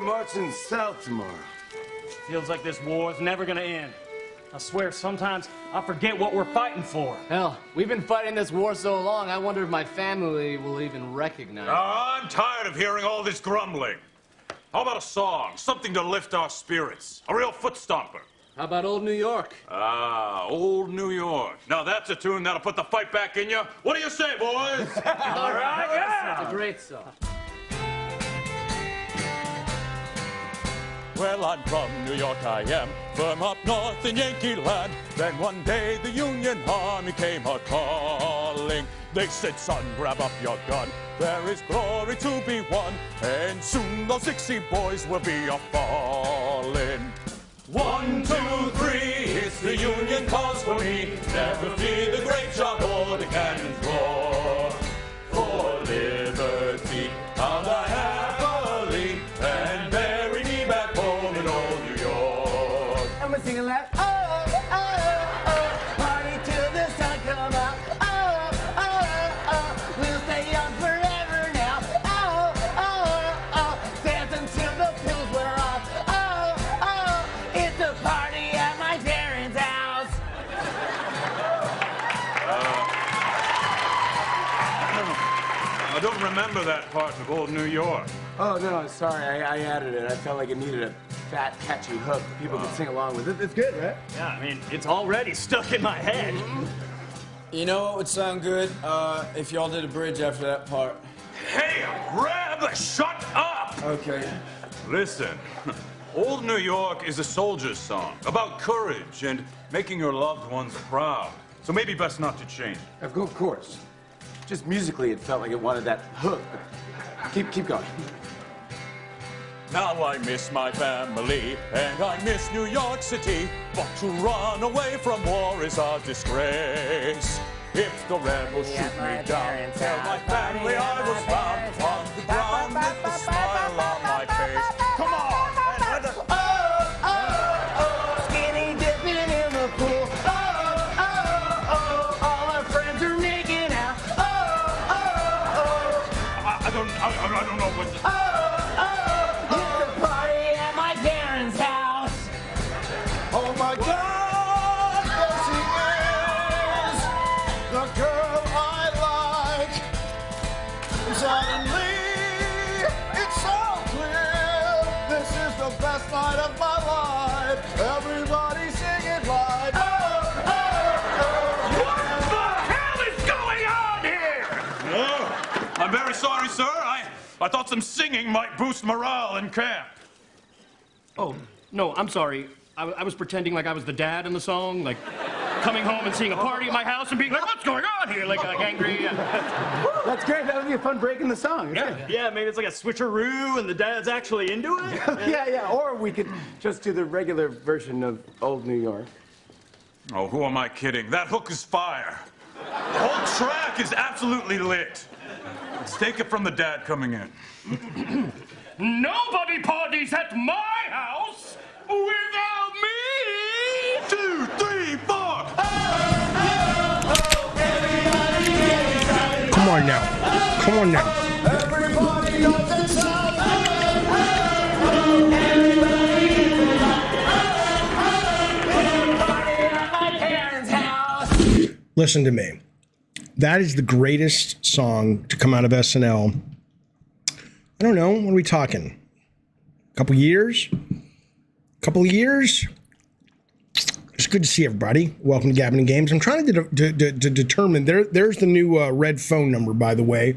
we're marching south tomorrow. Feels like this war's never gonna end. I swear, sometimes I forget what we're fighting for. Hell, we've been fighting this war so long, I wonder if my family will even recognize it. I'm tired of hearing all this grumbling. How about a song? Something to lift our spirits. A real foot stomper. How about Old New York? Ah, Old New York. Now that's a tune that'll put the fight back in you. What do you say, boys? All right, yeah. It's a great song. Well, I'm from New York, I am, from up north in Yankee land. Then one day the Union Army came a-calling. They said, son, grab up your gun, there is glory to be won, and soon those 60 boys will be a-falling. 1, 2, 3, it's the Union cause for me. Never fear the great shot or the cannon's roar. For liberty, I'll die happily, and bury me back home in old New York. And we're singing like, oh, oh, oh, party till the sun come out. Oh, oh, oh, we'll stay young forever now. Oh, oh, oh, dance until the pills wear off. Oh, oh, it's a party at my parents' house. I don't remember that part of Old New York. Oh, no, sorry, I added it. I felt like it needed a fat, catchy hook that people could sing along with. It's good, right? Yeah, I mean, it's already stuck in my head. You know what would sound good? If y'all did a bridge after that part. Hey, Reb, shut up! Okay. Listen, Old New York is a soldier's song about courage and making your loved ones proud. So maybe best not to change. Of course. Just musically, it felt like it wanted that hook. But keep going. Now I miss my family, and I miss New York City, but to run away from war is a disgrace. If the rebels shoot me down, tell my family I was found on the ground with a smile on my face. Come on! Skinny dipping in the pool. Oh, oh, oh, all our friends are making out. Oh, oh, oh. I don't know what to... It's a party at my parents' house. Oh my God, there she is, the girl I like. And suddenly, it's so clear, this is the best night of my life. Everybody sing it like, What the hell is going on here? Oh, I'm very sorry, sir. I thought some singing might boost morale in camp. Oh, no, I'm sorry. I was pretending like I was the dad in the song, like coming home and seeing a party at my house and being like, what's going on here? Like angry. That's great. That would be a fun break in the song. Yeah, maybe it's like a switcheroo and the dad's actually into it. Yeah. Or we could just do the regular version of Old New York. Oh, who am I kidding? That hook is fire. The whole track is absolutely lit. Let's take it from the dad coming in. Nobody parties at my house without me! 2, 3, 4! Come on now. Come on now. everybody up inside. Listen to me. That is the greatest song to come out of SNL. I don't know. What are we talking? A couple years? It's good to see everybody. Welcome to Gavin and Games. I'm trying to determine. There's the new red phone number, by the way.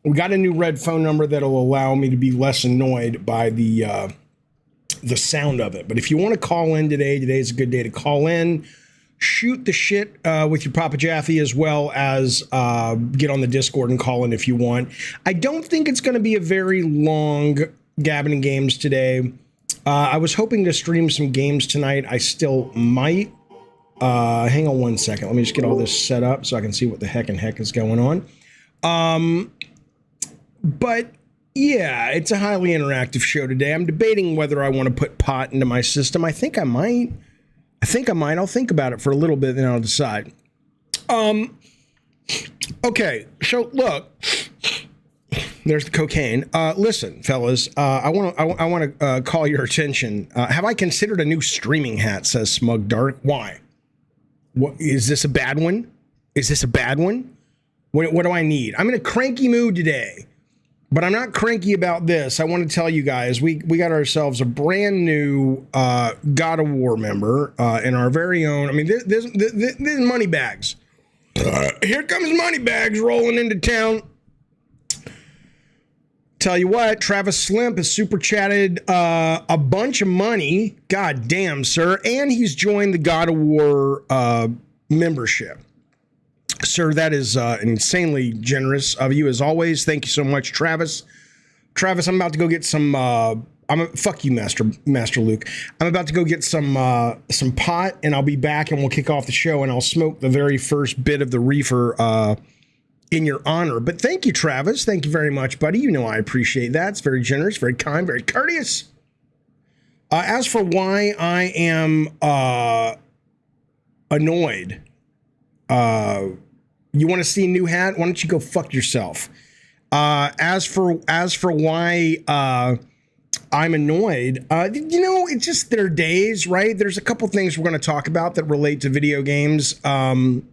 We got a new red phone number that'll allow me to be less annoyed by the sound of it. But if you want to call in today's a good day to call in. Shoot the shit with your Papa Jaffe, as well as get on the Discord and call in if you want. I don't think it's going to be a very long Gavin and Games today. I was hoping to stream some games tonight. I still might. Hang on one second. Let me just get all this set up so I can see what the heck is going on. But yeah, it's a highly interactive show today. I'm debating whether I want to put pot into my system. I think I might. I'll think about it for a little bit, then I'll decide. Okay, so look. There's the cocaine. Listen, fellas, I want to call your attention. Have I considered a new streaming hat? Says Smug Dark. Why? What is this a bad one? Is this a bad one? What do I need? I'm in a cranky mood today, but I'm not cranky about this. I want to tell you guys, we got ourselves a brand new God of War member in our very own. I mean, this is Moneybags. Here comes Moneybags rolling into town. Tell you what, Travis Slimp has super chatted a bunch of money. God damn, sir. And he's joined the God of War membership. Sir, that is insanely generous of you as always. Thank you so much, Travis. Travis, I'm about to go get some fuck you, Master Luke. I'm about to go get some pot, and I'll be back, and we'll kick off the show, and I'll smoke the very first bit of the reefer in your honor. But thank you, Travis. Thank you very much, buddy. You know I appreciate that. It's very generous, very kind, very courteous. As for why I am annoyed, you want to see a new hat? Why don't you go fuck yourself? As for why I'm annoyed, it's just their days, right? There's a couple things we're going to talk about that relate to video games and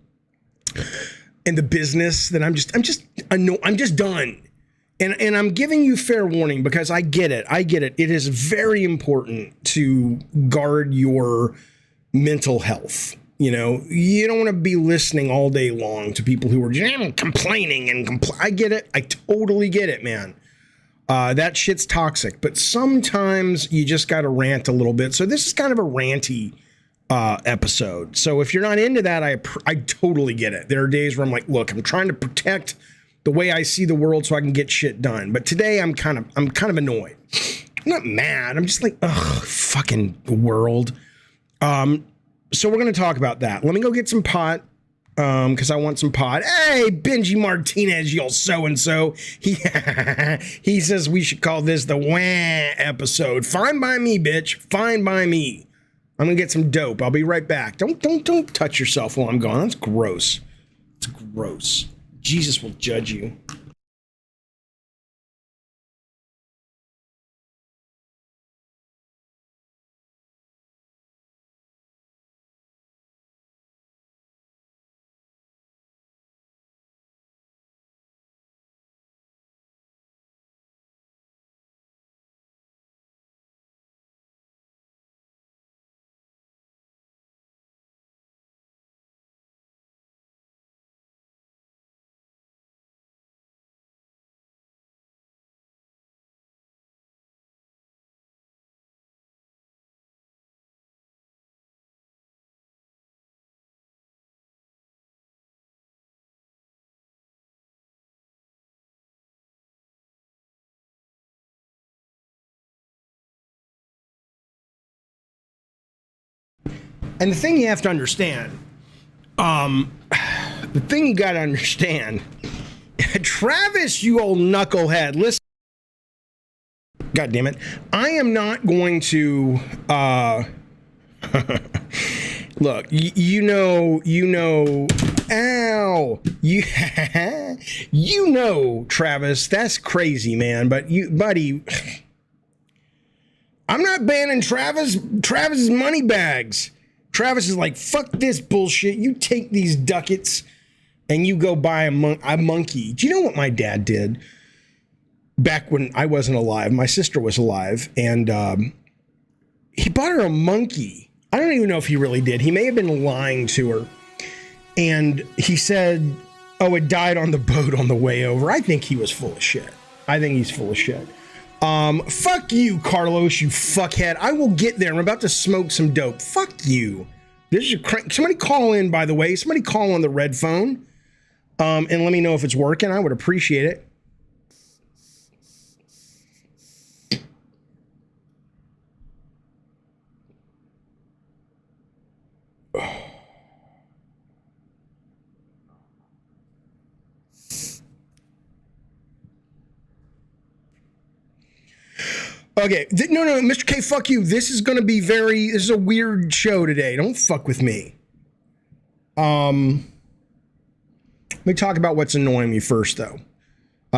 the business that I'm just annoyed. I'm just done. And I'm giving you fair warning because I get it. It is very important to guard your mental health. You know, you don't want to be listening all day long to people who are just complaining and I get it. I totally get it, man. That shit's toxic, but sometimes you just got to rant a little bit. So this is kind of a ranty episode. So if you're not into that, I totally get it. There are days where I'm like, look, I'm trying to protect the way I see the world so I can get shit done. But today I'm kind of annoyed. I'm not mad. I'm just like, ugh, fucking world. So we're going to talk about that. Let me go get some pot, because I want some pot. Hey, Benji Martinez, y'all so-and-so. He says we should call this the wah episode. Fine by me, bitch. Fine by me. I'm going to get some dope. I'll be right back. Don't touch yourself while I'm gone. That's gross. It's gross. Jesus will judge you. And the thing you have to understand, Travis, you old knucklehead, listen. God damn it. I am not going to, look, you know, ow, you know, Travis, that's crazy, man, but buddy, I'm not banning Travis's money bags. Travis is like, fuck this bullshit. You take these ducats and you go buy a monkey. Do you know what my dad did back when I wasn't alive? My sister was alive, and he bought her a monkey. I don't even know if he really did. He may have been lying to her. And he said, oh, it died on the boat on the way over. I think he was full of shit. I think he's full of shit. Fuck you, Carlos, you fuckhead. I will get there. I'm about to smoke some dope. Fuck you. This is your crank. Somebody call in, by the way. Somebody call on the red phone. And let me know if it's working. I would appreciate it. Okay, no, Mr. K, fuck you. This is going to be this is a weird show today. Don't fuck with me. Let me talk about what's annoying me first, though.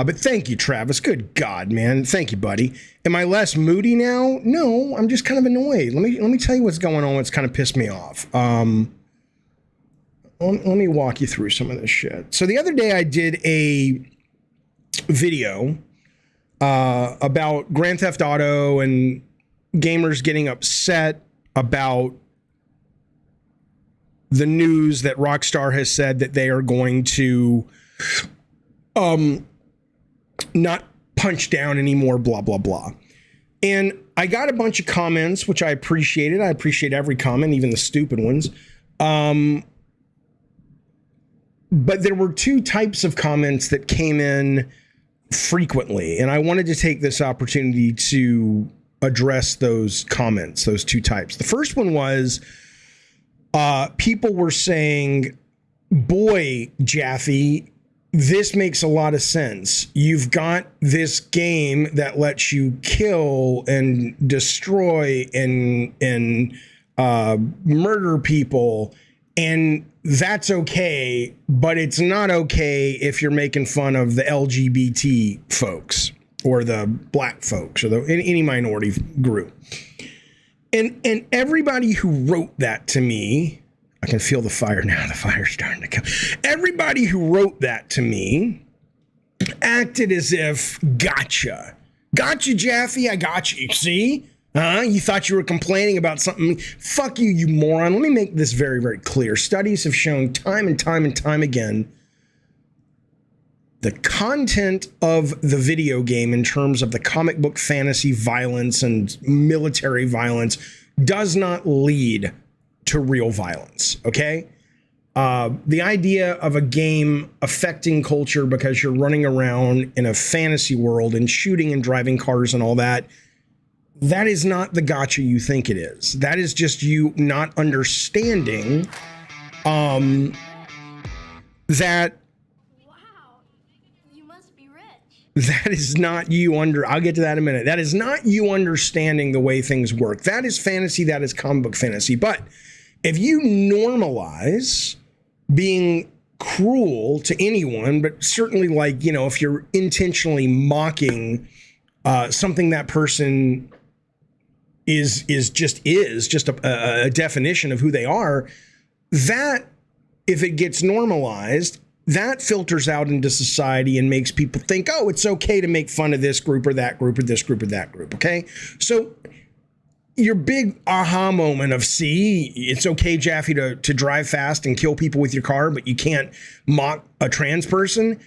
But thank you, Travis. Good God, man. Thank you, buddy. Am I less moody now? No, I'm just kind of annoyed. Let me tell you what's going on. What's kind of pissed me off. Let me walk you through some of this shit. So the other day I did a video about Grand Theft Auto and gamers getting upset about the news that Rockstar has said that they are going to not punch down anymore, blah, blah, blah. And I got a bunch of comments, which I appreciated. I appreciate every comment, even the stupid ones. But there were two types of comments that came in frequently, and I wanted to take this opportunity to address those comments, those two types. The first one was people were saying, boy, Jaffe, this makes a lot of sense. You've got this game that lets you kill and destroy and murder people, and that's okay, but it's not okay if you're making fun of the LGBT folks or the black folks or any minority group. And everybody who wrote that to me, I can feel the fire now. The fire's starting to come. Everybody who wrote that to me acted as if, gotcha, Jaffe, I got you. See? You thought you were complaining about something. Fuck you, you moron. Let me make this very, very clear. Studies have shown time and time and time again the content of the video game in terms of the comic book fantasy violence and military violence does not lead to real violence, okay? The idea of a game affecting culture because you're running around in a fantasy world and shooting and driving cars and all that, that is not the gotcha you think it is. That is just you not understanding that. Wow, you must be rich. That is not you I'll get to that in a minute. That is not you understanding the way things work. That is fantasy. That is comic book fantasy. But if you normalize being cruel to anyone, but certainly like, you know, if you're intentionally mocking something that person is just a definition of who they are, that if it gets normalized, that filters out into society and makes people think, oh, it's okay to make fun of this group or that group or this group or that group. Okay. So your big aha moment of, see, it's okay, Jaffe, to drive fast and kill people with your car, but you can't mock a trans person.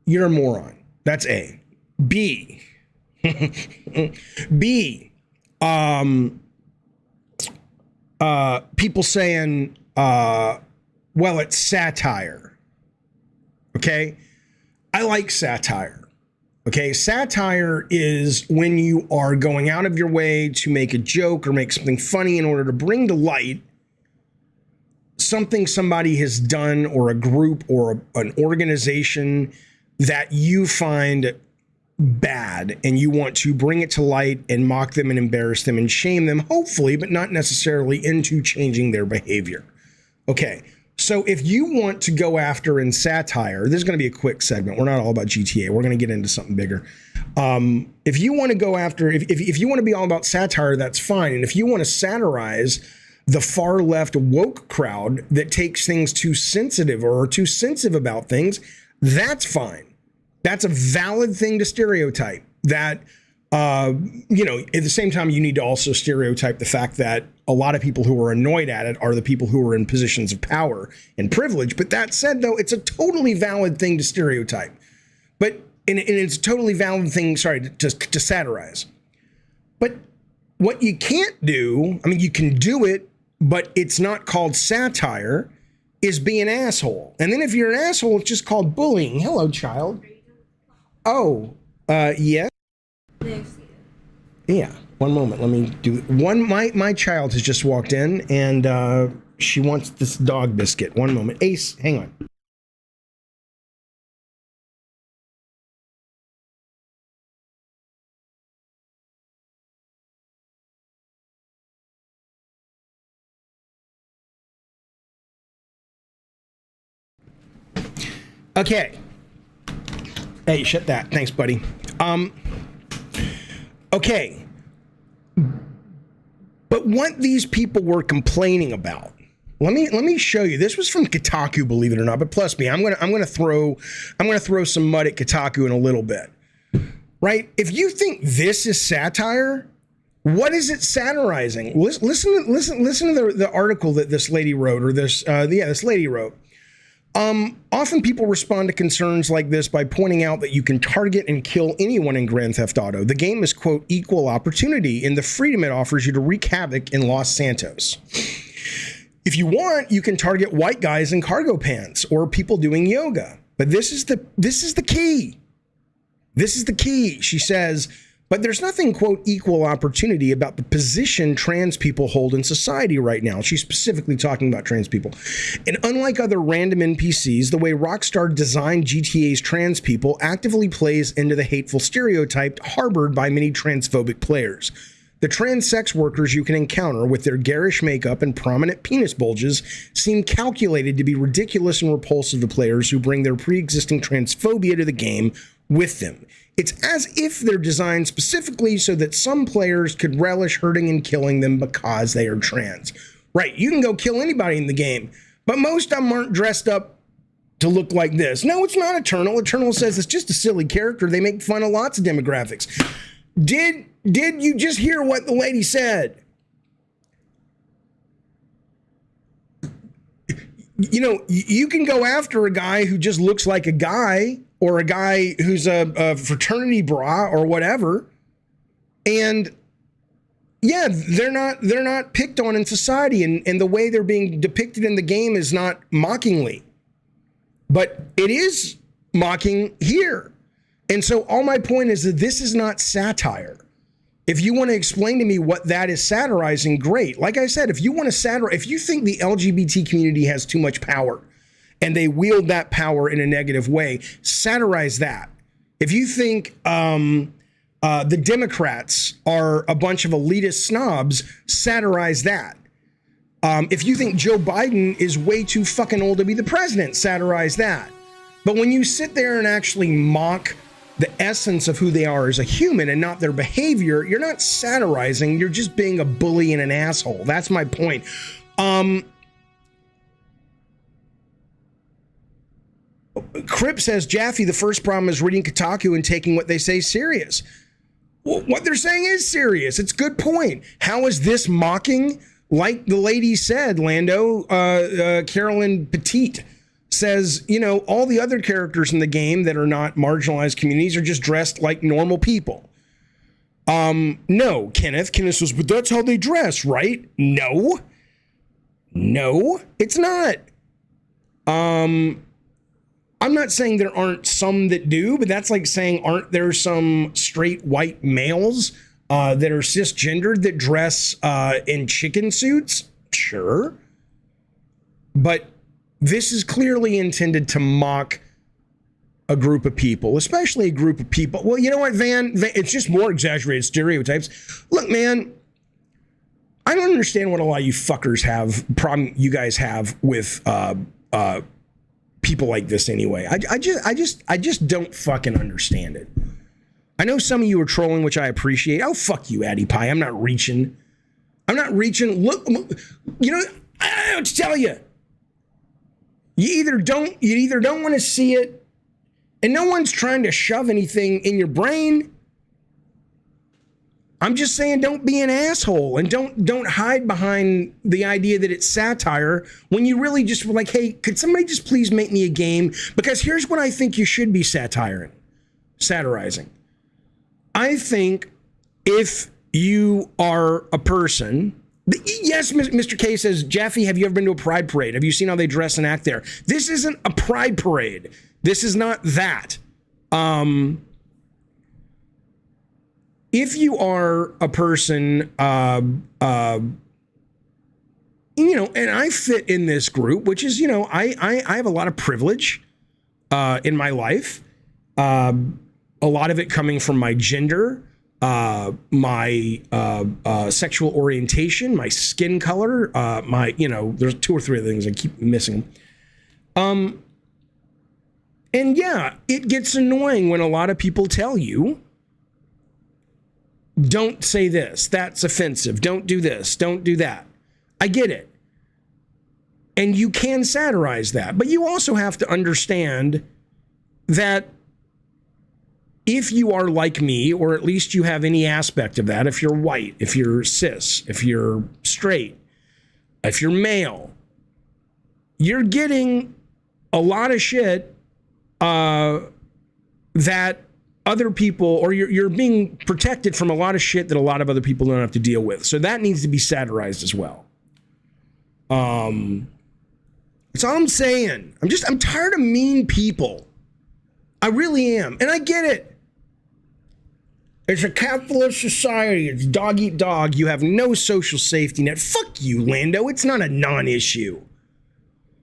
You're a moron. That's A. B. B. People saying, well, it's satire. Okay. I like satire. Okay. Satire is when you are going out of your way to make a joke or make something funny in order to bring to light something somebody has done or a group or an organization that you find bad, and you want to bring it to light and mock them and embarrass them and shame them, hopefully, but not necessarily into changing their behavior. Okay, so if you want to go after in satire, this is going to be a quick segment. We're not all about GTA. We're going to get into something bigger. If you want to go after, if you want to be all about satire, that's fine. And if you want to satirize the far left woke crowd that takes things too sensitive or are too sensitive about things, that's fine. That's a valid thing to stereotype. That, you know, at the same time, you need to also stereotype the fact that a lot of people who are annoyed at it are the people who are in positions of power and privilege. But that said, though, it's a totally valid thing to stereotype. But, and it's a totally valid thing, to satirize. But what you can't do, I mean, you can do it, but it's not called satire, is be an asshole. And then if you're an asshole, it's just called bullying. Hello, child. Oh, yes. Yeah, one moment. Let me do one. My child has just walked in and she wants this dog biscuit. One moment. Ace, hang on. Okay. Hey, shut that. Thanks, buddy. Okay. But what these people were complaining about, let me show you. This was from Kotaku, believe it or not. But plus me, I'm gonna throw some mud at Kotaku in a little bit. Right? If you think this is satire, what is it satirizing? Listen to the article that this lady wrote, or this lady wrote. Often people respond to concerns like this by pointing out that you can target and kill anyone in Grand Theft Auto. The game is, quote, equal opportunity in the freedom it offers you to wreak havoc in Los Santos. If you want, you can target white guys in cargo pants or people doing yoga. But this is the key. This is the key. She says, but there's nothing, quote, equal opportunity about the position trans people hold in society right now. She's specifically talking about trans people. And unlike other random NPCs, the way Rockstar designed GTA's trans people actively plays into the hateful stereotype harbored by many transphobic players. The trans sex workers you can encounter with their garish makeup and prominent penis bulges seem calculated to be ridiculous and repulsive to players who bring their pre-existing transphobia to the game with them. It's as if they're designed specifically so that some players could relish hurting and killing them because they are trans. Right, you can go kill anybody in the game, but most of them aren't dressed up to look like this. No, it's not Eternal. Eternal says it's just a silly character. They make fun of lots of demographics. Did you just hear what the lady said? You know, you can go after a guy who just looks like a guy, or a guy who's a fraternity bra or whatever, and yeah, they're not picked on in society, and the way they're being depicted in the game is not mockingly, but it is mocking here. And so all my point is that this is not satire. If you want to explain to me what that is satirizing, great. Like I said, if you want to satirize, if you think the LGBT community has too much power and they wield that power in a negative way, satirize that. If you think the Democrats are a bunch of elitist snobs, satirize that. If you think Joe Biden is way too fucking old to be the president, satirize that. But when you sit there and actually mock the essence of who they are as a human and not their behavior, you're not satirizing, you're just being a bully and an asshole. That's my point. Crip says, Jaffe, the first problem is reading Kotaku and taking what they say serious. Well, what they're saying is serious. It's a good point. How is this mocking? Like the lady said, Lando, Carolyn Petite says, you know, all the other characters in the game that are not marginalized communities are just dressed like normal people. No, Kenneth says, but that's how they dress, right? No, it's not. I'm not saying there aren't some that do, but that's like saying, aren't there some straight white males that are cisgendered that dress in chicken suits? Sure. But this is clearly intended to mock a group of people, especially a group of people. Well, you know what, Van, it's just more exaggerated stereotypes. Look, man, I don't understand what a lot of you fuckers you guys have with people like this anyway. I just don't fucking understand it. I know some of you are trolling, which I appreciate. Oh, fuck you, Addy Pie. I'm not reaching. Look, you know, I don't know what to tell you. You either don't want to see it, and no one's trying to shove anything in your brain. I'm just saying, don't be an asshole, and don't hide behind the idea that it's satire when you really just were like, hey, could somebody just please make me a game? Because here's what I think you should be satirizing. I think if you are a person. Yes, Mr. K says, Jaffe, have you ever been to a pride parade? Have you seen how they dress and act there? This isn't a pride parade. This is not that. If you are a person, you know, and I fit in this group, which is, you know, I have a lot of privilege in my life. A lot of it coming from my gender, my sexual orientation, my skin color, my, you know, there's 2 or 3 other things I keep missing. And And yeah, it gets annoying when a lot of people tell you, don't say this, that's offensive, don't do this, don't do that. I get it. And you can satirize that, but you also have to understand that if you are like me, or at least you have any aspect of that, if you're white, if you're cis, if you're straight, if you're male, you're getting a lot of shit that other people, or you're being protected from a lot of shit that a lot of other people don't have to deal with. So that needs to be satirized as well. That's all I'm saying. I'm tired of mean people. I really am. And I get it. It's a capitalist society. It's dog eat dog. You have no social safety net. Fuck you, Lando. It's not a non-issue.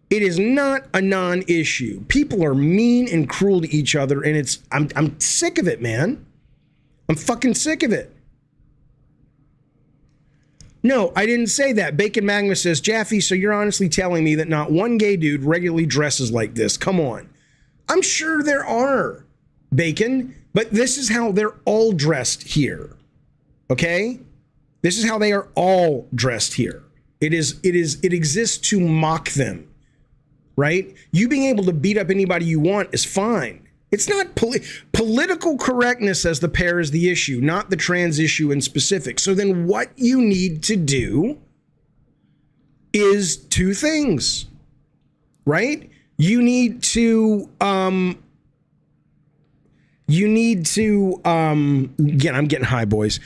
It is not a non-issue. People are mean and cruel to each other, and I'm sick of it, man. I'm fucking sick of it. No, I didn't say that. Bacon Magma says, Jaffe, so you're honestly telling me that not one gay dude regularly dresses like this? Come on. I'm sure there are, Bacon, but this is how they're all dressed here. Okay? This is how they are all dressed here. It exists to mock them. Right? You being able to beat up anybody you want is fine. It's not political correctness as the pair is the issue, not the trans issue in specific. So then what you need to do is two things, right? You need to, again, I'm getting high, boys.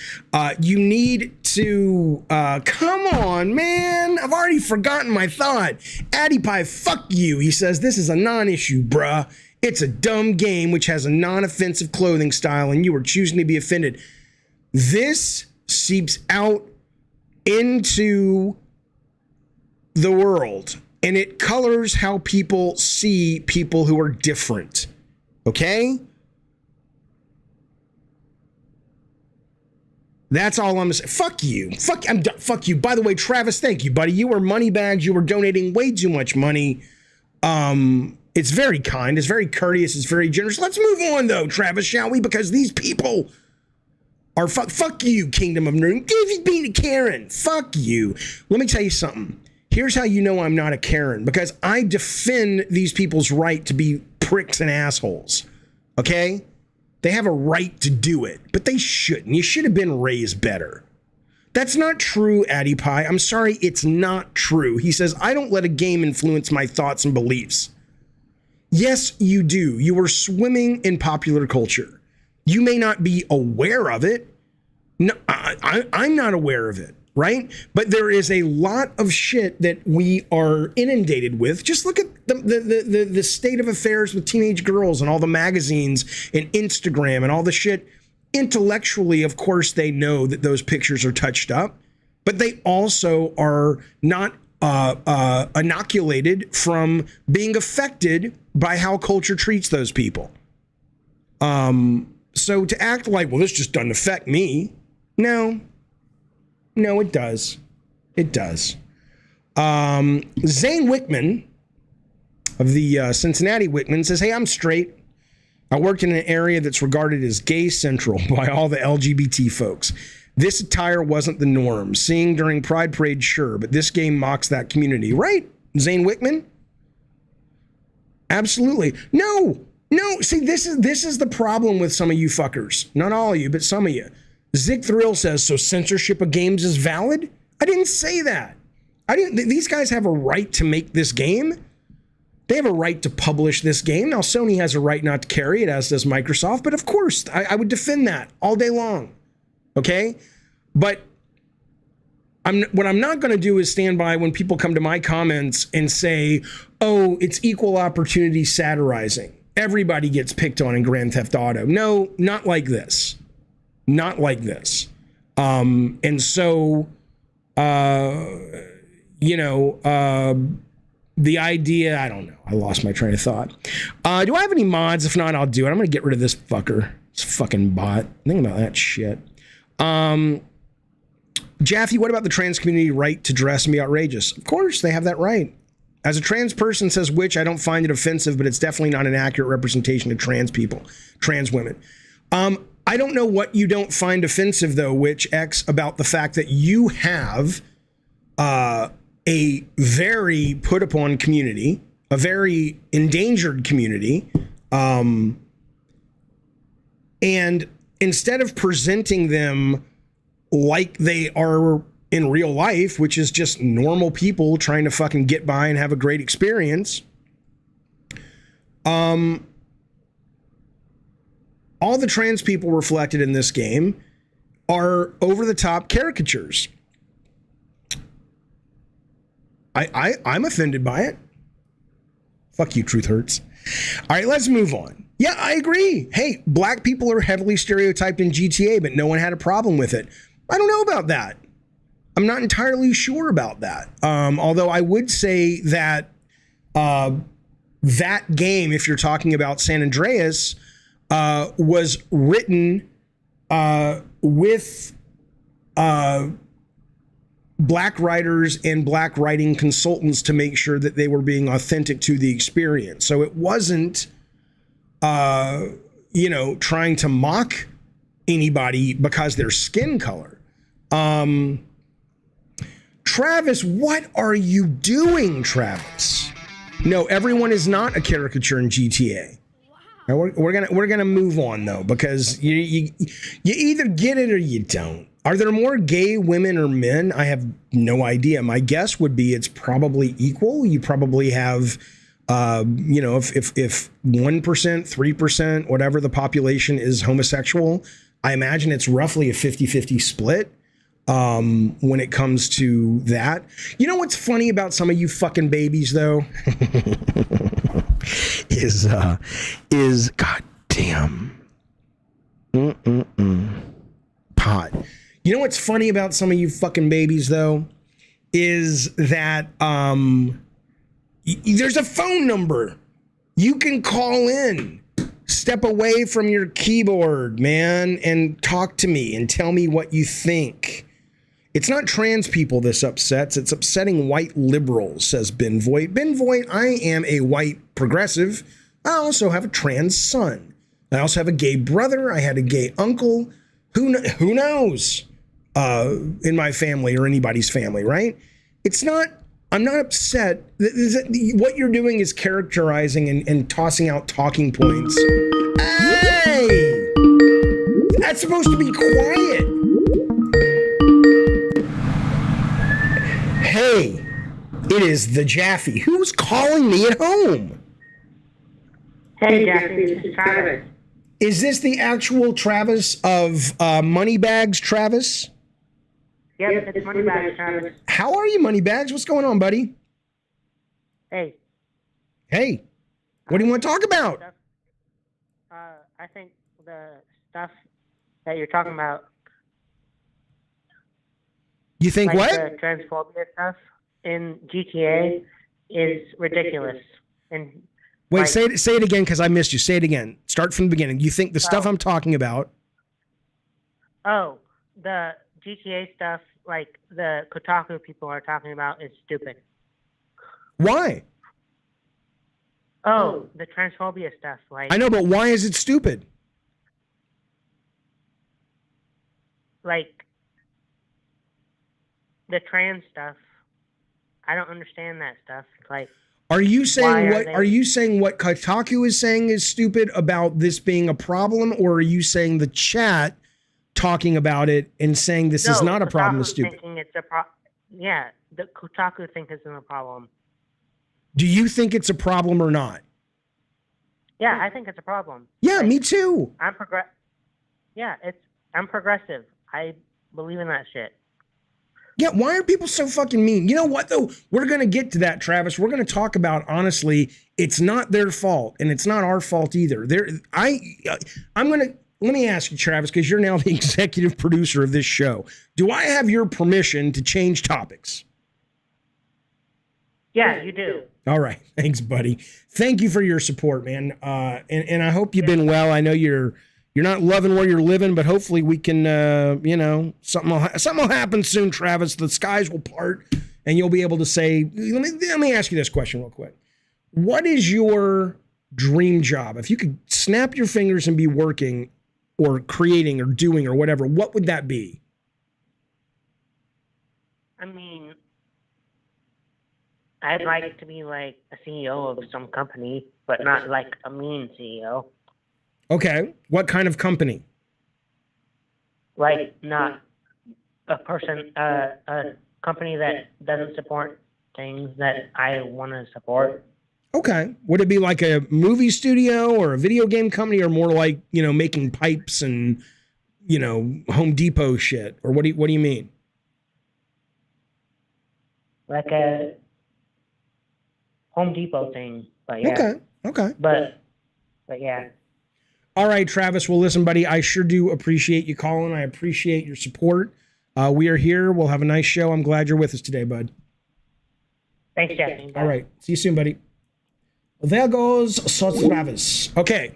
You need to, come on, man. I've already forgotten my thought. Addy Pie, fuck you. He says, this is a non-issue, bruh. It's a dumb game which has a non-offensive clothing style and you are choosing to be offended. This seeps out into the world and it colors how people see people who are different. Okay? That's all I'm saying. Fuck you. Fuck you. By the way, Travis, thank you, buddy. You were money bags. You were donating way too much money. It's very kind. It's very courteous. It's very generous. Let's move on, though, Travis, shall we? Because these people are fuck you, Kingdom of Nerd. Give being a Karen. Fuck you. Let me tell you something. Here's how you know I'm not a Karen. Because I defend these people's right to be pricks and assholes. Okay? They have a right to do it, but they shouldn't. You should have been raised better. That's not true, Addy Pie. I'm sorry, it's not true. He says, I don't let a game influence my thoughts and beliefs. Yes, you do. You are swimming in popular culture. You may not be aware of it. No, I'm not aware of it, right? But there is a lot of shit that we are inundated with. Just look at the state of affairs with teenage girls and all the magazines and Instagram and all the shit. Intellectually, of course, they know that those pictures are touched up, but they also are not inoculated from being affected by how culture treats those people. So to act like, well, this just doesn't affect me. No, it does. It does. Zane Wickman of the Cincinnati Wickman says, hey, I'm straight. I worked in an area that's regarded as gay central by all the LGBT folks. This attire wasn't the norm. Seeing during Pride Parade, sure, but this game mocks that community. Right, Zane Wickman? Absolutely. No. See, this is the problem with some of you fuckers. Not all of you, but some of you. Zig Thrill says, so censorship of games is valid? I didn't say that. These guys have a right to make this game. They have a right to publish this game. Now, Sony has a right not to carry it, as does Microsoft. But of course, I would defend that all day long. Okay? But what I'm not going to do is stand by when people come to my comments and say, oh, it's equal opportunity satirizing. Everybody gets picked on in Grand Theft Auto. No, not like this. Not like this. And so, the idea, I don't know. I lost my train of thought. Do I have any mods? If not, I'll do it. I'm going to get rid of this fucker. This fucking bot. Think about that shit. Jaffe, what about the trans community right to dress and be outrageous? Of course, they have that right. As a trans person, says Witch, I don't find it offensive, but it's definitely not an accurate representation of trans people, trans women. I don't know what you don't find offensive, though, Witch X, about the fact that you have a very put upon community, a very endangered community. And instead of presenting them like they are in real life, which is just normal people trying to fucking get by and have a great experience, all the trans people reflected in this game are over-the-top caricatures. I'm offended by it. Fuck you, Truth Hurts. All right, let's move on. Yeah, I agree. Hey, black people are heavily stereotyped in GTA, but no one had a problem with it. I don't know about that. I'm not entirely sure about that. Although I would say that that game, if you're talking about San Andreas, was written with black writers and black writing consultants to make sure that they were being authentic to the experience. So it wasn't, trying to mock anybody because their skin color. Travis, what are you doing, Travis? No, everyone is not a caricature in GTA. Now we're gonna move on though, because you either get it or you don't. Are there more gay women or men? I have no idea. My guess would be it's probably equal. You probably have, if 1%, 3%, whatever the population is homosexual, I imagine it's roughly a 50-50 split when it comes to that. You know what's funny about some of you fucking babies though? is goddamn pot. You know what's funny about some of you fucking babies though is that there's a phone number you can call in. Step away from your keyboard, man, and talk to me and tell me what you think. It's not trans people this upsets. It's upsetting white liberals, says Ben Voight. Ben Voight, I am a white progressive. I also have a trans son. I also have a gay brother. I had a gay uncle. Who knows in my family or anybody's family, right? I'm not upset. What you're doing is characterizing and tossing out talking points. Hey! That's supposed to be quiet. Hey, it is the Jaffe. Who's calling me at home? Hey, Jaffe, this is Travis. Is this the actual Travis of Moneybags, Travis? Yep, it's Moneybags, Travis. How are you, Moneybags? What's going on, buddy? Hey. Hey, what do you want to talk about? I think the stuff that you're talking about. You think like what? The transphobia stuff in GTA is ridiculous. And wait, say it again because I missed you. Say it again. Start from the beginning. You think the stuff I'm talking about? Oh, the GTA stuff, like the Kotaku people are talking about, is stupid. Why? Oh, the transphobia stuff. Like I know, but why is it stupid? Like the trans stuff. I don't understand that stuff. Like, are you saying what Kotaku is saying is stupid about this being a problem, or are you saying the chat talking about it and saying this is not a problem is stupid? Yeah, the Kotaku think it's a problem. Do you think it's a problem or not? Yeah, I think it's a problem. Yeah, me too. I'm progressive. I believe in that shit. Yeah, why are people so fucking mean? You know what, though? We're going to get to that, Travis. We're going to talk about, honestly, it's not their fault, and it's not our fault either. Let me ask you, Travis, because you're now the executive producer of this show. Do I have your permission to change topics? Yeah, you do. All right. Thanks, buddy. Thank you for your support, man. And I hope you've been well. I know you're not loving where you're living, but hopefully we can, something will happen soon, Travis. The skies will part and you'll be able to say, let me ask you this question real quick. What is your dream job? If you could snap your fingers and be working or creating or doing or whatever, what would that be? I mean, I'd like to be like a CEO of some company, but not like a mean CEO. Okay. What kind of company? Like not a company that doesn't support things that I want to support. Okay. Would it be like a movie studio or a video game company, or more like, making pipes and, Home Depot shit? Or what do you mean? Like a Home Depot thing, but yeah. Okay. But yeah. All right, Travis. Well, listen, buddy, I sure do appreciate you calling. I appreciate your support. We are here. We'll have a nice show. I'm glad you're with us today, bud. Thanks, Jeff. All right. See you soon, buddy. There goes Travis. Okay.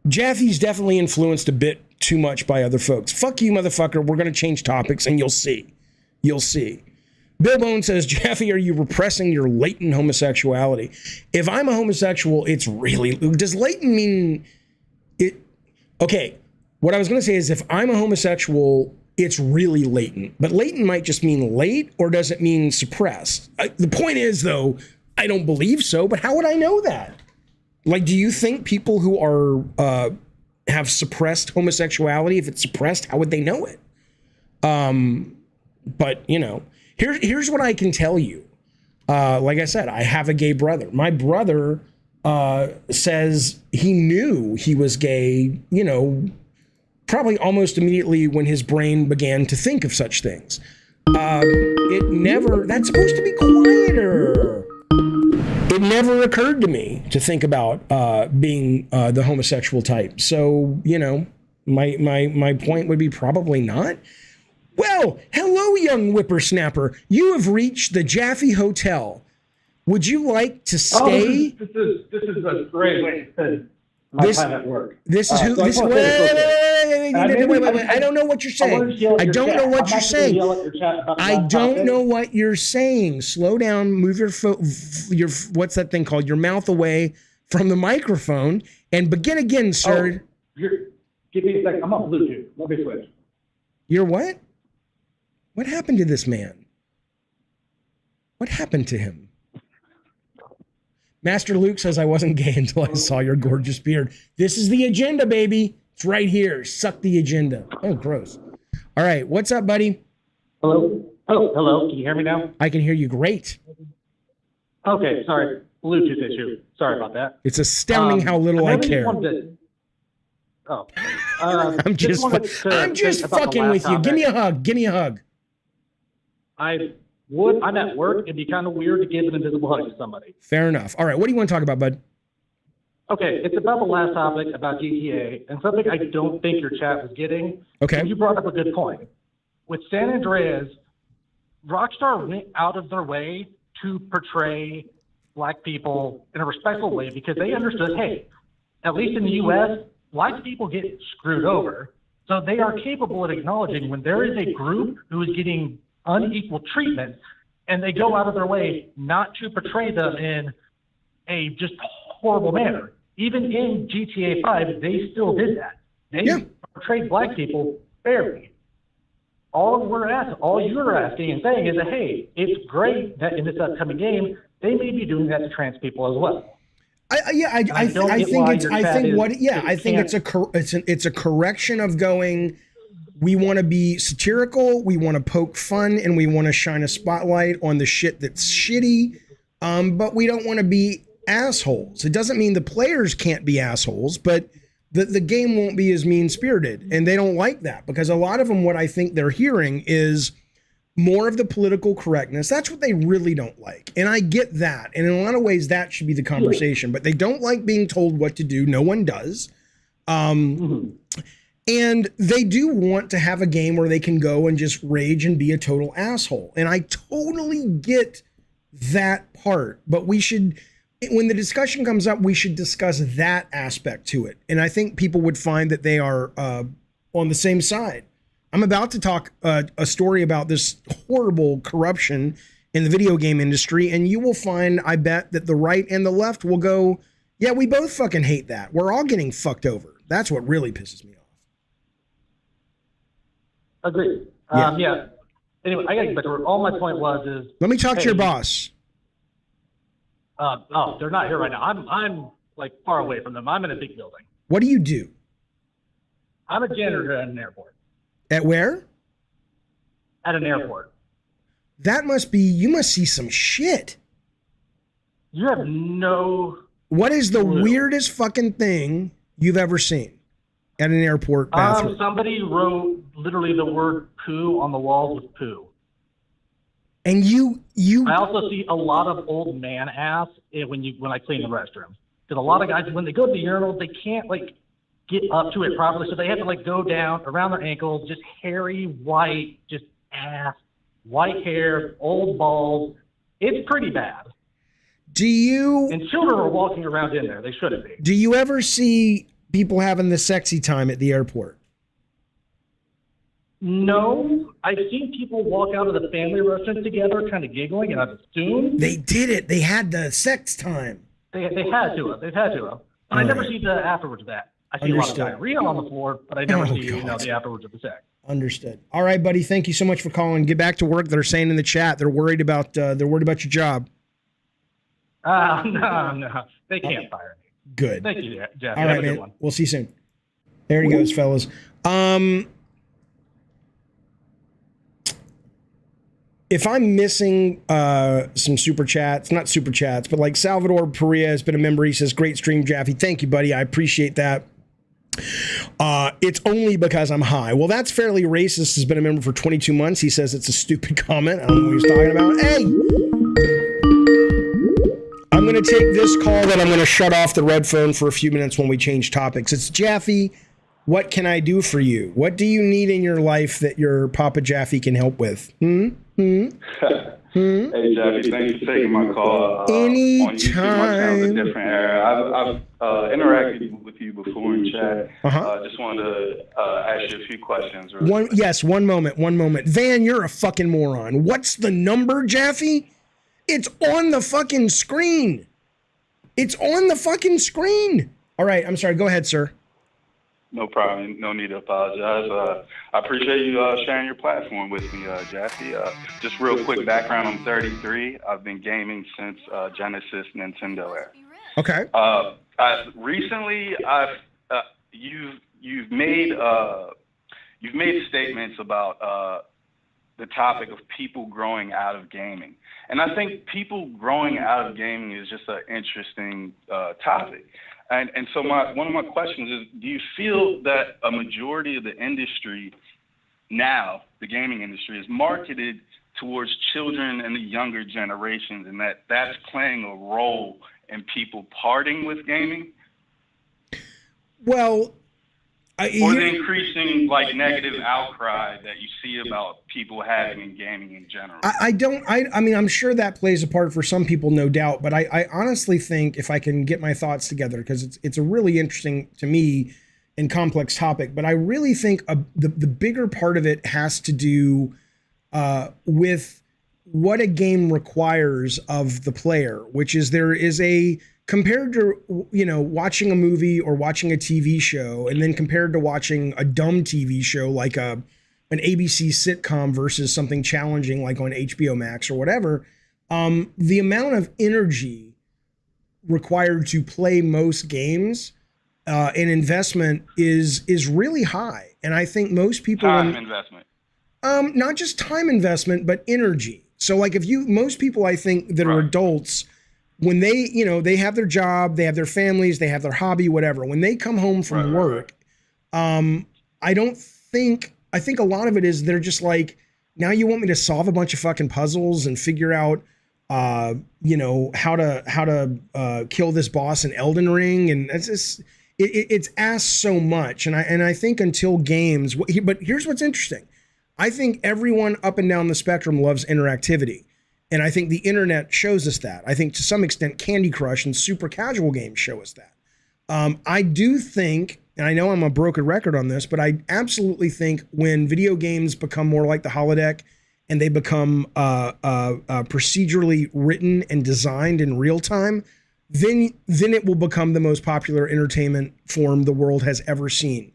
Jaffe's definitely influenced a bit too much by other folks. Fuck you, motherfucker. We're going to change topics, and you'll see. You'll see. Bill Bone says, Jaffe, are you repressing your latent homosexuality? If I'm a homosexual, it's really... Does latent mean... it? Okay, what I was going to say is if I'm a homosexual, it's really latent. But latent might just mean late, or does it mean suppressed? The point is, though, I don't believe so, but how would I know that? Like, do you think people who are have suppressed homosexuality, if it's suppressed, how would they know it? But, here's what I can tell you. Like I said, I have a gay brother. My brother says he knew he was gay, probably almost immediately when his brain began to think of such things. That's supposed to be quieter. It never occurred to me to think about being the homosexual type. So, my point would be probably not. Well, hello, young whippersnapper. You have reached the Jaffe Hotel. Would you like to stay? This is a great way to spend my time at work. This is who. Wait. I don't know what you're saying. I don't know what you're saying. I don't know what you're saying. Slow down. Move your what's that thing called? Your mouth away from the microphone and begin again, sir. Give me a second. I'm on Bluetooth. Let me switch. You're what? What happened to this man? What happened to him? Master Luke says, I wasn't gay until I saw your gorgeous beard. This is the agenda, baby. It's right here. Suck the agenda. Oh, gross. All right. What's up, buddy? Hello? Oh, hello. Can you hear me now? I can hear you great. Okay. Sorry. Bluetooth issue. Sorry about that. It's astounding how little I care. I'm just fucking with you. Give me a hug. Give me a hug. I'm at work. It'd be kind of weird to give an invisible hug to somebody. Fair enough. All right. What do you want to talk about, bud? Okay. It's about the last topic about GTA and something I don't think your chat was getting. Okay. And you brought up a good point. With San Andreas, Rockstar went out of their way to portray black people in a respectful way because they understood, hey, at least in the U.S., black people get screwed over. So they are capable of acknowledging when there is a group who is getting unequal treatment, and they go out of their way not to portray them in a just horrible manner. Even in GTA 5, they still did that. They portrayed black people fairly. All you're asking and saying is that, hey, it's great that in this upcoming game, they may be doing that to trans people as well. It's a correction of going, we want to be satirical, we want to poke fun, and we want to shine a spotlight on the shit that's shitty, but we don't want to be assholes. It doesn't mean the players can't be assholes, but the game won't be as mean-spirited, and they don't like that, because a lot of them, what I think they're hearing is more of the political correctness. That's what they really don't like, and I get that, and in a lot of ways, that should be the conversation, but they don't like being told what to do. No one does. And they do want to have a game where they can go and just rage and be a total asshole. And I totally get that part. But we should, when the discussion comes up, we should discuss that aspect to it. And I think people would find that they are on the same side. I'm about to talk a story about this horrible corruption in the video game industry, and you will find, I bet, that the right and the left will go, yeah, we both fucking hate that. We're all getting fucked over. That's what really pisses me off. Agreed. Yeah. Yeah. Anyway, I got to get back to work. All my point was is. Let me talk to your boss. Oh, they're not here right now. I'm like far away from them. I'm in a big building. What do you do? I'm a janitor at an airport. At where? At an airport. That must be, you must see some shit. You have no. What is the weirdest fucking thing you've ever seen at an airport bathroom? Somebody wrote literally the word poo on the walls with poo. And you. I also see a lot of old man ass when I clean the restroom. Because a lot of guys, when they go to the urinal, they can't like get up to it properly, so they have to like go down around their ankles, just hairy, white, just ass, white hair, old balls. It's pretty bad. And children are walking around in there. They shouldn't be. Do you ever see people having the sexy time at the airport? No. I've seen people walk out of the family restaurant together kind of giggling, and I've assumed. They did it. They had the sex time. They had to have. They've had to have. But I never see the afterwards of that. I see a lot of diarrhea on the floor, but I never see the afterwards of the sex. Understood. All right, buddy. Thank you so much for calling. Get back to work. They're saying in the chat they're worried about your job. No. They can't fire me. Good. Thank you, Jeff. All right, man. One. We'll see you soon. There he goes, fellas. If I'm missing some super chats, not super chats, but like Salvador Perea has been a member. He says, great stream, Jaffe. Thank you, buddy. I appreciate that. It's only because I'm high. Well, that's fairly racist. Has been a member for 22 months. He says it's a stupid comment. I don't know what he's talking about. Hey! I'm going to take this call, then I'm going to shut off the red phone for a few minutes when we change topics. It's Jaffe. What can I do for you? What do you need in your life that your Papa Jaffe can help with? Hey, Jaffe, thanks for taking my call. Anytime. On YouTube, my channel's a different era. I've interacted with you before in chat. Just wanted to ask you a few questions. One moment. Van, you're a fucking moron. What's the number, Jaffe? It's on the fucking screen. All right, I'm sorry. Go ahead, sir. No problem. No need to apologize. I appreciate you sharing your platform with me, Jaffe. Just real quick background, I'm 33. I've been gaming since Genesis, Nintendo era. Okay. Recently, you've made statements about the topic of people growing out of gaming. And I think people growing out of gaming is just an interesting topic. And so one of my questions is, do you feel that a majority of the industry now, the gaming industry, is marketed towards children and the younger generations, and that's playing a role in people parting with gaming? Well, or the increasing negative outcry that you see about people having in gaming in general? I mean, I'm sure that plays a part for some people, no doubt, but I honestly think, if I can get my thoughts together, because it's a really interesting, to me, and complex topic, but I really think the bigger part of it has to do with what a game requires of the player, which is there is a, compared to, watching a movie or watching a TV show, and then compared to watching a dumb TV show like an ABC sitcom versus something challenging like on HBO Max or whatever, the amount of energy required to play most games and investment is really high. And I think most people... Time investment. Not just time investment, but energy. So most people, I think, that are adults, when they have their job, they have their families, they have their hobby, whatever. When they come home from work, I think a lot of it is they're just like, now you want me to solve a bunch of fucking puzzles and figure out, how to kill this boss in Elden Ring. And it's just, it's asked so much. And I think until games, but here's what's interesting. I think everyone up and down the spectrum loves interactivity. And I think the internet shows us that. I think to some extent Candy Crush and super casual games show us that. I do think and I know I'm a broken record on this, but I absolutely think when video games become more like the holodeck and they become procedurally written and designed in real time, then it will become the most popular entertainment form the world has ever seen.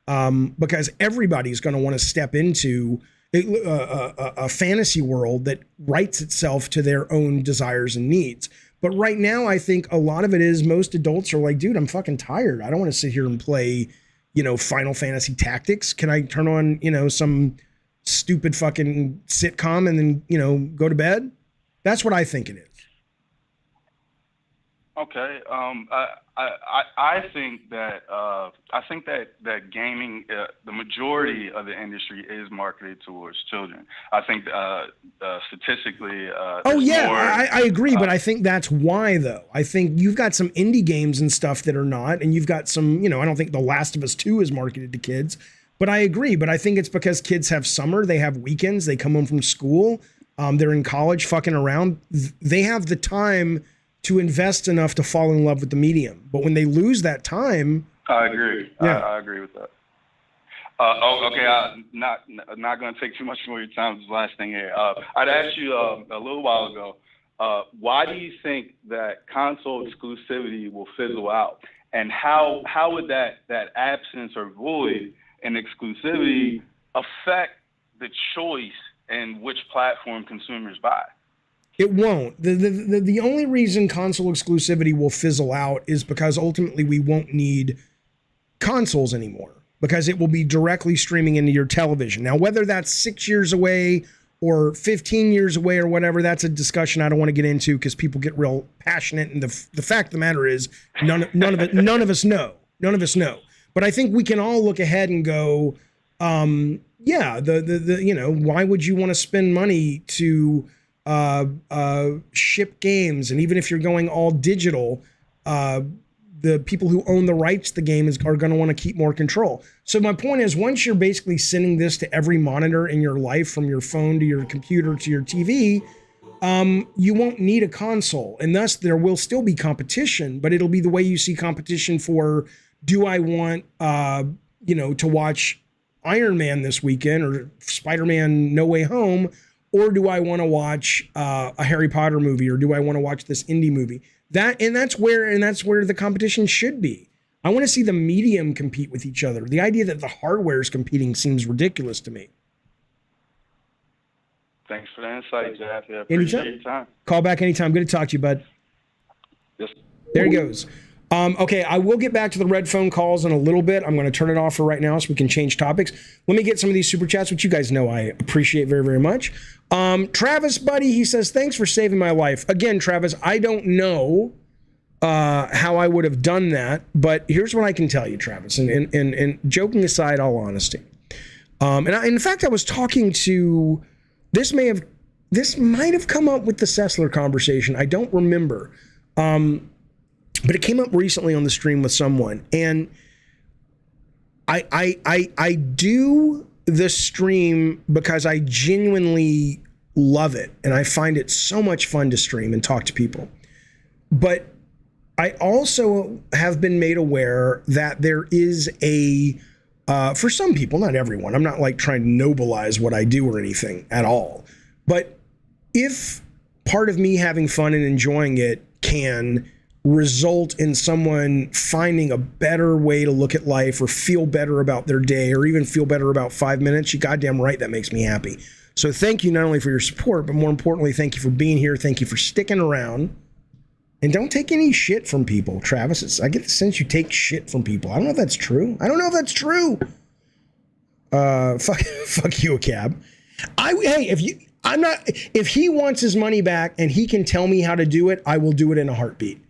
Because everybody's going to want to step into a fantasy world that writes itself to their own desires and needs. But right now, I think a lot of it is most adults are like, dude, I'm fucking tired. I don't want to sit here and play, Final Fantasy Tactics. Can I turn on, some stupid fucking sitcom and then, go to bed? That's what I think it is. Okay. I think that gaming, the majority of the industry is marketed towards children. I think statistically. Oh yeah, I agree, but I think that's why though. I think you've got some indie games and stuff that are not, and you've got some. I don't think The Last of Us 2 is marketed to kids, but I agree. But I think it's because kids have summer, they have weekends, they come home from school, they're in college, fucking around. They have the time to invest enough to fall in love with the medium. But when they lose that time... I agree. Yeah. I agree with that. Okay. I'm not going to take too much more of your time. This is the last thing here. I'd asked you a little while ago, why do you think that console exclusivity will fizzle out? And how would that absence or void in exclusivity affect the choice in which platform consumers buy? It won't. The only reason console exclusivity will fizzle out is because ultimately we won't need consoles anymore because it will be directly streaming into your television. Now, whether that's 6 years away or 15 years away or whatever, that's a discussion I don't want to get into because people get real passionate. And the fact of the matter is none of us know. None of us know. But I think we can all look ahead and go, yeah, why would you want to spend money to ship games? And even if you're going all digital, the people who own the rights to the game are going to want to keep more control. So my point is, once you're basically sending this to every monitor in your life, from your phone to your computer to your TV, you won't need a console. And thus there will still be competition, but it'll be the way you see competition for, do I want, to watch Iron Man this weekend or Spider-Man No Way Home? Or do I want to watch a Harry Potter movie, or do I want to watch this indie movie? That's where the competition should be. I want to see the medium compete with each other. The idea that the hardware is competing seems ridiculous to me. Thanks for the insight, Jeff. Yeah, appreciate your time. Call back anytime. Good to talk to you, bud. Yes. There he goes. Okay, I will get back to the red phone calls in a little bit. I'm going to turn it off for right now so we can change topics. Let me get some of these super chats, which you guys know I appreciate very, very much. Travis, buddy, he says, thanks for saving my life. Again, Travis, I don't know how I would have done that, but here's what I can tell you, Travis, and joking aside, all honesty. In fact, I was talking to, this might have come up with the Sessler conversation. I don't remember. But it came up recently on the stream with someone, and I do the stream because I genuinely love it, and I find it so much fun to stream and talk to people. But I also have been made aware that there is for some people, not everyone, I'm not like trying to nobilize what I do or anything at all, but if part of me having fun and enjoying it can result in someone finding a better way to look at life or feel better about their day or even feel better about 5 minutes, you goddamn right that makes me happy. So thank you not only for your support, but more importantly, thank you for being here. Thank you for sticking around. And don't take any shit from people, Travis. I get the sense you take shit from people. I don't know if that's true. Fuck you, a cab. If he wants his money back and he can tell me how to do it, I will do it in a heartbeat.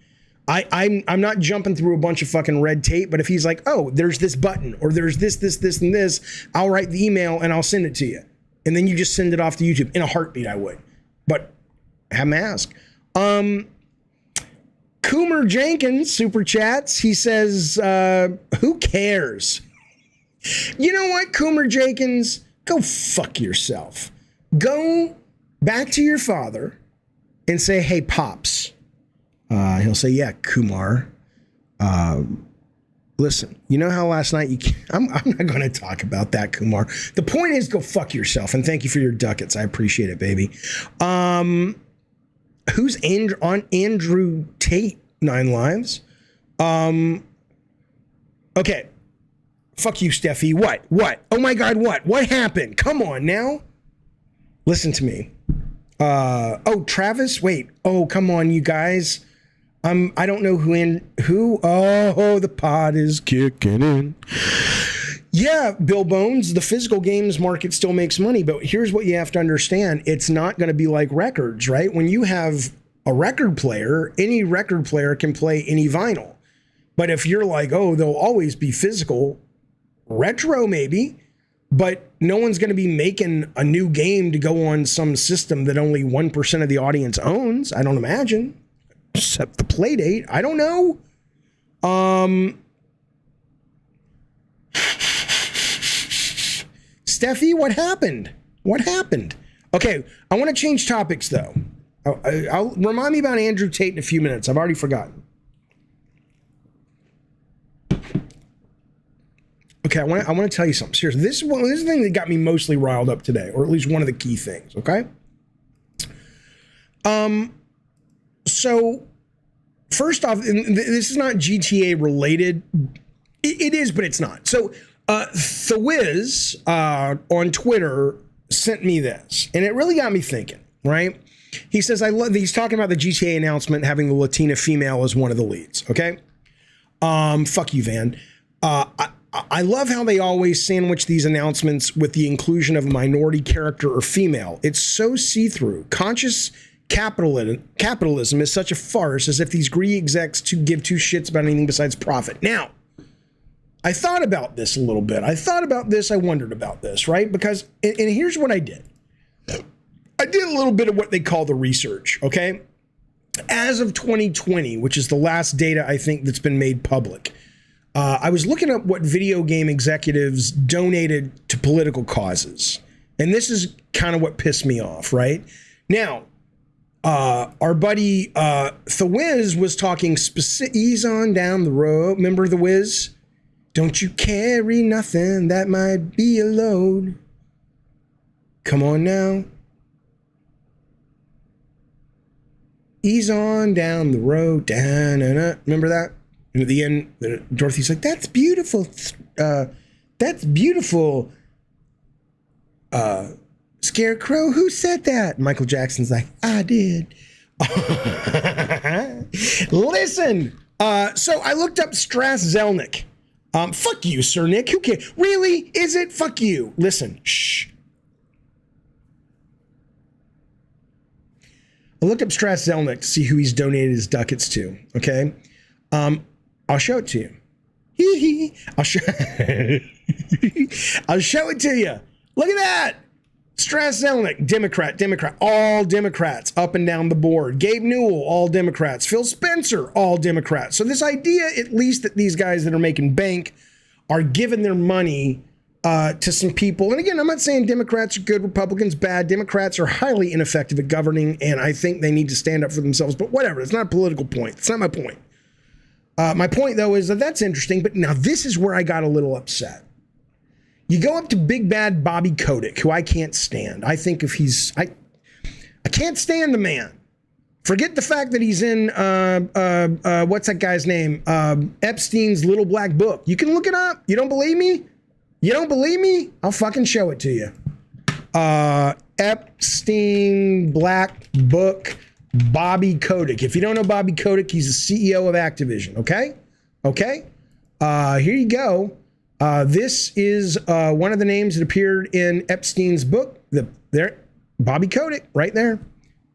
I'm not jumping through a bunch of fucking red tape, but if he's like, oh, there's this button, or there's this, and this, I'll write the email and I'll send it to you. And then you just send it off to YouTube. In a heartbeat, I would. But have him ask. Coomer Jenkins, super chats. He says, who cares? You know what, Coomer Jenkins? Go fuck yourself. Go back to your father and say, hey, Pops. He'll say, yeah, Kumar. listen, you know how last night I'm not going to talk about that, Kumar. The point is, go fuck yourself, and thank you for your ducats. I appreciate it, baby. Who's Andrew Tate? 9 lives. Okay. Fuck you, Steffi. What? Oh my God, what? What happened? Come on now. Listen to me. Oh, Travis? Wait. Oh, come on, you guys. I don't know who. Oh, the pod is kicking in. Yeah, Bill Bones, the physical games market still makes money, but here's what you have to understand. It's not going to be like records, right? When you have a record player, any record player can play any vinyl. But if you're like, oh, they'll always be physical, retro maybe, but no one's going to be making a new game to go on some system that only 1% of the audience owns. I don't imagine. Except the Playdate. I don't know. Steffi, what happened? What happened? Okay, I want to change topics though. I'll remind me about Andrew Tate in a few minutes. I've already forgotten. Okay, I want to tell you something. Seriously, this is the thing that got me mostly riled up today, or at least one of the key things. Okay. So first off, this is not GTA related. It is, but it's not. So The Wiz on Twitter sent me this, and it really got me thinking. Right? He says he's talking about the GTA announcement having the Latina female as one of the leads. Okay. Fuck you, Van. I love how they always sandwich these announcements with the inclusion of a minority character or female. It's so see-through. Conscious capitalism is such a farce, as if these greedy execs give two shits about anything besides profit. Now, I thought about this a little bit. I wondered about this, right? Because, and here's what I did. I did a little bit of what they call the research, okay? As of 2020, which is the last data I think that's been made public, I was looking up what video game executives donated to political causes. And this is kind of what pissed me off, right? Now, our buddy The Wiz was talking ease on down the road. Remember The Wiz? Don't you carry nothing that might be a load. Come on now. Ease on down the road. Da-na-na. Remember that? And at the end, Dorothy's like, that's beautiful. That's beautiful. Scarecrow, who said that? Michael Jackson's like, I did. Listen. So I looked up Strass Zelnick. Fuck you, Sir Nick. Who cares? Really? Is it? Fuck you. Listen. Shh. I looked up Strass Zelnick to see who he's donated his ducats to. Okay. I'll show it to you. I'll show it to you. Look at that. Strass Zelnick, Democrat, all Democrats up and down the board. Gabe Newell, all Democrats. Phil Spencer, all Democrats. So this idea, at least, that these guys that are making bank are giving their money to some people. And again, I'm not saying Democrats are good, Republicans bad. Democrats are highly ineffective at governing, and I think they need to stand up for themselves. But whatever, it's not a political point. It's not my point. My point, though, is that that's interesting. But now this is where I got a little upset. You go up to big bad Bobby Kotick, who I can't stand. I think if he's... I can't stand the man. Forget the fact that he's in... what's that guy's name? Epstein's Little Black Book. You can look it up. You don't believe me? You don't believe me? I'll fucking show it to you. Epstein Black Book, Bobby Kotick. If you don't know Bobby Kotick, he's the CEO of Activision, okay? Okay? Here you go. This is one of the names that appeared in Epstein's book. Bobby Kotick, right there.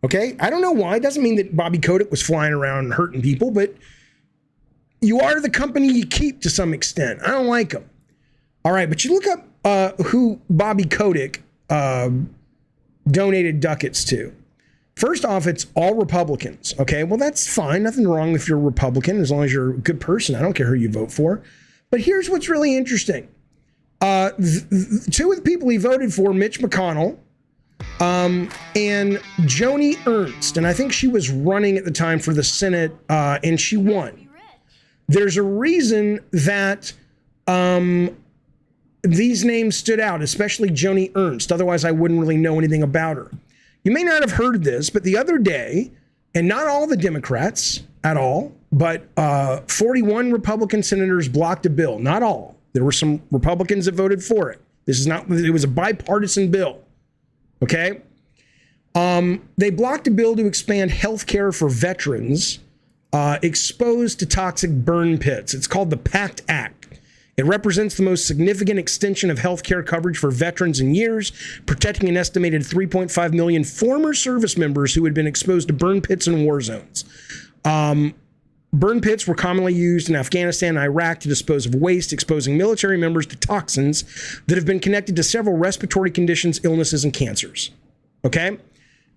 Okay? I don't know why. It doesn't mean that Bobby Kotick was flying around and hurting people, but you are the company you keep to some extent. I don't like them. All right, but you look up who Bobby Kotick donated ducats to. First off, it's all Republicans, okay? Well, that's fine. Nothing wrong if you're a Republican, as long as you're a good person. I don't care who you vote for. But here's what's really interesting. Two of the people he voted for, Mitch McConnell and Joni Ernst, and I think she was running at the time for the Senate, and she won. There's a reason that these names stood out, especially Joni Ernst. Otherwise, I wouldn't really know anything about her. You may not have heard this, but the other day, and not all the Democrats at all, but 41 Republican senators blocked a bill. Not all. There were some Republicans that voted for it. It was a bipartisan bill. Okay? They blocked a bill to expand health care for veterans exposed to toxic burn pits. It's called the PACT Act. It represents the most significant extension of health care coverage for veterans in years, protecting an estimated 3.5 million former service members who had been exposed to burn pits in war zones. Burn pits were commonly used in Afghanistan and Iraq to dispose of waste, exposing military members to toxins that have been connected to several respiratory conditions, illnesses, and cancers. Okay?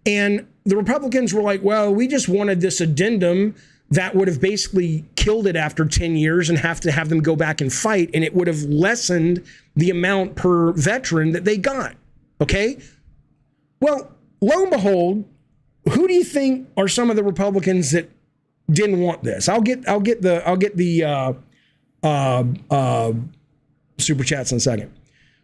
And the Republicans were like, well, we just wanted this addendum that would have basically killed it after 10 years and have to have them go back and fight, and it would have lessened the amount per veteran that they got. Okay? Well, lo and behold, who do you think are some of the Republicans that didn't want this? I'll get the super chats in a second.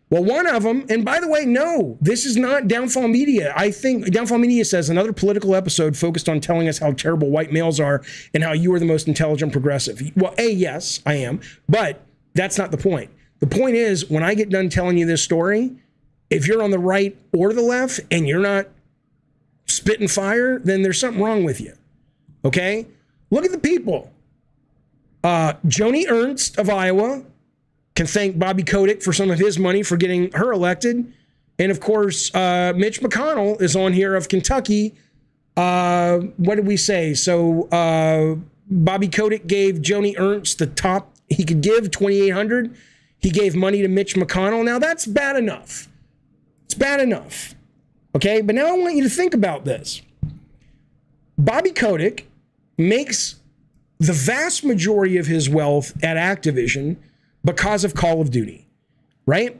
Well, one of them, and by the way, no, this is not Downfall Media. I think Downfall Media says another political episode focused on telling us how terrible white males are and how you are the most intelligent progressive. Well, yes, I am, but that's not the point. The point is, when I get done telling you this story, if you're on the right or the left and you're not spitting fire, then there's something wrong with you. Okay? Look at the people. Joni Ernst of Iowa can thank Bobby Kotick for some of his money for getting her elected. And of course, Mitch McConnell is on here of Kentucky. What did we say? So Bobby Kotick gave Joni Ernst the top he could give, $2,800. He gave money to Mitch McConnell. Now that's bad enough. It's bad enough. Okay, but now I want you to think about this. Bobby Kotick makes the vast majority of his wealth at Activision because of Call of Duty, right?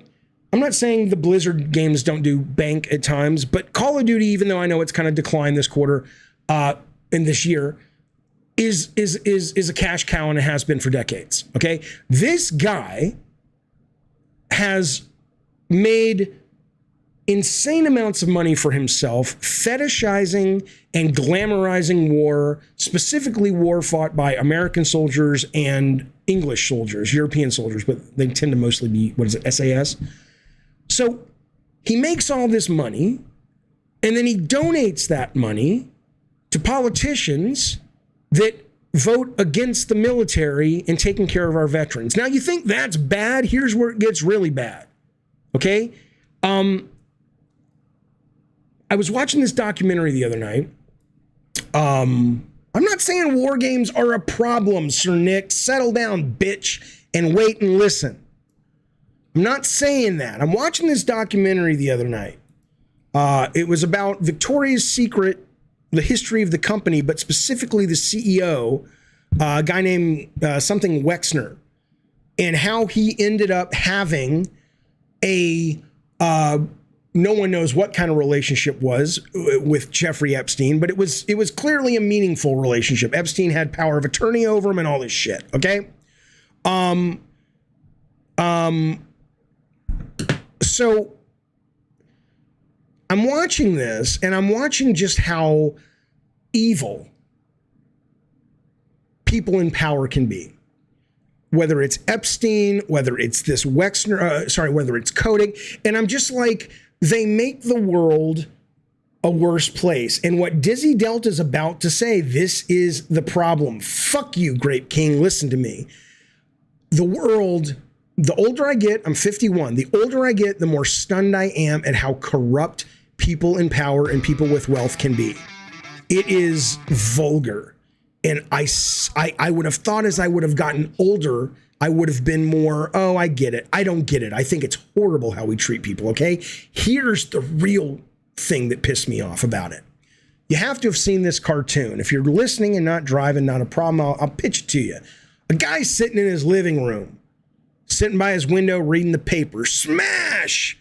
I'm not saying the Blizzard games don't do bank at times, but Call of Duty, even though I know it's kind of declined this quarter and this year, is a cash cow, and it has been for decades, okay? This guy has made insane amounts of money for himself, fetishizing and glamorizing war, specifically war fought by American soldiers and English soldiers, European soldiers, but they tend to mostly be, SAS? So he makes all this money, and then he donates that money to politicians that vote against the military and taking care of our veterans. Now, you think that's bad? Here's where it gets really bad, okay? I was watching this documentary the other night. I'm not saying war games are a problem, Sir Nick. Settle down, bitch, and wait and listen. I'm not saying that. I'm watching this documentary the other night. It was about Victoria's Secret, the history of the company, but specifically the CEO, a guy named something Wexner, and how he ended up having a no one knows what kind of relationship was with Jeffrey Epstein, but it was clearly a meaningful relationship. Epstein had power of attorney over him and all this shit, okay? So I'm watching this, and I'm watching just how evil people in power can be. Whether it's Epstein, whether it's this Wexner, whether it's Kotick, and I'm just like, they make the world a worse place. And what Dizzy Delta is about to say, this is the problem. Fuck you, Grape King. Listen to me. The world, the older I get, I'm 51. The older I get, the more stunned I am at how corrupt people in power and people with wealth can be. It is vulgar. And I would have thought as I would have gotten older, I would have been more, oh, I get it. I don't get it. I think it's horrible how we treat people, okay? Here's the real thing that pissed me off about it. You have to have seen this cartoon. If you're listening and not driving, not a problem, I'll pitch it to you. A guy sitting in his living room, sitting by his window reading the paper. Smash!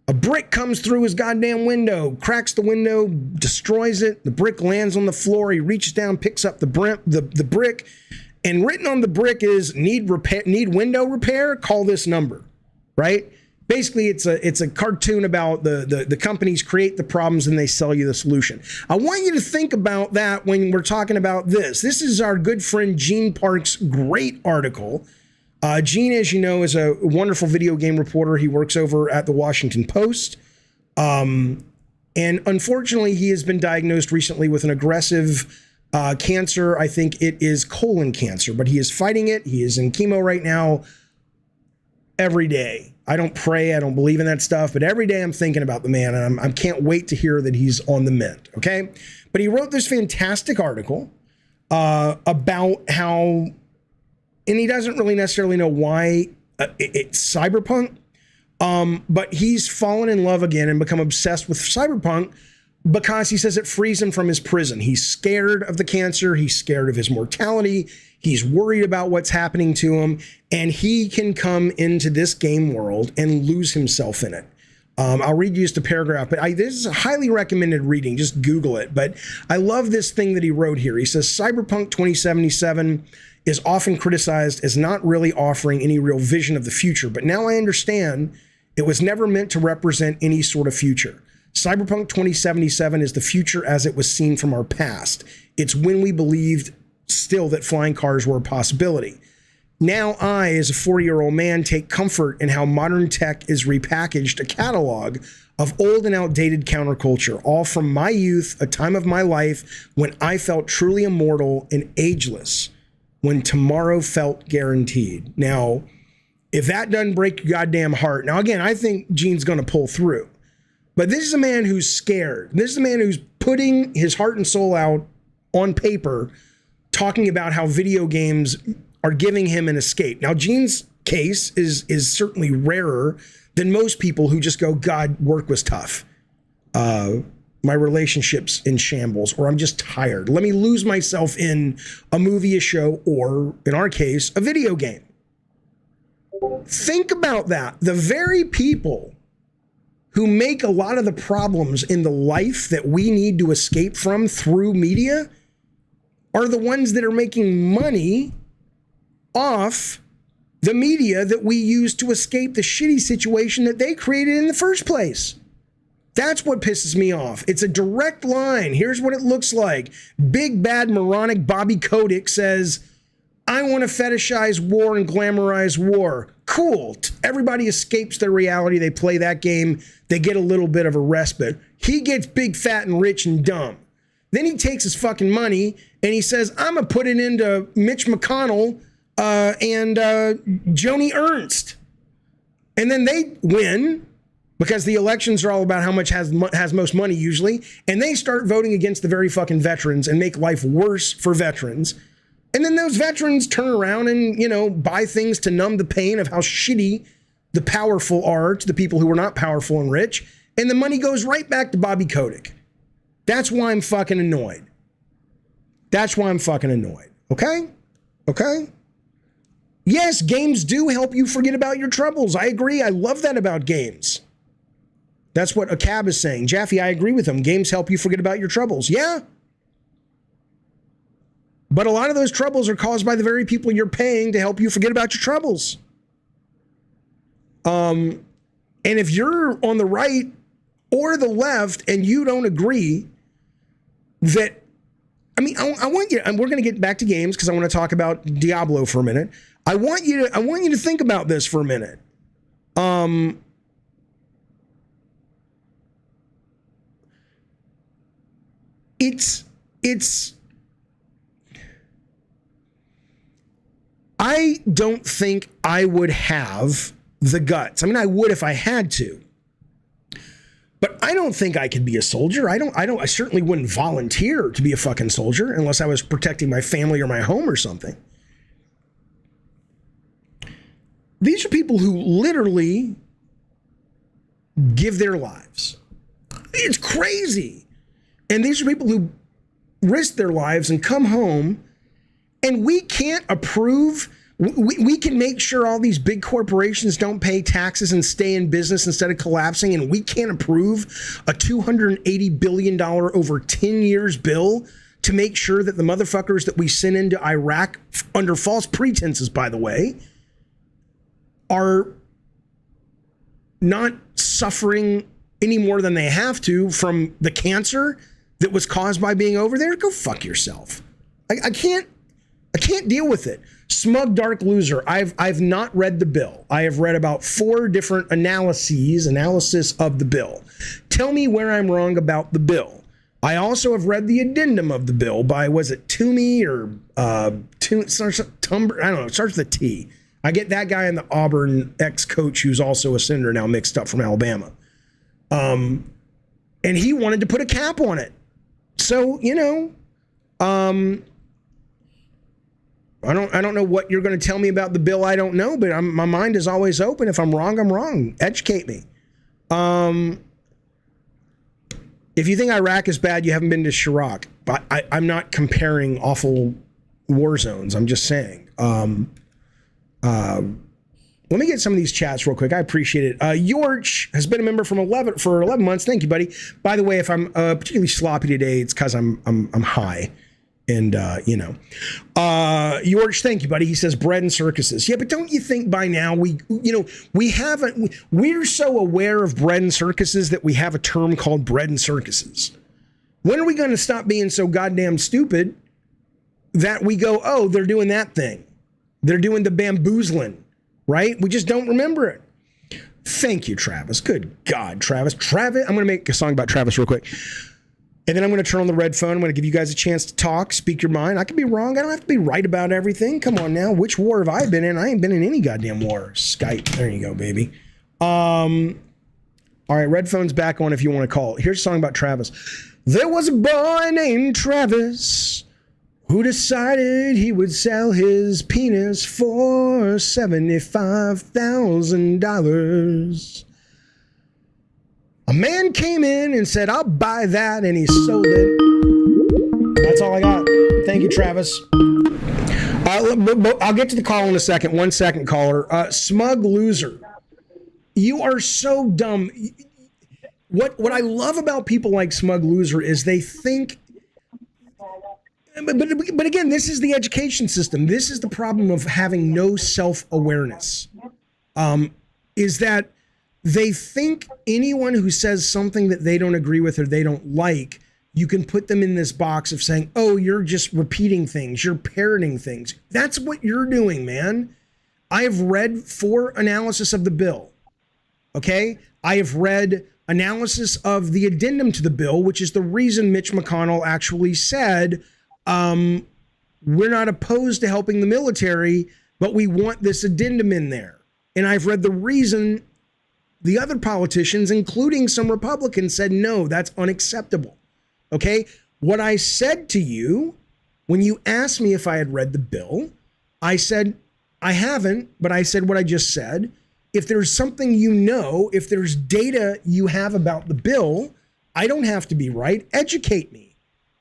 A brick comes through his goddamn window, cracks the window, destroys it. The brick lands on the floor. He reaches down, picks up the brick, And written on the brick is need window repair, call this number, right? Basically, it's a cartoon about the companies create the problems and they sell you the solution. I want you to think about that when we're talking about this. This is our good friend Gene Park's great article. Gene, as you know, is a wonderful video game reporter. He works over at the Washington Post. And unfortunately, he has been diagnosed recently with an aggressive cancer. I think it is colon cancer, but he is fighting it. He is in chemo right now every day. I don't pray. I don't believe in that stuff, but every day I'm thinking about the man, and I can't wait to hear that he's on the mend, okay? But he wrote this fantastic article about how, and he doesn't really necessarily know why it's cyberpunk, but he's fallen in love again and become obsessed with cyberpunk because he says it frees him from his prison. He's scared of the cancer. He's scared of his mortality. He's worried about what's happening to him, and he can come into this game world and lose himself in it. I'll read you just a paragraph, but this is a highly recommended reading. Just Google it. But I love this thing that he wrote here. He says, Cyberpunk 2077 is often criticized as not really offering any real vision of the future, but now I understand it was never meant to represent any sort of future. Cyberpunk 2077 is the future as it was seen from our past. It's when we believed still that flying cars were a possibility. Now I, as a 40-year-old man, take comfort in how modern tech is repackaged a catalog of old and outdated counterculture, all from my youth, a time of my life when I felt truly immortal and ageless, when tomorrow felt guaranteed. Now, if that doesn't break your goddamn heart, now again, I think Gene's going to pull through. But this is a man who's scared. This is a man who's putting his heart and soul out on paper, talking about how video games are giving him an escape. Now, Gene's case is certainly rarer than most people who just go, God, work was tough. My relationship's in shambles, or I'm just tired. Let me lose myself in a movie, a show, or in our case, a video game. Think about that. The very people who make a lot of the problems in the life that we need to escape from through media are the ones that are making money off the media that we use to escape the shitty situation that they created in the first place. That's what pisses me off. It's a direct line. Here's what it looks like. Big bad moronic Bobby Kotick says, I want to fetishize war and glamorize war. Cool. Everybody escapes their reality. They play that game. They get a little bit of a respite. He gets big, fat, and rich and dumb. Then he takes his fucking money and he says, I'm going to put it into Mitch McConnell and Joni Ernst. And then they win because the elections are all about how much has most money usually. And they start voting against the very fucking veterans and make life worse for veterans. And then those veterans turn around and, you know, buy things to numb the pain of how shitty the powerful are to the people who are not powerful and rich. And the money goes right back to Bobby Kotick. That's why I'm fucking annoyed. That's why I'm fucking annoyed. Okay? Okay? Yes, games do help you forget about your troubles. I agree. I love that about games. That's what a cab is saying. Jaffe, I agree with him. Games help you forget about your troubles. Yeah. But a lot of those troubles are caused by the very people you're paying to help you forget about your troubles. And if you're on the right or the left and you don't agree that, I mean, I want you, and we're going to get back to games because I want to talk about Diablo for a minute. I want you to think about this for a minute. I don't think I would have the guts. I mean, I would if I had to. But I don't think I could be a soldier. I certainly wouldn't volunteer to be a fucking soldier unless I was protecting my family or my home or something. These are people who literally give their lives. It's crazy. And these are people who risk their lives and come home, and we can't approve. We can make sure all these big corporations don't pay taxes and stay in business instead of collapsing, and we can't approve a $280 billion over 10 years bill to make sure that the motherfuckers that we send into Iraq under false pretenses, by the way, are not suffering any more than they have to from the cancer that was caused by being over there. Go fuck yourself. I can't deal with it. Smug dark loser. I've not read the bill. I have read about 4 different analysis of the bill. Tell me where I'm wrong about the bill. I also have read the addendum of the bill by, was it Toomey or Tumber? I don't know. It starts with a T. I get that guy and the Auburn ex-coach who's also a senator now mixed up from Alabama. And he wanted to put a cap on it. So, I don't know what you're going to tell me about the bill. I don't know, but my mind is always open. If I'm wrong, I'm wrong. Educate me. If you think Iraq is bad, you haven't been to Chirac. But I'm not comparing awful war zones. I'm just saying. Let me get some of these chats real quick. I appreciate it. George has been a member for 11 months. Thank you, buddy. By the way, if I'm particularly sloppy today, it's because I'm high. And, George, thank you, buddy. He says bread and circuses. Yeah, but don't you think by now we're so aware of bread and circuses that we have a term called bread and circuses. When are we going to stop being so goddamn stupid that we go, oh, they're doing that thing. They're doing the bamboozling, right? We just don't remember it. Thank you, Travis. Good God, Travis. I'm going to make a song about Travis real quick. And then I'm going to turn on the red phone. I'm going to give you guys a chance to talk, speak your mind. I could be wrong. I don't have to be right about everything. Come on now. Which war have I been in? I ain't been in any goddamn war. Skype. There you go, baby. All right, red phone's back on if you want to call. Here's a song about Travis. There was a boy named Travis who decided he would sell his penis for $75,000. A man came in and said, I'll buy that, and he sold it. That's all I got. Thank you, Travis. I'll get to the call in a second. 1 second, caller. Smug loser. You are so dumb. What I love about people like Smug Loser is they think... But again, this is the education system. This is the problem of having no self-awareness. Is that they think anyone who says something that they don't agree with or they don't like, you can put them in this box of saying, oh, you're just repeating things. You're parroting things. That's what you're doing, man. I have read 4 analysis of the bill. Okay? I have read analysis of the addendum to the bill, which is the reason Mitch McConnell actually said, we're not opposed to helping the military, but we want this addendum in there. And I've read the reason the other politicians, including some Republicans, said, no, that's unacceptable. Okay? What I said to you when you asked me if I had read the bill, I said, I haven't, but I said what I just said. If there's something if there's data you have about the bill, I don't have to be right. Educate me.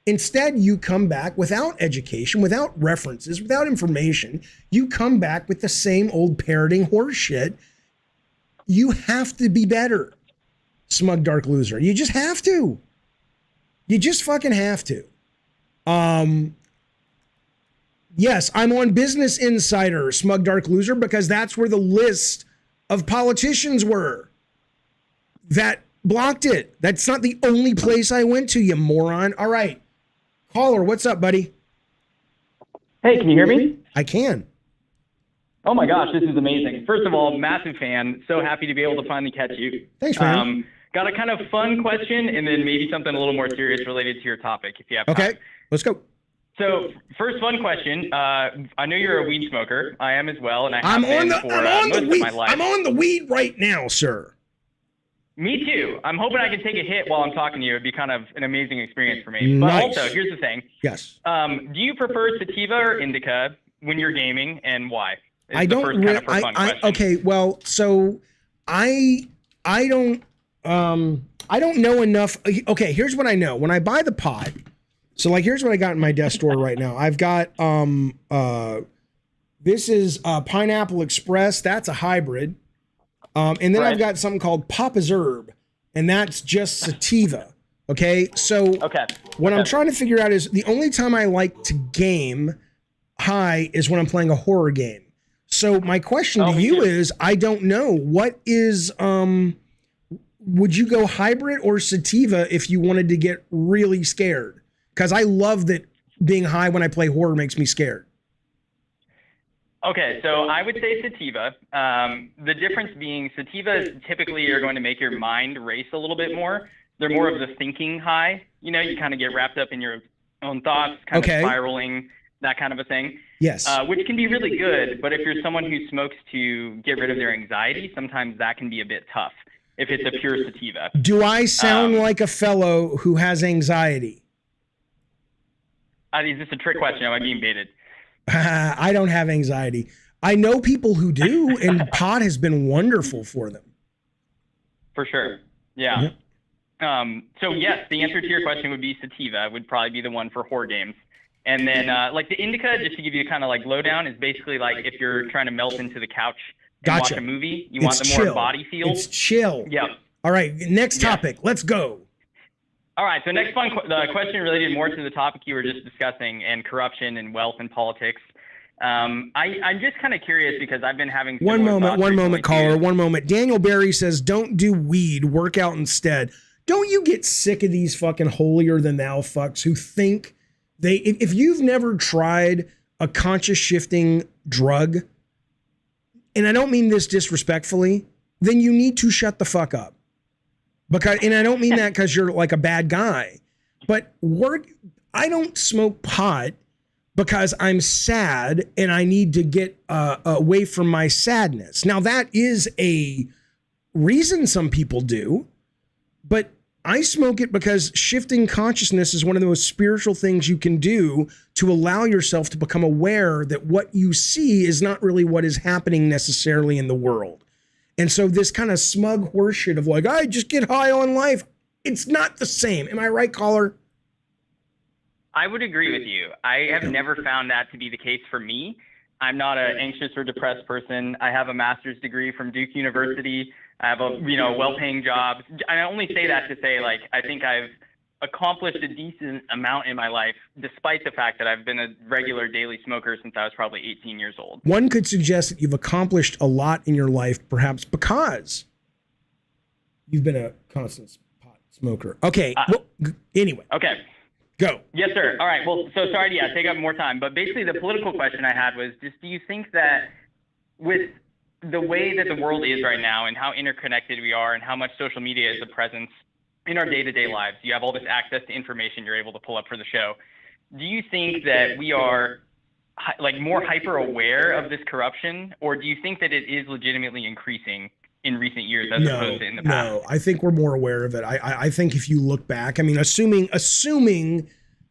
Instead, you come back without education, without references, without information. You come back with the same old parroting horse shit. You have to be better, smug dark loser. You just have to. You just fucking have to. Yes, I'm on Business Insider, smug dark loser, because that's where the list of politicians were that blocked it. That's not the only place I went to, you moron. All right. Caller, what's up, buddy? Hey, can you hear me? I can. Oh my gosh, this is amazing. First of all, massive fan. So happy to be able to finally catch you. Thanks, man. Got a kind of fun question and then maybe something a little more serious related to your topic, if you have time. Okay, let's go. So, first fun question. I know you're a weed smoker. I am as well, and I have been for most of my life. I'm on the weed right now, sir. Me too. I'm hoping I can take a hit while I'm talking to you. It'd be kind of an amazing experience for me. Nice. But also, here's the thing. Yes. Do you prefer sativa or indica when you're gaming, and why? I don't okay, well, so I don't know enough. Okay, here's what I know. When I buy the pot, so like here's what I got in my desk drawer right now. I've got this is Pineapple Express. That's a hybrid. And then I've got something called Papa's Herb, and that's just sativa. Okay, so what I'm trying to figure out is the only time I like to game high is when I'm playing a horror game. So my question to you is, I don't know, what is, would you go hybrid or sativa if you wanted to get really scared? Because I love that being high when I play horror makes me scared. Okay, so I would say sativa. The difference being sativas typically are going to make your mind race a little bit more. They're more of the thinking high. You know, you kind of get wrapped up in your own thoughts, kind of spiraling, that kind of a thing. Yes. Which can be really good, but if you're someone who smokes to get rid of their anxiety, sometimes that can be a bit tough if it's a pure sativa. Do I sound like a fellow who has anxiety? Is this a trick question? Am I being baited? I don't have anxiety. I know people who do, and pot has been wonderful for them. For sure. Yeah. So yes, the answer to your question would be sativa would probably be the one for horror games. And then like the indica, just to give you kind of like lowdown, is basically like if you're trying to melt into the couch and watch a movie, you want the more body feel. It's chill. Yeah. All right, next topic. Let's go. All right, so next one, the question related more to the topic you were just discussing and corruption and wealth and politics. I'm just kind of curious because I've been having one moment, caller, 1 moment. Daniel Barry says, don't do weed, work out instead. Don't you get sick of these fucking holier than thou fucks who think if you've never tried a conscious shifting drug, and I don't mean this disrespectfully, then you need to shut the fuck up. And I don't mean that because you're like a bad guy, but I don't smoke pot because I'm sad and I need to get away from my sadness. Now that is a reason some people do, but I smoke it because shifting consciousness is one of the most spiritual things you can do to allow yourself to become aware that what you see is not really what is happening necessarily in the world. And so this kind of smug horseshit of like, I just get high on life. It's not the same. Am I right, caller? I would agree with you. I have never found that to be the case for me. I'm not an anxious or depressed person. I have a master's degree from Duke University. I have a well-paying job. I only say that to say, like, I think I've accomplished a decent amount in my life, despite the fact that I've been a regular daily smoker since I was probably 18 years old. One could suggest that you've accomplished a lot in your life, perhaps because you've been a constant pot smoker. Okay. Anyway. Okay. Go. Yes, sir. All right. Well, so sorry to take up more time, but basically the political question I had was just, do you think that with the way that the world is right now and how interconnected we are and how much social media is a presence in our day-to-day lives, you have all this access to information you're able to pull up for the show. Do you think that we are like more hyper aware of this corruption, or do you think that it is legitimately increasing in recent years as opposed to in the past? No, I think we're more aware of it. I think if you look back, I mean, assuming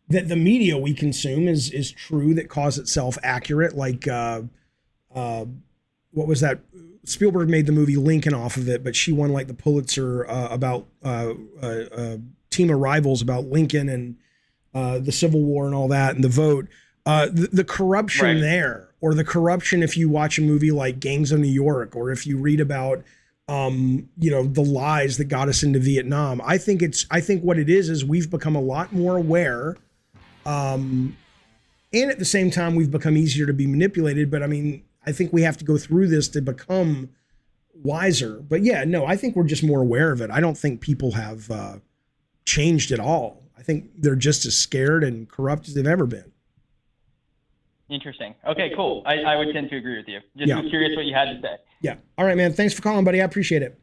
that the media we consume is true, that calls itself accurate, like what was that? Spielberg made the movie Lincoln off of it, but she won like the Pulitzer about Team of Rivals about Lincoln and the Civil War and all that and the vote. The corruption there, or the corruption if you watch a movie like Gangs of New York, or if you read about the lies that got us into Vietnam. I think what it is we've become a lot more aware, and at the same time we've become easier to be manipulated. But I mean, I think we have to go through this to become wiser. But yeah, no, I think we're just more aware of it. I don't think people have changed at all. I think they're just as scared and corrupt as they've ever been. Interesting. Okay, cool. I would tend to agree with you. Just was curious what you had to say. Yeah. All right, man. Thanks for calling, buddy. I appreciate it.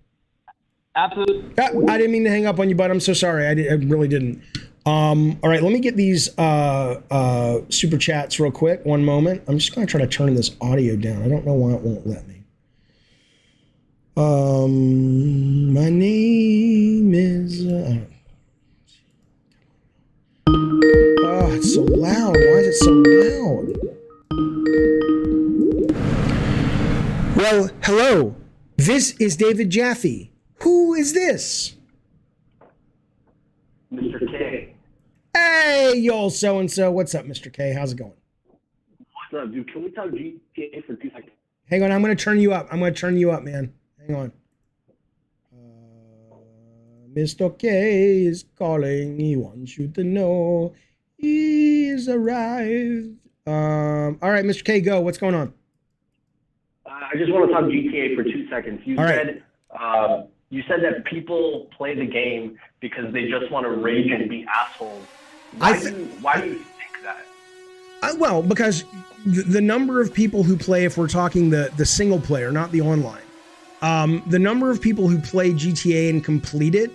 Absolutely. I didn't mean to hang up on you, bud. I'm so sorry. I really didn't. All right, let me get these super chats real quick. 1 moment. I'm just going to try to turn this audio down. I don't know why it won't let me. My name is... oh, it's so loud. Why is it so loud? Well, hello. This is David Jaffe. Who is this? Mr. K. Hey, yo, so-and-so. What's up, Mr. K? How's it going? What's up, dude? Can we talk GTA for 2 seconds? Hang on, I'm going to turn you up. I'm going to turn you up, man. Hang on. Mr. K is calling. He wants you to know he's arrived. All right, Mr. K, go. What's going on? I just want to talk GTA for 2 seconds. You All said you said that people play the game because they just want to rage and be assholes. Why do you think that? Well, because the number of people who play, if we're talking the single player, not the online, the number of people who play GTA and complete it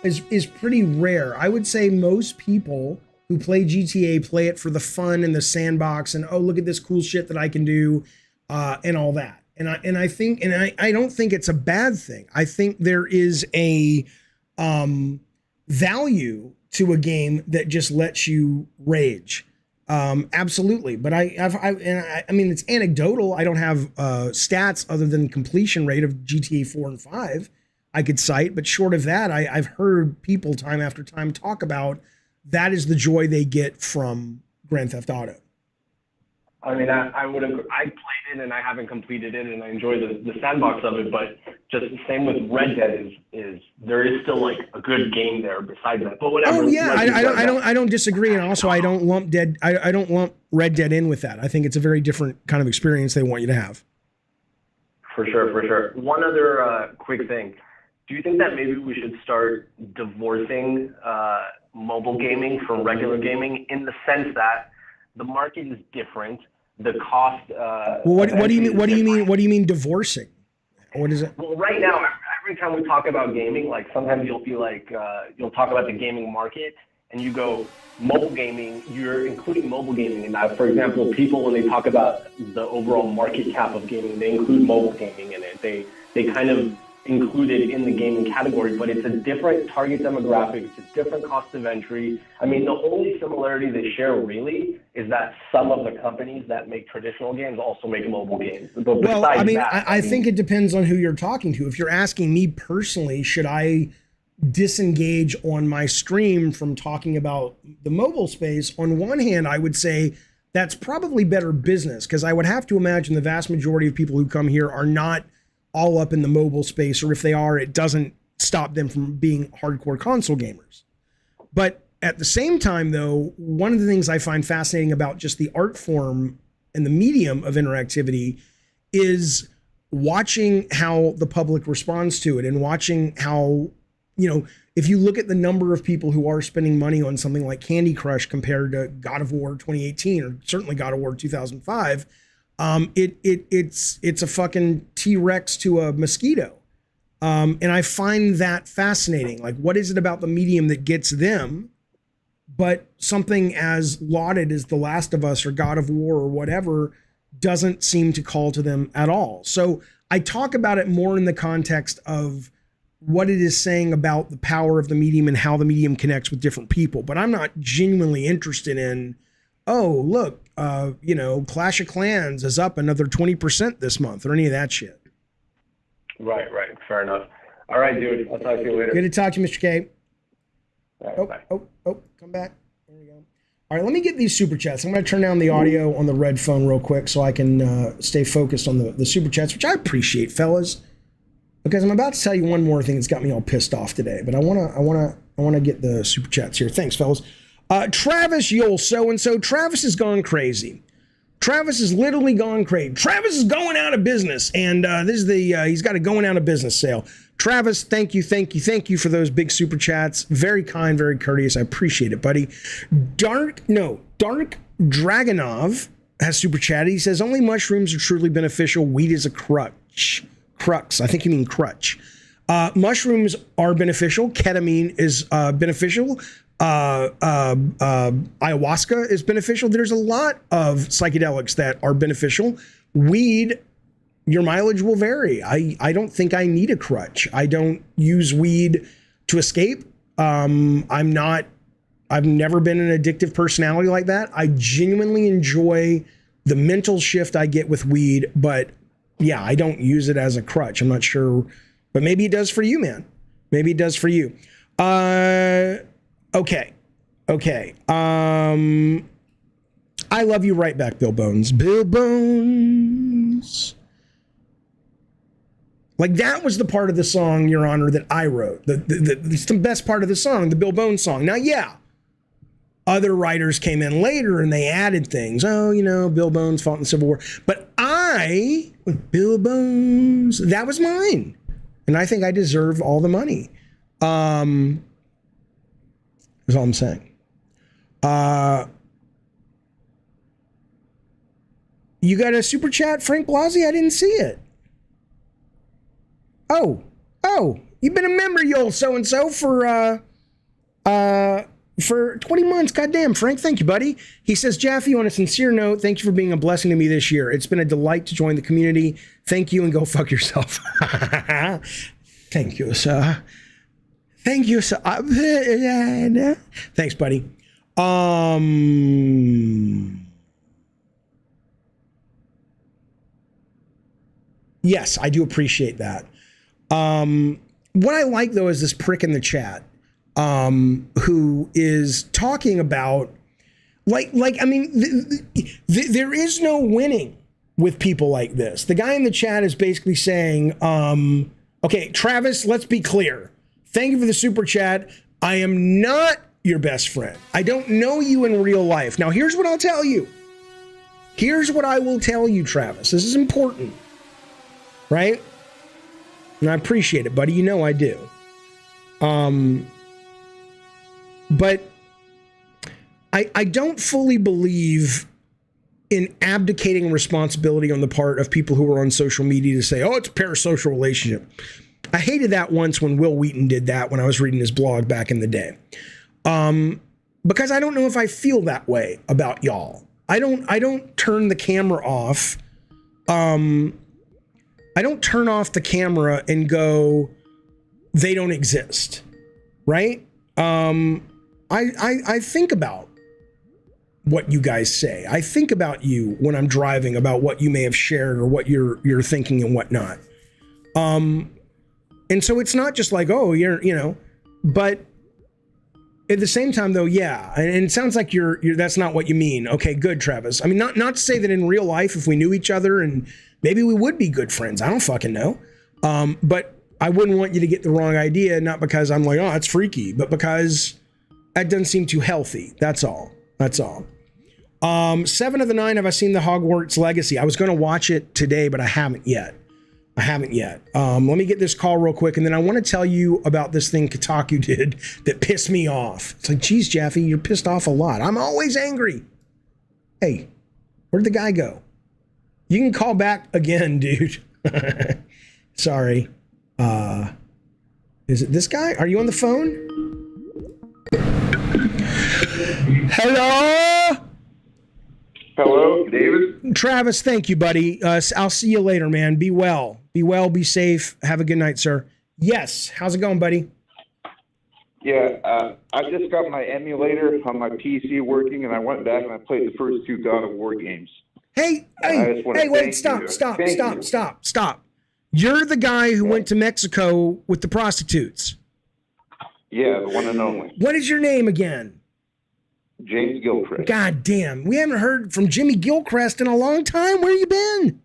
is pretty rare. I would say most people who play GTA play it for the fun and the sandbox and, oh, look at this cool shit that I can do and all that. And I think I don't think it's a bad thing. I think there is a value to a game that just lets you rage. Absolutely. But I mean, it's anecdotal. I don't have stats other than completion rate of GTA 4 and 5 I could cite. But short of that, I've heard people time after time talk about that is the joy they get from Grand Theft Auto. I mean, I would have. I played it and I haven't completed it, and I enjoy the sandbox of it. But just the same with Red Dead is there is still like a good game there besides that. But whatever. Oh yeah, I don't disagree, and also I don't lump I don't lump Red Dead in with that. I think it's a very different kind of experience they want you to have. For sure. One other quick thing. Do you think that maybe we should start divorcing mobile gaming from regular gaming in the sense that the market is different? The cost. Well, what do you mean? What do you mean? What do you mean divorcing? What is it? Well, right now, every time we talk about gaming, like sometimes you'll be like, you'll talk about the gaming market, and you go mobile gaming. You're including mobile gaming in that. For example, people when they talk about the overall market cap of gaming, they include mobile gaming in it. They kind of include it in the gaming category, but it's a different target demographic. It's a different cost of entry. I mean, the only similarity they share really is that some of the companies that make traditional games also make mobile games. But well, I mean, that, I think it depends on who you're talking to. If you're asking me personally, should I disengage on my stream from talking about the mobile space? On one hand, I would say that's probably better business, because I would have to imagine the vast majority of people who come here are not all up in the mobile space, or if they are, it doesn't stop them from being hardcore console gamers. But at the same time, though, one of the things I find fascinating about just the art form and the medium of interactivity is watching how the public responds to it, and watching how, you know, if you look at the number of people who are spending money on something like Candy Crush compared to God of War 2018, or certainly God of War 2005, it's a fucking T-Rex to a mosquito. And I find that fascinating. Like, what is it about the medium that gets them, but something as lauded as The Last of Us or God of War or whatever doesn't seem to call to them at all. So I talk about it more in the context of what it is saying about the power of the medium and how the medium connects with different people. But I'm not genuinely interested in, oh, look, you know, Clash of Clans is up another 20% this month, or any of that shit. Right. Fair enough. All right, dude. I'll talk to you later. Good to talk to you, Mr. K. All right, Come back. There we go. All right, let me get these super chats. I'm going to turn down the audio on the red phone real quick so I can stay focused on the super chats, which I appreciate, fellas, because I'm about to tell you one more thing that's got me all pissed off today. But I want to get the super chats here. Thanks, fellas. Travis Yole, so-and-so. Travis has gone crazy. Travis has literally gone crazy. Travis is going out of business. And this is he's got a going out of business sale. Travis, thank you for those big super chats. Very kind, very courteous. I appreciate it, buddy. Dark Dragonov has super chatted. He says, only mushrooms are truly beneficial. Weed is a crutch. I think you mean crutch. Mushrooms are beneficial. Ketamine is beneficial. Ayahuasca is beneficial. There's a lot of psychedelics that are beneficial. Weed, your mileage will vary. I don't think I need a crutch. I don't use weed to escape. I've never been an addictive personality like that. I genuinely enjoy the mental shift I get with weed, but yeah, I don't use it as a crutch. I'm not sure, but maybe it does for you, man. Maybe it does for you. Okay. I love you right back, Bill Bones. Bill Bones. Like that was the part of the song, Your Honor, that I wrote. It's the best part of the song, the Bill Bones song. Now, yeah, other writers came in later and they added things. Oh, you know, Bill Bones fought in the Civil War. But Bill Bones, that was mine. And I think I deserve all the money. That's all I'm saying. You got a super chat, Frank Blasey? I didn't see it. Oh, you've been a member, you old so-and-so, for 20 months. Goddamn, Frank, thank you, buddy. He says, Jaffe, on a sincere note, thank you for being a blessing to me this year. It's been a delight to join the community. Thank you, and go fuck yourself. Thank you, sir. Thank you, sir. Thanks, buddy. Yes, I do appreciate that. What I like, though, is this prick in the chat who is talking about, I mean, there is no winning with people like this. The guy in the chat is basically saying, okay, Travis, let's be clear. Thank you for the super chat. I am not your best friend. I don't know you in real life. Now, here's what I'll tell you. Here's what I will tell you, Travis. This is important. Right? And I appreciate it, buddy. You know I do. But I don't fully believe in abdicating responsibility on the part of people who are on social media to say, oh, it's a parasocial relationship. I hated that once when Will Wheaton did that when I was reading his blog back in the day. Because I don't know if I feel that way about y'all. I don't turn the camera off. I don't turn off the camera and go, they don't exist, right? I think about what you guys say. I think about you when I'm driving, about what you may have shared or what you're thinking and whatnot. And so it's not just like, oh, but at the same time, though, yeah, and it sounds like you're that's not what you mean. Okay, good, Travis. I mean, not to say that in real life, if we knew each other and maybe we would be good friends. I don't fucking know. But I wouldn't want you to get the wrong idea, not because I'm like, oh, it's freaky, but because that doesn't seem too healthy. That's all. 7 of the 9, have I seen the Hogwarts Legacy? I was going to watch it today, but I haven't yet. Let me get this call real quick, and then I want to tell you about this thing Kotaku did that pissed me off. It's like, geez, Jaffe, you're pissed off a lot. I'm always angry. Hey, where'd the guy go? You can call back again, dude. Sorry. Is it this guy? Are you on the phone? Hello? Hello, David? Travis, thank you, buddy. I'll see you later, man. Be well. Be well, be safe. Have a good night, sir. Yes. How's it going, buddy? Yeah, I just got my emulator on my PC working, and I went back and I played the first 2 God of War games. Hey, wait, stop. You're the guy who went to Mexico with the prostitutes. Yeah, the one and only. What is your name again? James Gilchrist. God damn. We haven't heard from Jimmy Gilchrist in a long time. Where you been?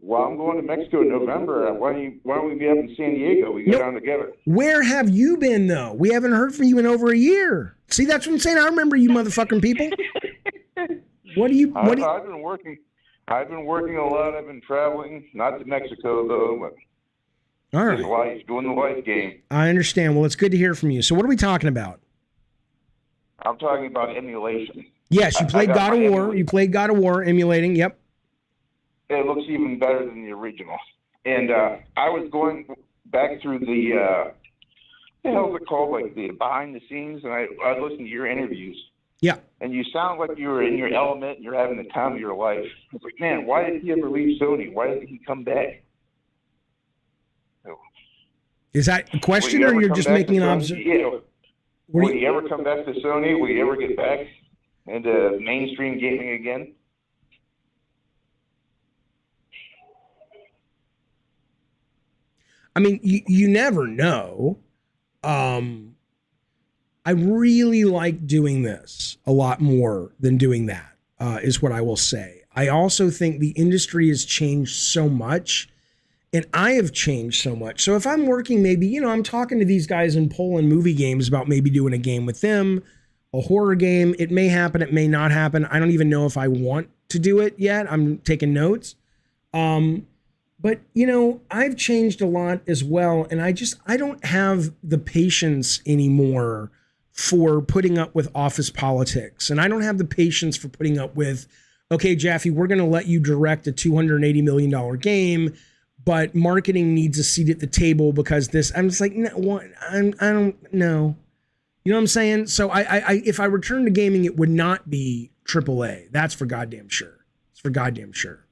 Well, I'm going to Mexico in November. Why don't we be up in San Diego? We go down together. Where have you been, though? We haven't heard from you in over a year. See, that's what I'm saying. I remember you motherfucking people. I've been working. I've been working a lot. I've been traveling, not to Mexico though, but all right, doing the life game. I understand. Well, it's good to hear from you. So, what are we talking about? I'm talking about emulation. Yes, you played God of War. You played God of War emulating. Yep. It looks even better than the original. And I was going back through the what the hell is it called, like the behind the scenes, and I listened to your interviews. Yeah. And you sound like you were in your element and you're having the time of your life. It's like, man, why did he ever leave Sony? Why didn't he come back? Is that a question, or you're just making an observation? Yeah. Will he ever come back to Sony? Will he ever get back into mainstream gaming again? I mean, you never know. I really like doing this a lot more than doing that, is what I will say. I also think the industry has changed so much, And I have changed so much. So if I'm working, maybe, you know, I'm talking to these guys in Poland movie games about maybe doing a game with them, a horror game. It may happen. It may not happen. I don't even know if I want to do it yet. I'm taking notes. But, you know, I've changed a lot as well. And I don't have the patience anymore for putting up with office politics. And I don't have the patience for putting up with, okay, Jaffe, we're going to let you direct a $280 million game, but marketing needs a seat at the table because this, I'm just like, no, what? I don't know. You know what I'm saying? So I if I return to gaming, it would not be AAA. That's for goddamn sure. It's for goddamn sure.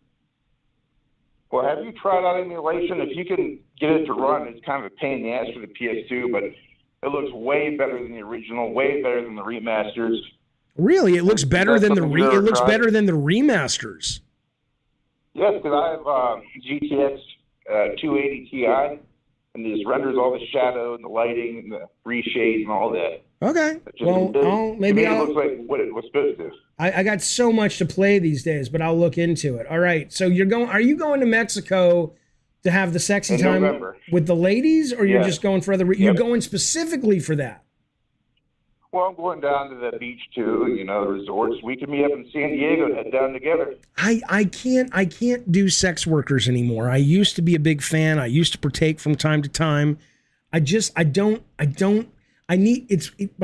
Well, have you tried out emulation? If you can get it to run, it's kind of a pain in the ass for the PS2, but it looks way better than the original, way better than the remasters. Really, it looks better than the remasters. Yes, because I have GTX 280 Ti, and this renders all the shadow and the lighting and the reshade and all that. Okay. Well, it looks like what it was supposed to. I got so much to play these days, but I'll look into it. All right. So are you going to Mexico to have the sexy time with the ladies, or you're just going for other? You're going specifically for that? Well, I'm going down to the beach too, you know, the resorts. We can meet up in San Diego and head down together. I can't do sex workers anymore. I used to be a big fan. I used to partake from time to time. By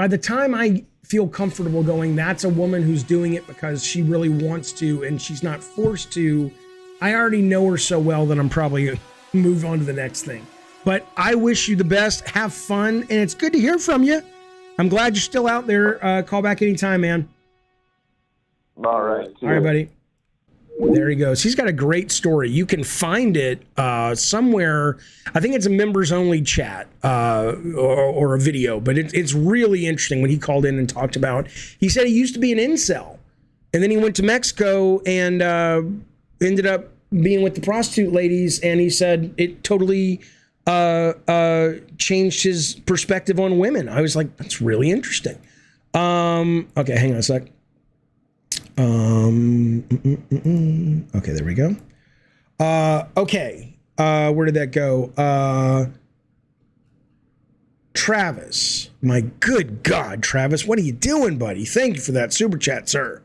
the time I feel comfortable going, that's a woman who's doing it because she really wants to and she's not forced to. I already know her so well that I'm probably going to move on to the next thing. But I wish you the best. Have fun. And it's good to hear from you. I'm glad you're still out there. Call back anytime, man. All right. All right, buddy. There he goes. He's got a great story. You can find it somewhere. I think it's a members-only chat or a video, but it's really interesting when he called in and talked about. He said he used to be an incel, and then he went to Mexico and ended up being with the prostitute ladies, and he said it totally changed his perspective on women. I was like, that's really interesting. Okay, hang on a sec. Okay, there we go. Okay. Where did that go? Travis. My good God, Travis, what are you doing, buddy? Thank you for that super chat, sir.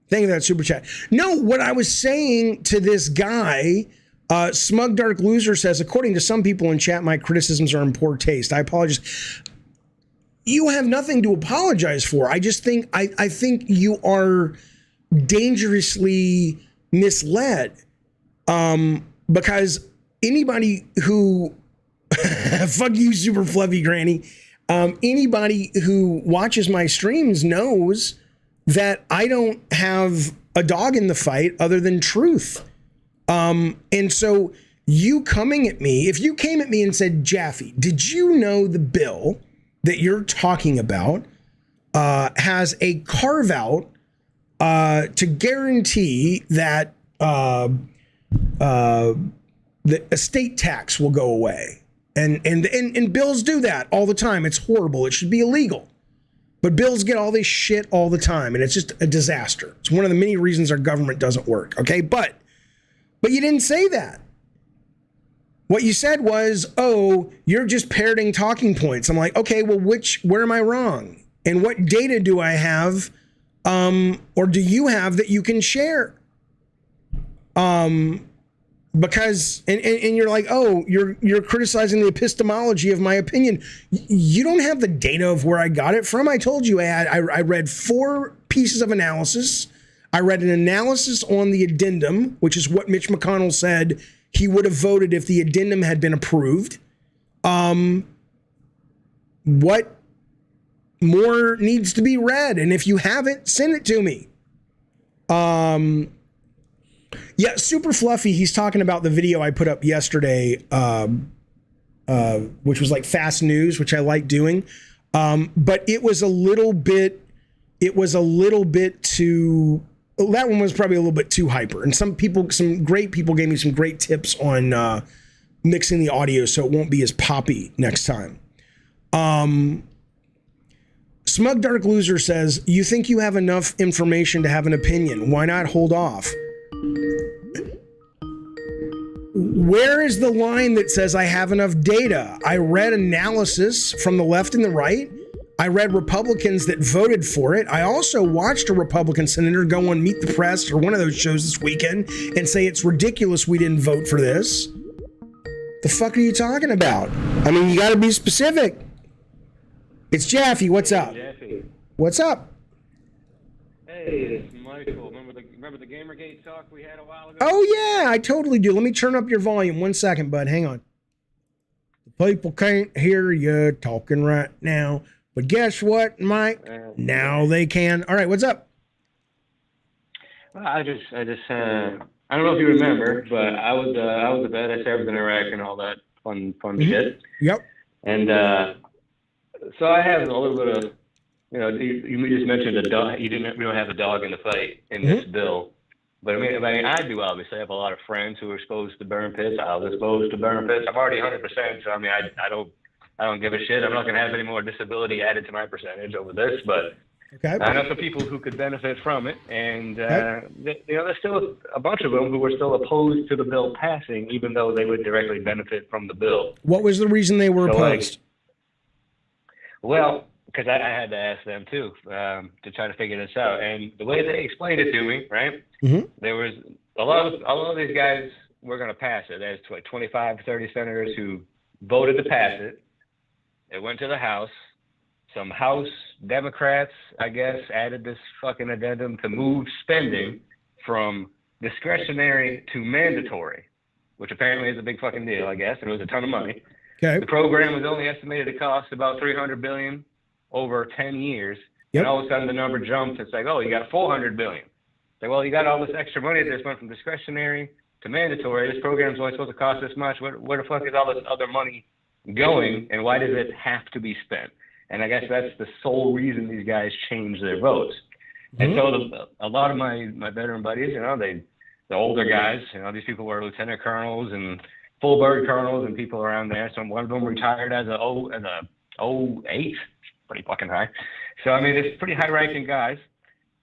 Thank you for that super chat. No, what I was saying to this guy, Smug Dark Loser says, according to some people in chat, my criticisms are in poor taste. I apologize. You have nothing to apologize for. I just think, I think you are dangerously misled, because anybody who fuck you, super fluffy granny, anybody who watches my streams knows that I don't have a dog in the fight other than truth. And so you coming at me, if you came at me and said, Jaffe, did you know the bill that you're talking about has a carve out to guarantee that the estate tax will go away. And bills do that all the time. It's horrible. It should be illegal. But bills get all this shit all the time, and it's just a disaster. It's one of the many reasons our government doesn't work, okay? But you didn't say that. What you said was, oh, you're just parroting talking points. I'm like, okay, well, where am I wrong? And what data do I have, or do you have that you can share? Because, and you're like, oh, you're criticizing the epistemology of my opinion. You don't have the data of where I got it from. I told you I read 4 pieces of analysis. I read an analysis on the addendum, which is what Mitch McConnell said he would have voted if the addendum had been approved. What more needs to be read? And if you haven't, send it to me. Yeah, Super Fluffy, he's talking about the video I put up yesterday, which was like fast news, which I like doing. But it was a little bit too, that one was probably a little bit too hyper. And some great people gave me some great tips on mixing the audio so it won't be as poppy next time. Smug Dark Loser says, you think you have enough information to have an opinion. Why not hold off? Where is the line that says I have enough data? I read analysis from the left and the right. I read Republicans that voted for it. I also watched a Republican senator go on Meet the Press or one of those shows this weekend and say it's ridiculous we didn't vote for this. The fuck are you talking about? I mean, you got to be specific. It's Jaffe. What's up? Jaffe. What's up? Hey, it's Michael. Remember the Gamergate talk we had a while ago? Oh, yeah, I totally do. Let me turn up your volume. 1 second, bud. Hang on. The people can't hear you talking right now. But guess what, Mike? Now they can. All right, what's up? Well, I don't know if you remember, but I was a vet. I served in Iraq and all that fun shit. Yep. And so I have a little bit of, you just mentioned a dog. We don't have a dog in the fight in this bill. But I mean, I do obviously. I have a lot of friends who are exposed to burn pits. I was exposed to burn pits. I'm already 100%. So I mean, I don't give a shit. I'm not going to have any more disability added to my percentage over this, but I know some people who could benefit from it, and there's still a bunch of them who were still opposed to the bill passing, even though they would directly benefit from the bill. What was the reason they were opposed? Well, because I had to ask them too to try to figure this out, and the way they explained it to me, right? There was a lot of these guys were going to pass it. There's 25, 30 senators who voted to pass it. It went to the House. Some House Democrats, I guess, added this fucking addendum to move spending from discretionary to mandatory, which apparently is a big fucking deal, I guess, and it was a ton of money. Okay. The program was only estimated to cost about $300 billion over 10 years, and all of a sudden the number jumps. It's like, oh, you got $400 billion. Like, well, you got all this extra money that just went from discretionary to mandatory. This program's only supposed to cost this much. Where the fuck is all this other money going, and why does it have to be spent? And I guess that's the sole reason these guys change their votes. And so a lot of my veteran buddies, the older guys, these people were lieutenant colonels and full bird colonels and people around there. So one of them retired as a 08, pretty fucking high. So I mean, it's pretty high ranking guys,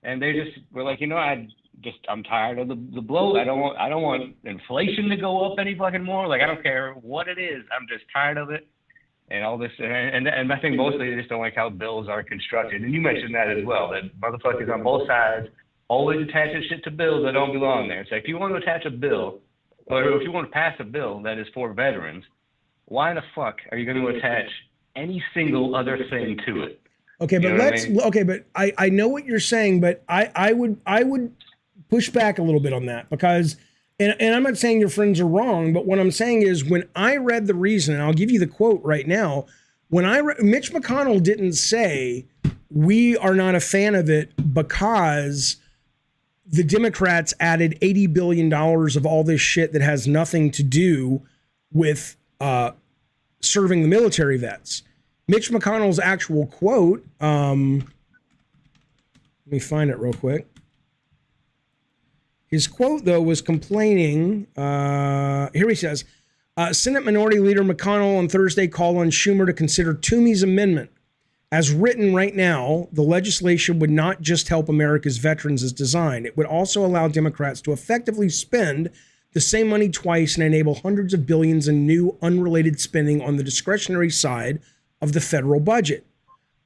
and they just were like, I'm tired of the blow. I don't want inflation to go up any fucking more. Like, I don't care what it is. I'm just tired of it. And all this, and I think mostly they just don't like how bills are constructed. And you mentioned that as well, that motherfuckers on both sides always attaching shit to bills that don't belong there. It's like, if you want to attach a bill, or if you want to pass a bill that is for veterans, why the fuck are you going to attach any single other thing to it? Okay, but I know what you're saying, but I would push back a little bit on that because, and I'm not saying your friends are wrong, but what I'm saying is when I read the reason, and I'll give you the quote right now, Mitch McConnell didn't say we are not a fan of it because the Democrats added $80 billion of all this shit that has nothing to do with serving the military vets. Mitch McConnell's actual quote, let me find it real quick. His quote, though, was complaining. Here he says, Senate Minority Leader McConnell on Thursday called on Schumer to consider Toomey's amendment. As written right now, the legislation would not just help America's veterans as designed. It would also allow Democrats to effectively spend the same money twice and enable hundreds of billions in new unrelated spending on the discretionary side of the federal budget.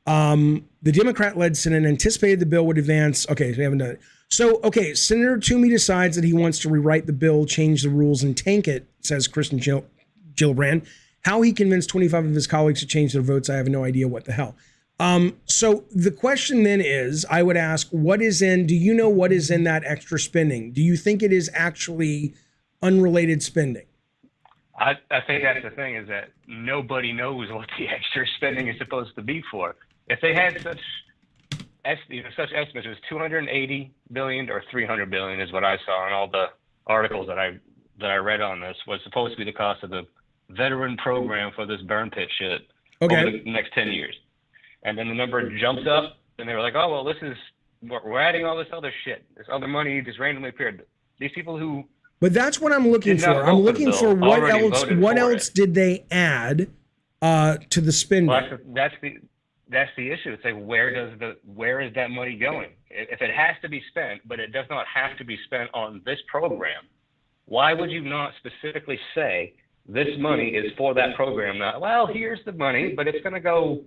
The Democrat-led Senate anticipated the bill would advance. Okay, so we haven't done it. So, okay, Senator Toomey decides that he wants to rewrite the bill, change the rules, and tank it, says Kristen Gillibrand. How he convinced 25 of his colleagues to change their votes, I have no idea what the hell. So the question then is, I would ask, do you know what is in that extra spending? Do you think it is actually unrelated spending? I think that's the thing, is that nobody knows what the extra spending is supposed to be for. If they had such estimates, it was $280 billion or $300 billion is what I saw in all the articles that I read on this, was supposed to be the cost of the veteran program for this burn pit shit over the next 10 years. And then the number jumps up, and they were like, oh, well, we're adding all this other shit. This other money just randomly appeared. These people who... But that's what I'm looking for. I'm looking for what else did they add to the spending? Well, that's the issue. It's like, where is that money going? If it has to be spent, but it does not have to be spent on this program, why would you not specifically say this money is for that program? Not, well, here's the money, but it's going to go,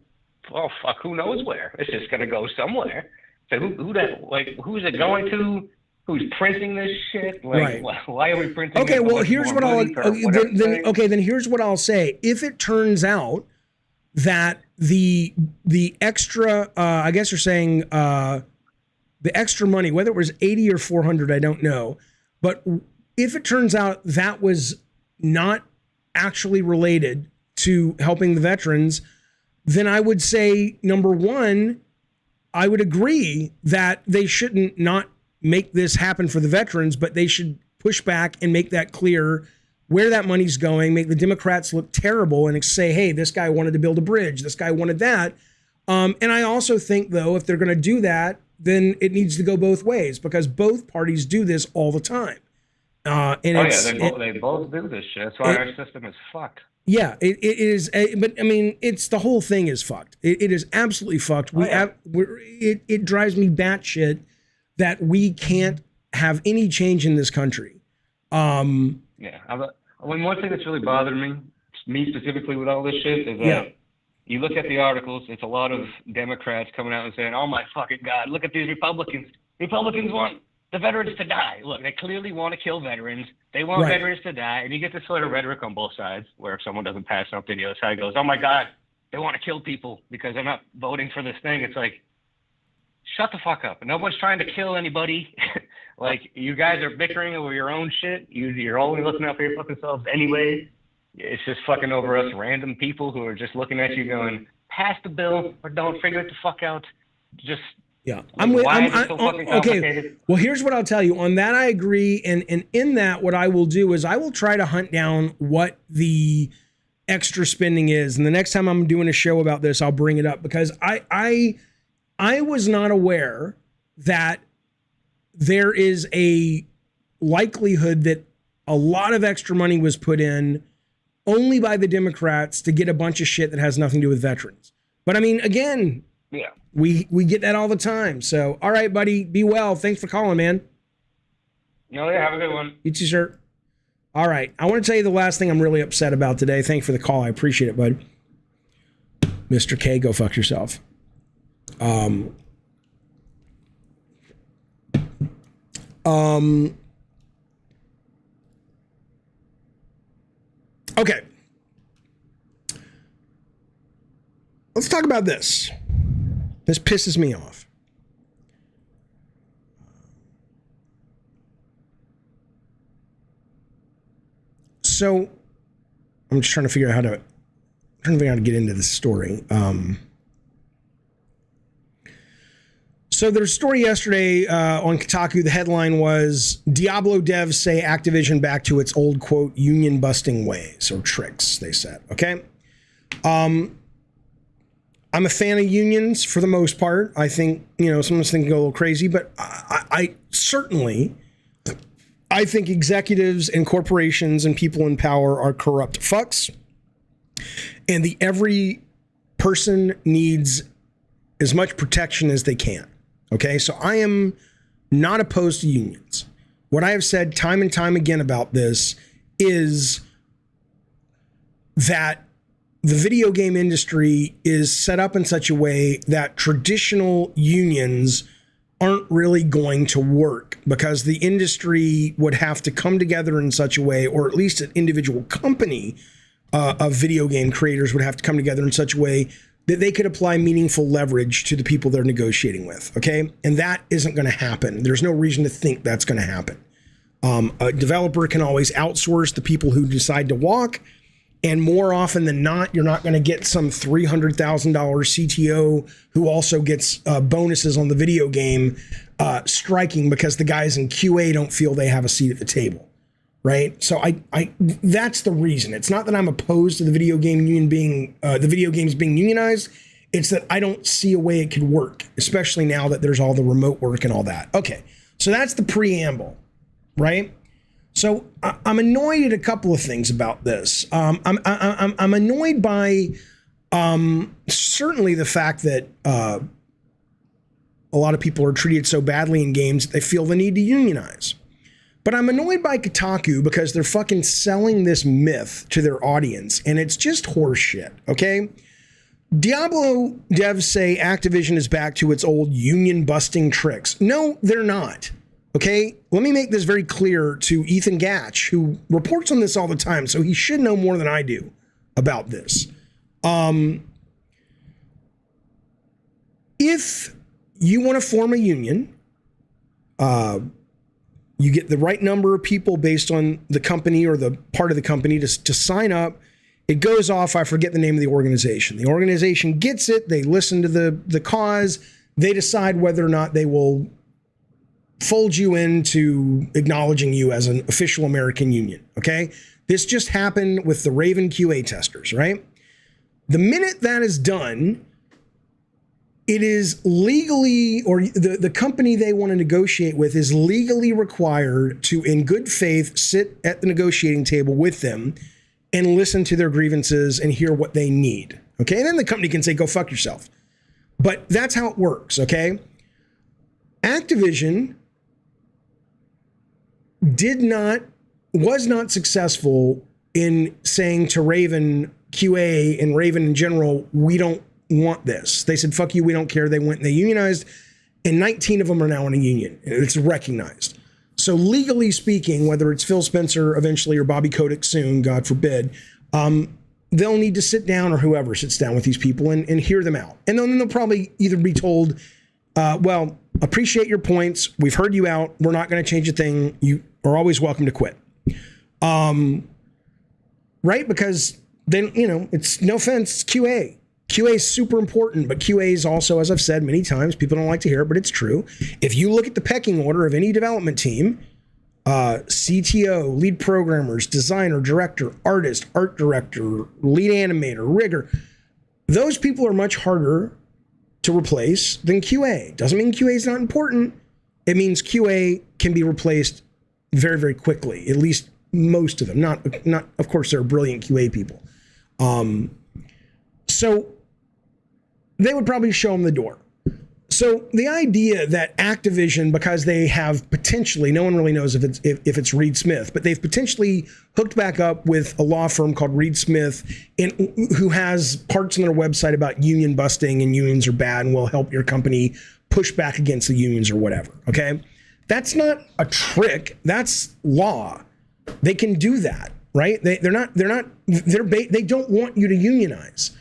oh, fuck, who knows where? It's just going to go somewhere. So who's it going to? Who's printing this shit? Like, Right. why are we printing? Okay, it well, much here's more what I'll money for whatever thing? then here's what I'll say. If it turns out that the extra, I guess you're saying the extra money, whether it was 80 or 400, I don't know, but if it turns out that was not actually related to helping the veterans, then I would say, number one, I would agree that they shouldn't not make this happen for the veterans, but they should push back and make that clear where that money's going, make the Democrats look terrible and say, hey, this guy wanted to build a bridge, this guy wanted that. And I also think, though, if they're going to do that, then it needs to go both ways, because both parties do this all the time. They both do this shit. That's why our system is fucked. Yeah, it is. But I mean, it's the whole thing is fucked. It is absolutely fucked. It drives me batshit that we can't have any change in this country. Yeah, one thing that's really bothered me specifically with all this shit is that you look at the articles, it's a lot of Democrats coming out and saying, oh my fucking God, look at these Republicans. Republicans want the veterans to die. Look, they clearly want to kill veterans. They want veterans to die. And you get this sort of rhetoric on both sides, where if someone doesn't pass something, the other side goes, oh my God, they want to kill people because they're not voting for this thing. It's like, shut the fuck up. No one's trying to kill anybody. Like, you guys are bickering over your own shit. You're only looking out for your fucking selves anyway. It's just fucking over us random people who are just looking at you going, pass the bill or don't, figure it the fuck out. Just, yeah. Okay. Well, here's what I'll tell you. On that, I agree. And in that, what I will do is I will try to hunt down what the extra spending is. And the next time I'm doing a show about this, I'll bring it up, because I was not aware that there is a likelihood that a lot of extra money was put in only by the Democrats to get a bunch of shit that has nothing to do with veterans. But I mean, again, yeah, we get that all the time. So, all right, buddy, be well. Thanks for calling, man. No, yeah, have a good one. You too, sir. All right, I want to tell you the last thing I'm really upset about today. Thanks for the call. I appreciate it, bud. Mr. K, go fuck yourself. Okay. Let's talk about this. This pisses me off. So, I'm just trying to figure out how to get into this story. So there's a story yesterday on Kotaku. The headline was, Diablo devs say Activision back to its old, quote, union busting ways or tricks, they said. Okay. I'm a fan of unions for the most part. I think, some of us think go a little crazy, but I certainly think executives and corporations and people in power are corrupt fucks. And every person needs as much protection as they can. Okay, so I am not opposed to unions. What I have said time and time again about this is that the video game industry is set up in such a way that traditional unions aren't really going to work, because the industry would have to come together in such a way, or at least an individual company of video game creators would have to come together in such a way that they could apply meaningful leverage to the people they're negotiating with, okay? And that isn't going to happen. There's no reason to think that's going to happen. A developer can always outsource the people who decide to walk, and more often than not, you're not going to get some $300,000 CTO who also gets bonuses on the video game striking because the guys in QA don't feel they have a seat at the table. Right. So I that's the reason. It's not that I'm opposed to the video game union being the video games being unionized. It's that I don't see a way it could work, especially now that there's all the remote work and all that. Okay. So that's the preamble. Right. So I'm annoyed at a couple of things about this. I'm annoyed by certainly the fact that a lot of people are treated so badly in games that they feel the need to unionize. But I'm annoyed by Kotaku because they're fucking selling this myth to their audience, and it's just horseshit, okay? Diablo devs say Activision is back to its old union-busting tricks. No, they're not, okay? Let me make this very clear to Ethan Gatch, who reports on this all the time, so he should know more than I do about this. If you want to form a union, you get the right number of people based on the company or the part of the company to sign up. It goes off. I forget the name of the organization. The organization gets it. They listen to the cause. They decide whether or not they will fold you into acknowledging you as an official American union. Okay. This just happened with the Raven QA testers, right? The minute that is done, it is legally, or the company they want to negotiate with is legally required to, in good faith, sit at the negotiating table with them and listen to their grievances and hear what they need. Okay. And then the company can say, go fuck yourself. But that's how it works. Okay. Activision was not successful in saying to Raven QA and Raven in general, we don't want this. They said, fuck you, we don't care. They went and they unionized, and 19 of them are now in a union. It's recognized. So legally speaking, whether it's Phil Spencer eventually or Bobby Kotick soon, God forbid, they'll need to sit down, or whoever sits down with these people and hear them out. And then they'll probably either be told, well, appreciate your points. We've heard you out. We're not going to change a thing. You are always welcome to quit. Right? Because then, it's no offense, it's QA. QA is super important, but QA is also, as I've said many times, people don't like to hear it, but it's true. If you look at the pecking order of any development team, CTO, lead programmers, designer, director, artist, art director, lead animator, rigger, those people are much harder to replace than QA. Doesn't mean QA is not important. It means QA can be replaced very, very quickly, at least most of them. Not of course, there are brilliant QA people. So they would probably show them the door. So the idea that Activision, because they have potentially, no one really knows if it's Reed Smith, but they've potentially hooked back up with a law firm called Reed Smith, who has parts on their website about union busting and unions are bad and will help your company push back against the unions or whatever. Okay, that's not a trick. That's law. They can do that, right? They don't want you to unionize.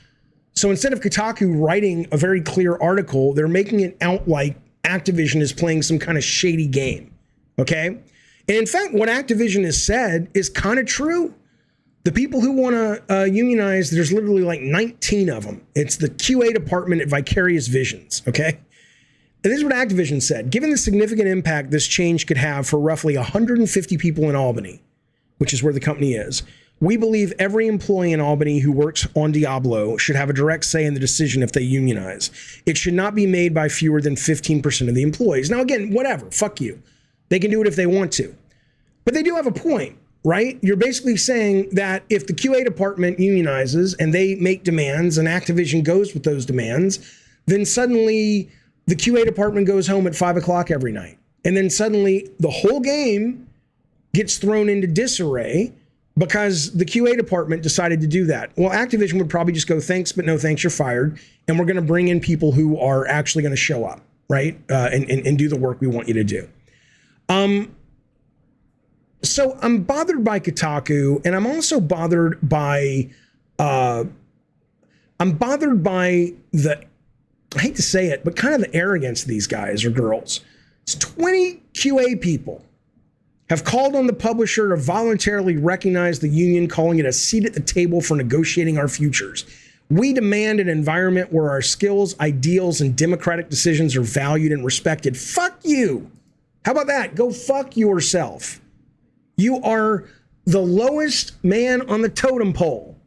So instead of Kotaku writing a very clear article, they're making it out like Activision is playing some kind of shady game, okay? And in fact, what Activision has said is kind of true. The people who want to unionize, there's literally like 19 of them. It's the QA department at Vicarious Visions, okay? And this is what Activision said. Given the significant impact this change could have for roughly 150 people in Albany, which is where the company is, we believe every employee in Albany who works on Diablo should have a direct say in the decision if they unionize. It should not be made by fewer than 15% of the employees. Now, again, whatever, fuck you. They can do it if they want to. But they do have a point, right? You're basically saying that if the QA department unionizes and they make demands and Activision goes with those demands, then suddenly the QA department goes home at 5 o'clock every night. And then suddenly the whole game gets thrown into disarray because the QA department decided to do that. Well, Activision would probably just go, thanks, but no thanks, you're fired. And we're going to bring in people who are actually going to show up, right? And do the work we want you to do. So I'm bothered by Kotaku, and I'm also bothered by, I hate to say it, but kind of the arrogance of these guys or girls. It's 20 QA people have called on the publisher to voluntarily recognize the union, calling it a seat at the table for negotiating our futures. We demand an environment where our skills, ideals, and democratic decisions are valued and respected. Fuck you. How about that? Go fuck yourself. You are the lowest man on the totem pole.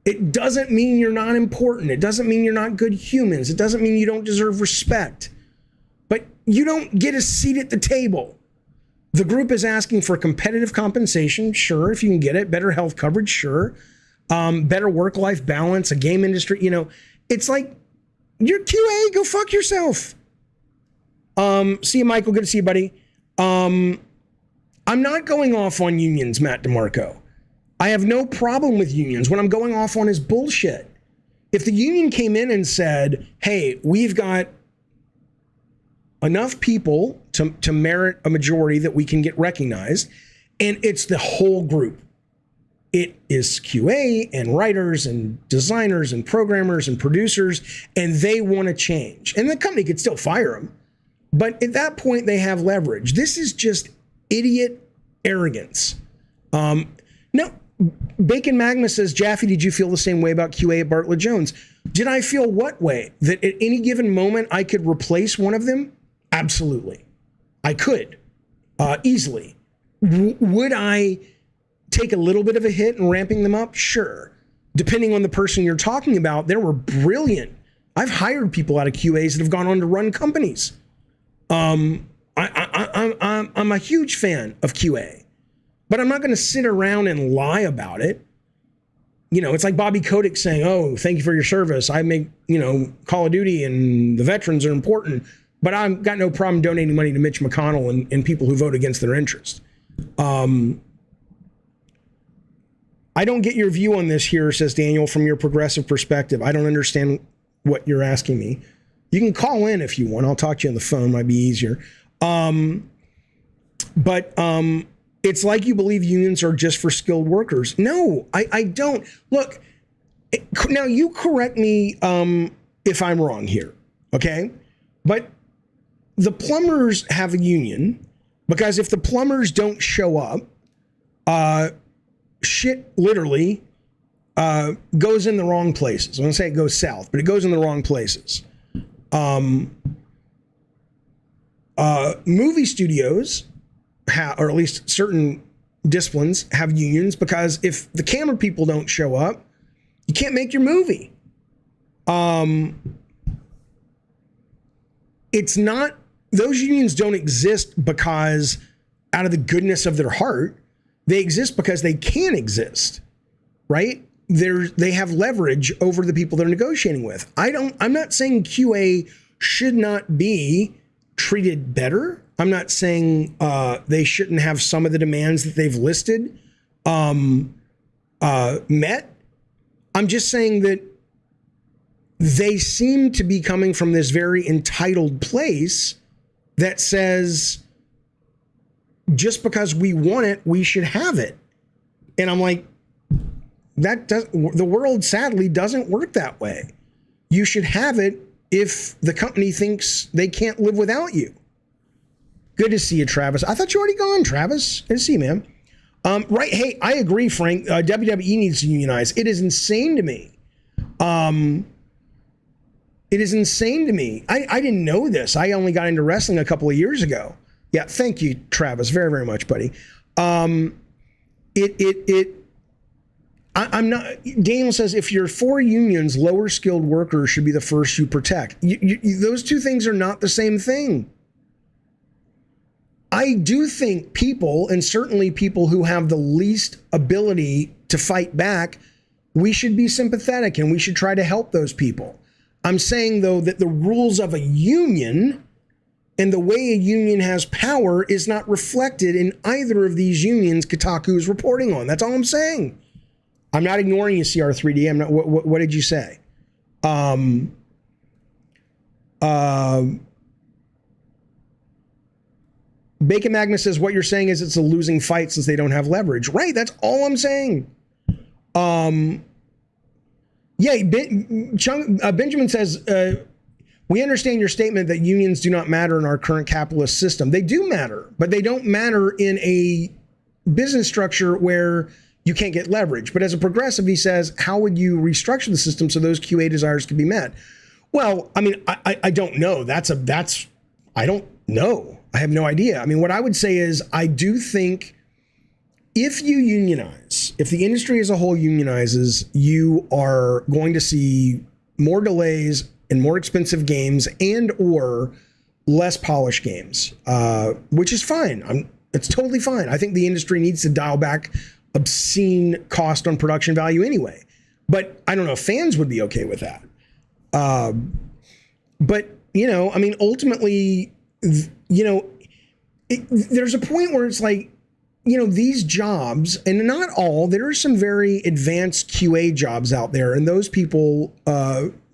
It doesn't mean you're not important. It doesn't mean you're not good humans. It doesn't mean you don't deserve respect. But you don't get a seat at the table. The group is asking for competitive compensation, sure, if you can get it. Better health coverage, sure. Better work-life balance, a game industry, It's like, you're QA, go fuck yourself. See you, Michael. Good to see you, buddy. I'm not going off on unions, Matt DeMarco. I have no problem with unions. What I'm going off on is bullshit. If the union came in and said, hey, we've got enough people to merit a majority that we can get recognized, and it's the whole group. It is QA and writers and designers and programmers and producers, and they want to change. And the company could still fire them, but at that point they have leverage. This is just idiot arrogance. No, Bacon Magma says, Jaffe, did you feel the same way about QA at Bartlett Jones? Did I feel what way? That at any given moment I could replace one of them? Absolutely. I could, easily. Would I take a little bit of a hit in ramping them up? Sure. Depending on the person you're talking about, there were brilliant. I've hired people out of QAs that have gone on to run companies. I'm a huge fan of QA, but I'm not going to sit around and lie about it. You know, it's like Bobby Kotick saying, oh, thank you for your service. I make, Call of Duty and the veterans are important, but I've got no problem donating money to Mitch McConnell and people who vote against their interests. I don't get your view on this here, says Daniel, from your progressive perspective. I don't understand what you're asking me. You can call in if you want. I'll talk to you on the phone. Might be easier. But it's like you believe unions are just for skilled workers. No, I don't. Look, now you correct me if I'm wrong here, okay? But the plumbers have a union because if the plumbers don't show up, shit literally goes in the wrong places. I'm going to say it goes south, but it goes in the wrong places. Movie studios, or at least certain disciplines, have unions because if the camera people don't show up, you can't make your movie. It's not, those unions don't exist because out of the goodness of their heart. They exist because they can exist, right? They have leverage over the people they're negotiating with. I'm not saying QA should not be treated better. I'm not saying they shouldn't have some of the demands that they've listed met. I'm just saying that they seem to be coming from this very entitled place that says, just because we want it, we should have it. And I'm like, the world sadly doesn't work that way. You should have it if the company thinks they can't live without you. Good to see you, Travis. I thought you were already gone, Travis. Good to see you, man. Right. Hey, I agree, Frank. WWE needs to unionize. It is insane to me. It is insane to me. I didn't know this. I only got into wrestling a couple of years ago. Yeah, thank you, Travis, very, very much, buddy. I'm not, Daniel says, if you're for unions, lower skilled workers should be the first you protect. Those two things are not the same thing. I do think people, and certainly people who have the least ability to fight back, we should be sympathetic and we should try to help those people. I'm saying, though, that the rules of a union and the way a union has power is not reflected in either of these unions Kotaku is reporting on. That's all I'm saying. I'm not ignoring you, CR3D. I'm not. What did you say? Bacon Magna says what you're saying is it's a losing fight since they don't have leverage. Right. That's all I'm saying. Yeah. Benjamin says. We understand your statement that unions do not matter in our current capitalist system. They do matter, but they don't matter in a business structure where you can't get leverage. But as a progressive, he says, how would you restructure the system so those QA desires can be met? Well, I mean, I don't know. I don't know. I have no idea. I mean, what I would say is I do think if you unionize, if the industry as a whole unionizes, you are going to see more delays and more expensive games and or less polished games, which is fine. It's totally fine. I think the industry needs to dial back obscene cost on production value anyway. But I don't know if fans would be okay with that. But, I mean, ultimately, there's a point where it's like, these jobs, and not all, there are some very advanced QA jobs out there, and those people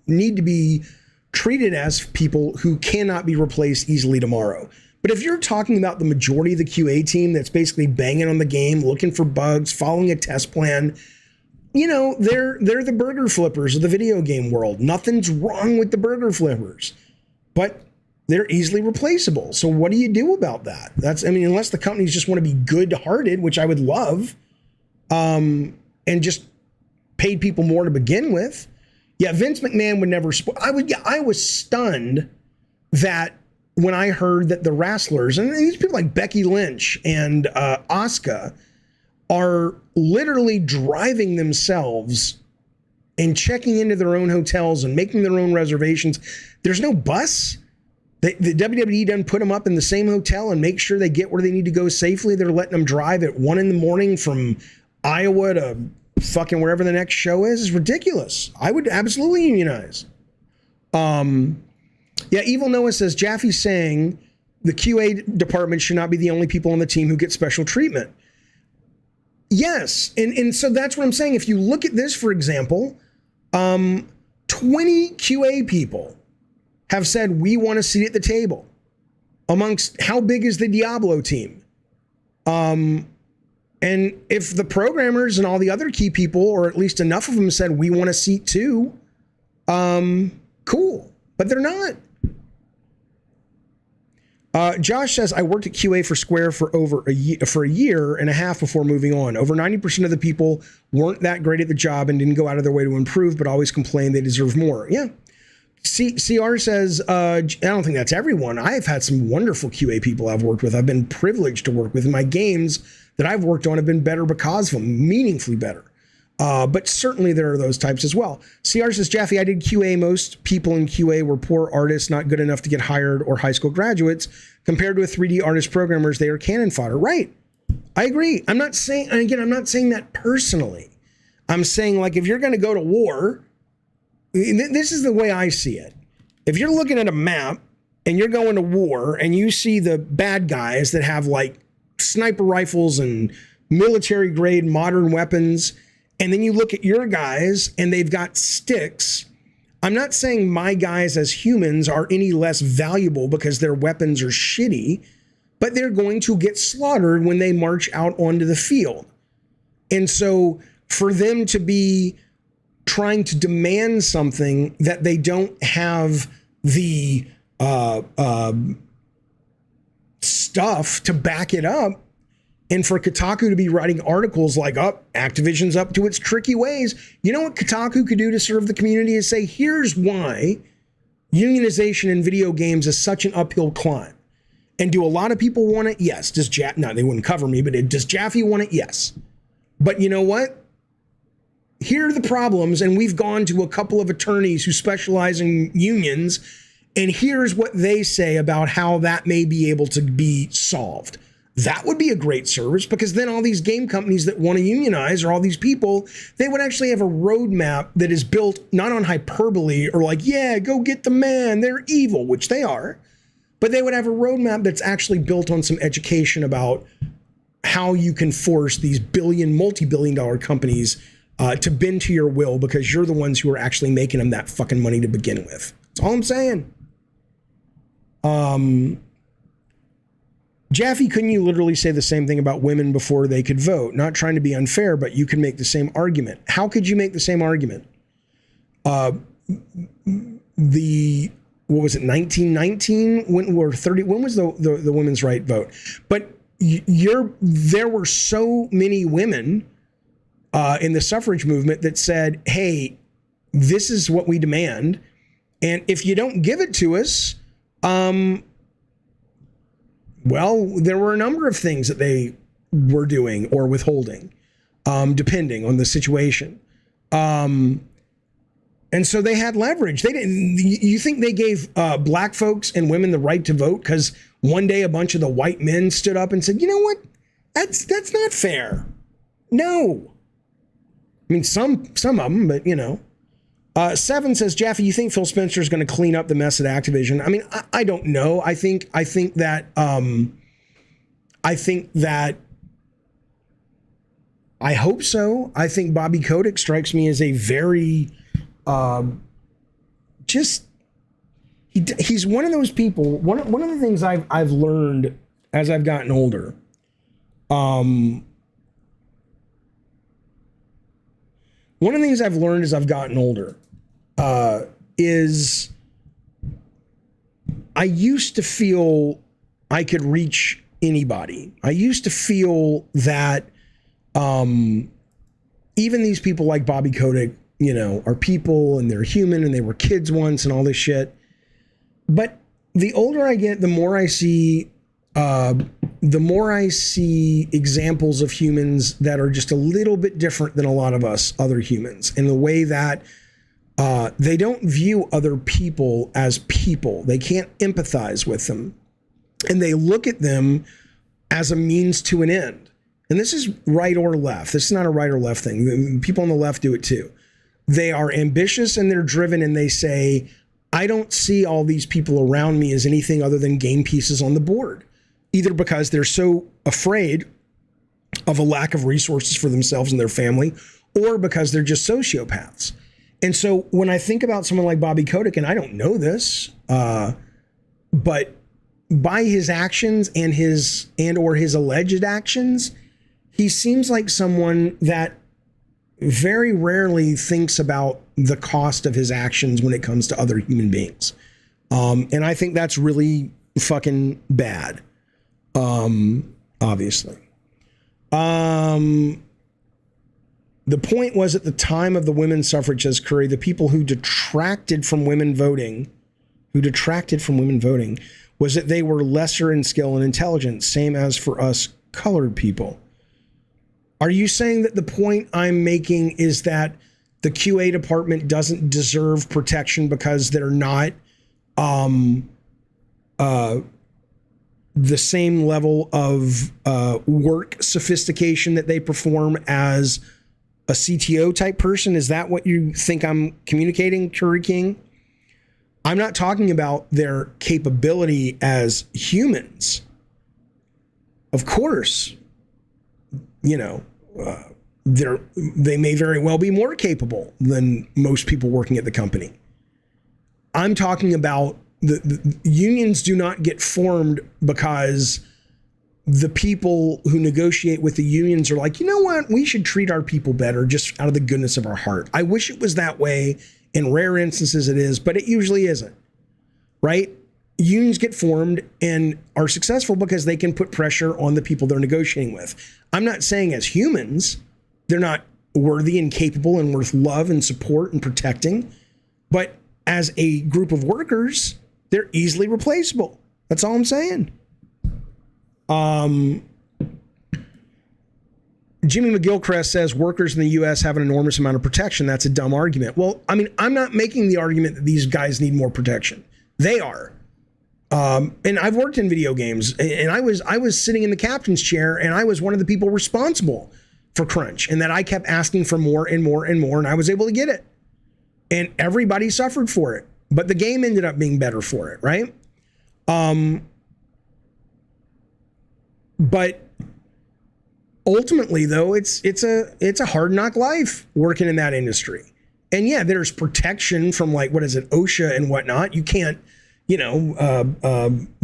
need to be treated as people who cannot be replaced easily tomorrow. But if you're talking about the majority of the QA team that's basically banging on the game, looking for bugs, following a test plan, they're the burger flippers of the video game world. Nothing's wrong with the burger flippers, but they're easily replaceable. So what do you do about that? Unless the companies just want to be good-hearted, which I would love, and just paid people more to begin with. Yeah, Vince McMahon would never. I was stunned that when I heard that the wrestlers, and these people like Becky Lynch and Asuka, are literally driving themselves and checking into their own hotels and making their own reservations. There's no bus. The WWE doesn't put them up in the same hotel and make sure they get where they need to go safely. They're letting them drive at 1 a.m. from Iowa to fucking wherever the next show is. It's ridiculous. I would absolutely unionize. Yeah, Evil Noah says, Jaffe's saying the QA department should not be the only people on the team who get special treatment. Yes, and so that's what I'm saying. If you look at this, for example, 20 QA people have said, we want a seat at the table. Amongst how big is the Diablo team? And if the programmers and all the other key people, or at least enough of them, said, we want a seat too, cool. But they're not. Josh says, I worked at QA for Square for a year and a half before moving on. Over 90% of the people weren't that great at the job and didn't go out of their way to improve, but always complained they deserve more. Yeah. CR says, I don't think that's everyone. I've had some wonderful QA people I've worked with. I've been privileged to work with. And my games that I've worked on have been better because of them, meaningfully better. But certainly there are those types as well. CR says, Jaffe, I did QA. Most people in QA were poor artists, not good enough to get hired, or high school graduates. Compared with 3D artist programmers, they are cannon fodder. Right. I agree. I'm not saying that personally. I'm saying, like, if you're going to go to war, this is the way I see it. If you're looking at a map and you're going to war and you see the bad guys that have like sniper rifles and military grade modern weapons, and then you look at your guys and they've got sticks, I'm not saying my guys as humans are any less valuable because their weapons are shitty, but they're going to get slaughtered when they march out onto the field. And so for them to be trying to demand something that they don't have the stuff to back it up, and for Kotaku to be writing articles like, Activision's up to its tricky ways. You know what Kotaku could do to serve the community is say, here's why unionization in video games is such an uphill climb. And do a lot of people want it? Yes. No, they wouldn't cover me, but does Jaffe want it? Yes. But you know what? Here are the problems, and we've gone to a couple of attorneys who specialize in unions, and here's what they say about how that may be able to be solved. That would be a great service, because then all these game companies that want to unionize, or all these people, they would actually have a roadmap that is built not on hyperbole or like, yeah, go get the man, they're evil, which they are, but they would have a roadmap that's actually built on some education about how you can force these multi-billion-dollar companies to bend to your will, because you're the ones who are actually making them that fucking money to begin with. That's all I'm saying. Jaffe, couldn't you literally say the same thing about women before they could vote? Not trying to be unfair, but you can make the same argument. How could you make the same argument? What was it, 1919? When was the women's right vote? But there were so many women in the suffrage movement that said, hey, this is what we demand. And if you don't give it to us, well, there were a number of things that they were doing or withholding, depending on the situation. And so they had leverage. They didn't. You think they gave black folks and women the right to vote because one day a bunch of the white men stood up and said, you know what? That's not fair. No. I mean, some of them, but you know. Seven says, Jaffe, you think Phil Spencer is going to clean up the mess at Activision? I mean, I don't know. I think that I hope so. I think Bobby Kotick strikes me as a very, he's one of those people. One of the things I've learned as I've gotten older, one of the things I've learned as I've gotten older, is I used to feel I could reach anybody. I used to feel that even these people like Bobby Kotick, you know, are people and they're human and they were kids once and all this shit. But the older I get, the more I see examples of humans that are just a little bit different than a lot of us other humans, in the way that they don't view other people as people. They can't empathize with them. And they look at them as a means to an end. And this is right or left. This is not a right or left thing. People on the left do it too. They are ambitious and they're driven, and they say, I don't see all these people around me as anything other than game pieces on the board. Either because they're so afraid of a lack of resources for themselves and their family, or because they're just sociopaths. And so when I think about someone like Bobby Kotick, and I don't know this, but by his actions and his alleged actions, he seems like someone that very rarely thinks about the cost of his actions when it comes to other human beings. And I think that's really fucking bad. Obviously. The point was, at the time of the women's suffrage, says Curry, the people who detracted from women voting, was that they were lesser in skill and intelligence, same as for us colored people. Are you saying that the point I'm making is that the QA department doesn't deserve protection because they're not the same level of work sophistication that they perform as a CTO type person? Is that what you think I'm communicating, Curry King? I'm not talking about their capability as humans. Of course, you know, they may very well be more capable than most people working at the company. I'm talking about the unions do not get formed because the people who negotiate with the unions are like, you know what, we should treat our people better just out of the goodness of our heart. I wish it was that way. In rare instances it is, but it usually isn't, right? Unions get formed and are successful because they can put pressure on the people they're negotiating with. I'm not saying as humans they're not worthy and capable and worth love and support and protecting, but as a group of workers, they're easily replaceable. That's all I'm saying. Jimmy McGilchrist says workers in the U.S. have an enormous amount of protection. That's a dumb argument. Well, I mean, I'm not making the argument that these guys need more protection. They are. And I've worked in video games, and I was sitting in the captain's chair, and I was one of the people responsible for crunch, and that I kept asking for more and more and more, and I was able to get it. And everybody suffered for it, but the game ended up being better for it, right? But ultimately, though, it's a hard knock life working in that industry. And yeah, there's protection from, like, what is it, OSHA and whatnot. You can't, you know,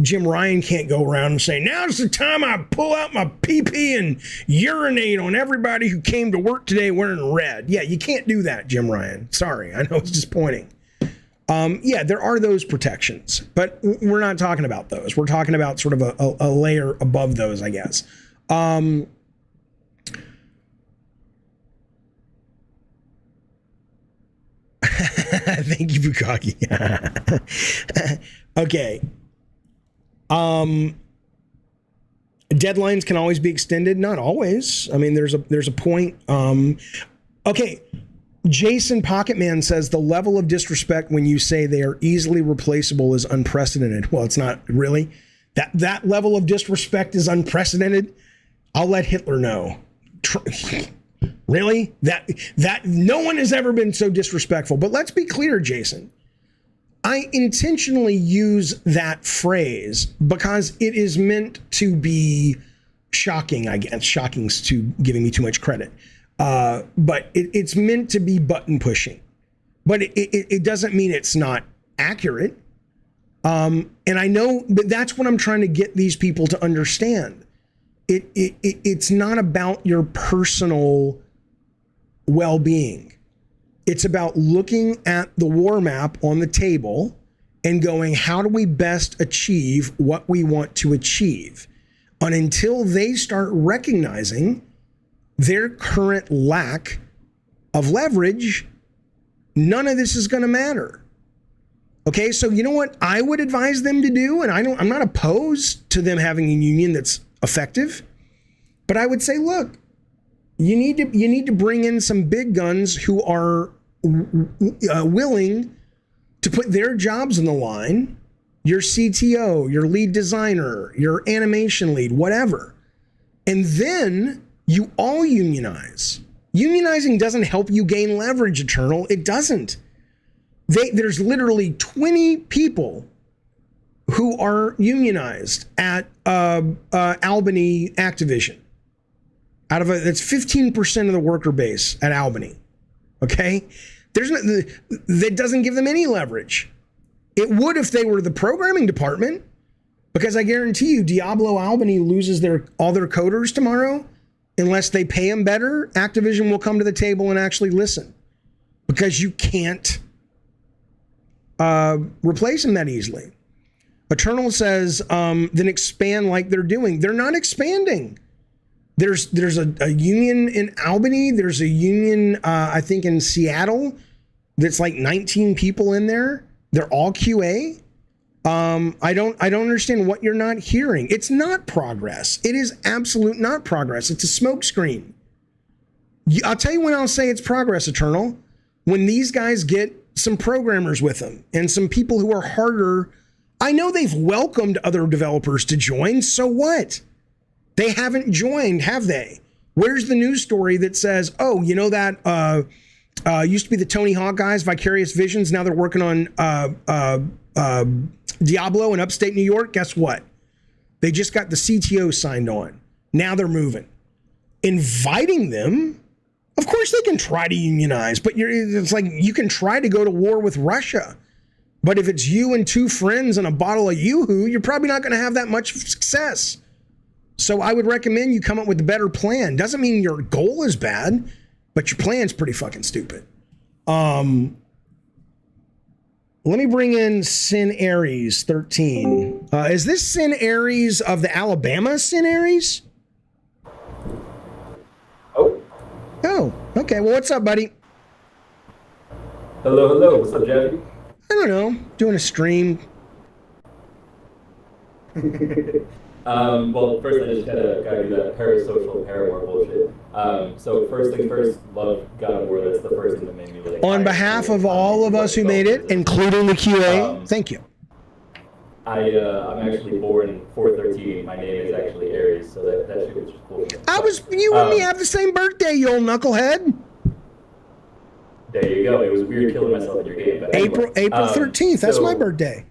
Jim Ryan can't go around and say, now's the time I pull out my pee-pee and urinate on everybody who came to work today wearing red. Yeah, you can't do that, Jim Ryan. Sorry, I know it's disappointing. Yeah, there are those protections, but we're not talking about those. We're talking about sort of a layer above those, I guess. Thank you, Bukaki. Okay. Deadlines can always be extended. Not always. I mean, there's a point. Okay. Jason Pocketman says the level of disrespect when you say they are easily replaceable is unprecedented. Well, it's not really. That level of disrespect is unprecedented. I'll let Hitler know. Really? That no one has ever been so disrespectful. But let's be clear, Jason. I intentionally use that phrase because it is meant to be shocking, I guess. Shocking's to giving me too much credit. But it's meant to be button pushing. But it doesn't mean it's not accurate. And I know, but that's what I'm trying to get these people to understand. It's not about your personal well-being. It's about looking at the war map on the table and going, how do we best achieve what we want to achieve? And until they start recognizing their current lack of leverage, none of this is going to matter. Okay, so you know what I would advise them to do, and I'm not opposed to them having a union that's effective, but I would say, look, you need to bring in some big guns who are willing to put their jobs on the line. Your CTO, your lead designer, your animation lead, whatever, and then you all unionize. Unionizing doesn't help you gain leverage, Eternal. It doesn't. There's literally 20 people who are unionized at Albany Activision. That's 15% of the worker base at Albany. Okay, that doesn't give them any leverage. It would if they were the programming department, because I guarantee you, Diablo Albany loses all their coders tomorrow. Unless they pay them better, Activision will come to the table and actually listen, because you can't replace them that easily. Eternal says, then expand like they're doing. They're not expanding. There's a union in Albany. There's a union, I think, in Seattle that's like 19 people in there. They're all QA. I don't understand what you're not hearing. It's not progress. It is absolute not progress. It's a smokescreen. I'll tell you when I'll say it's progress, Eternal. When these guys get some programmers with them and some people who are harder. I know they've welcomed other developers to join. So what? They haven't joined, have they? Where's the news story that says, oh, you know that used to be the Tony Hawk guys, Vicarious Visions. Now they're working on Diablo in upstate New York. Guess what? They just got the CTO signed on. Now they're moving. Inviting them, of course they can try to unionize, but it's like you can try to go to war with Russia. But if it's you and two friends and a bottle of Yoo-Hoo, you're probably not going to have that much success. So I would recommend you come up with a better plan. Doesn't mean your goal is bad, but your plan's pretty fucking stupid. Let me bring in Sin Aries 13. Is this Sin Aries of the Alabama Sin Aries? Oh, okay. Well, what's up, buddy? Hello. What's up, Jeffy? I don't know. Doing a stream. Well, first I just gotta do that parasocial paramore bullshit. So first thing first, love God of War. That's the first thing that made me like. On behalf of all of us who made it, including the QA, thank you. I'm actually born 4/13. My name is actually Aries, so that shit was just cool. You and me have the same birthday, you old knucklehead. There you go. It was weird killing myself in your game. But anyway, April 13th. That's my birthday.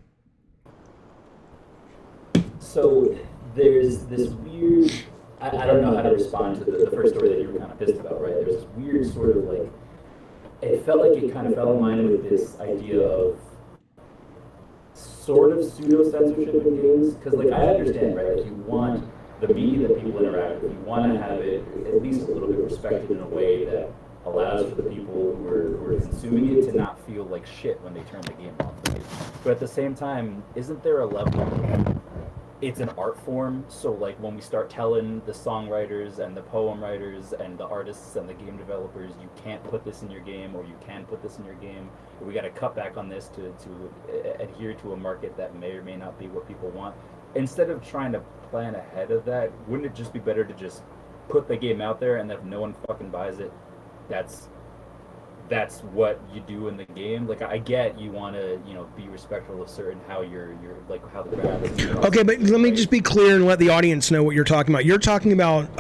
So there's this weird. I don't know how to respond to the first story that you were kind of pissed about, right? There's this weird sort of like. It felt like it kind of fell in line with this idea of sort of pseudo-censorship in games, because like I understand, right, like you want the media that people interact with, you want to have it at least a little bit respected in a way that allows for the people who are consuming it to not feel like shit when they turn the game off, right? But at the same time, isn't there a level of, it's an art form, so like when we start telling the songwriters and the poem writers and the artists and the game developers, you can't put this in your game, or you can put this in your game, or we got to cut back on this to adhere to a market that may or may not be what people want. Instead of trying to plan ahead of that, wouldn't it just be better to just put the game out there, and if no one fucking buys it, that's what you do in the game? Like, I get you want to, be respectful of certain how you're like how the brand is. Okay, but let me just be clear and let the audience know what you're talking about. You're talking about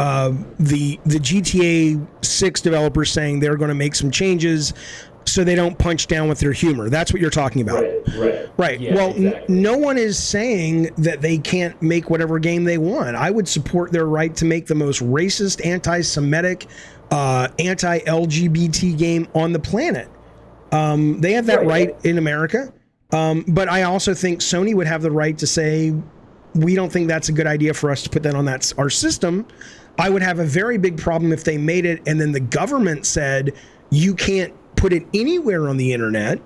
the GTA 6 developers saying they're going to make some changes so they don't punch down with their humor. That's what you're talking about. Right. Yeah, well, exactly. no one is saying that they can't make whatever game they want. I would support their right to make the most racist, anti-Semitic, anti-LGBT game on the planet. They have that right in America. But I also think Sony would have the right to say, we don't think that's a good idea for us to put that on our system. I would have a very big problem if they made it and then the government said, you can't put it anywhere on the internet,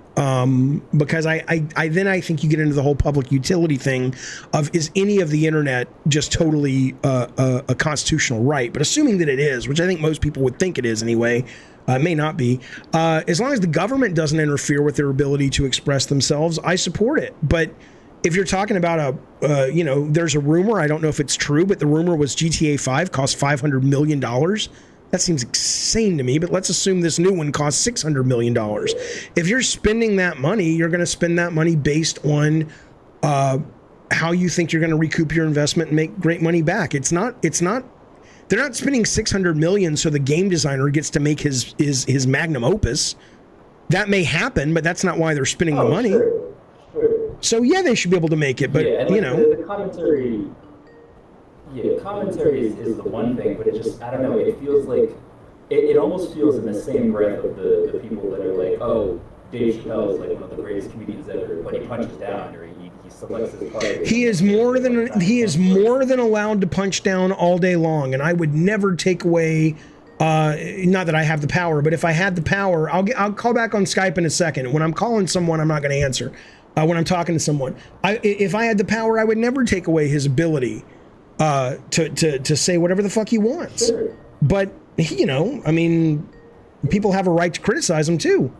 because I think you get into the whole public utility thing of, is any of the internet just totally a constitutional right? But assuming that it is, which I think most people would think it is anyway, it may not be. As long as the government doesn't interfere with their ability to express themselves, I support it. But if you're talking about there's a rumor, I don't know if it's true, but the rumor was GTA 5 cost $500 million. That seems insane to me, but let's assume this new one costs $600 million. If you're spending that money, you're going to spend that money based on how you think you're going to recoup your investment and make great money back. They're not spending $600 million so the game designer gets to make his magnum opus. That may happen, but that's not why they're spending the money. Sure. So yeah, they should be able to make it, but the commentary. Yeah, commentary is the one thing, but it just, I don't know, it feels like, it almost feels in the same breath of the people that are like, oh, Dave Chappelle is like one of the greatest comedians ever, but he punches down, or he selects his part. He is more than allowed to punch down all day long, and I would never take away, not that I have the power, but if I had the power, I'll call back on Skype in a second. When I'm calling someone, I'm not going to answer. When I'm talking to someone, if I had the power, I would never take away his ability to say whatever the fuck he wants. Sure. But people have a right to criticize him too.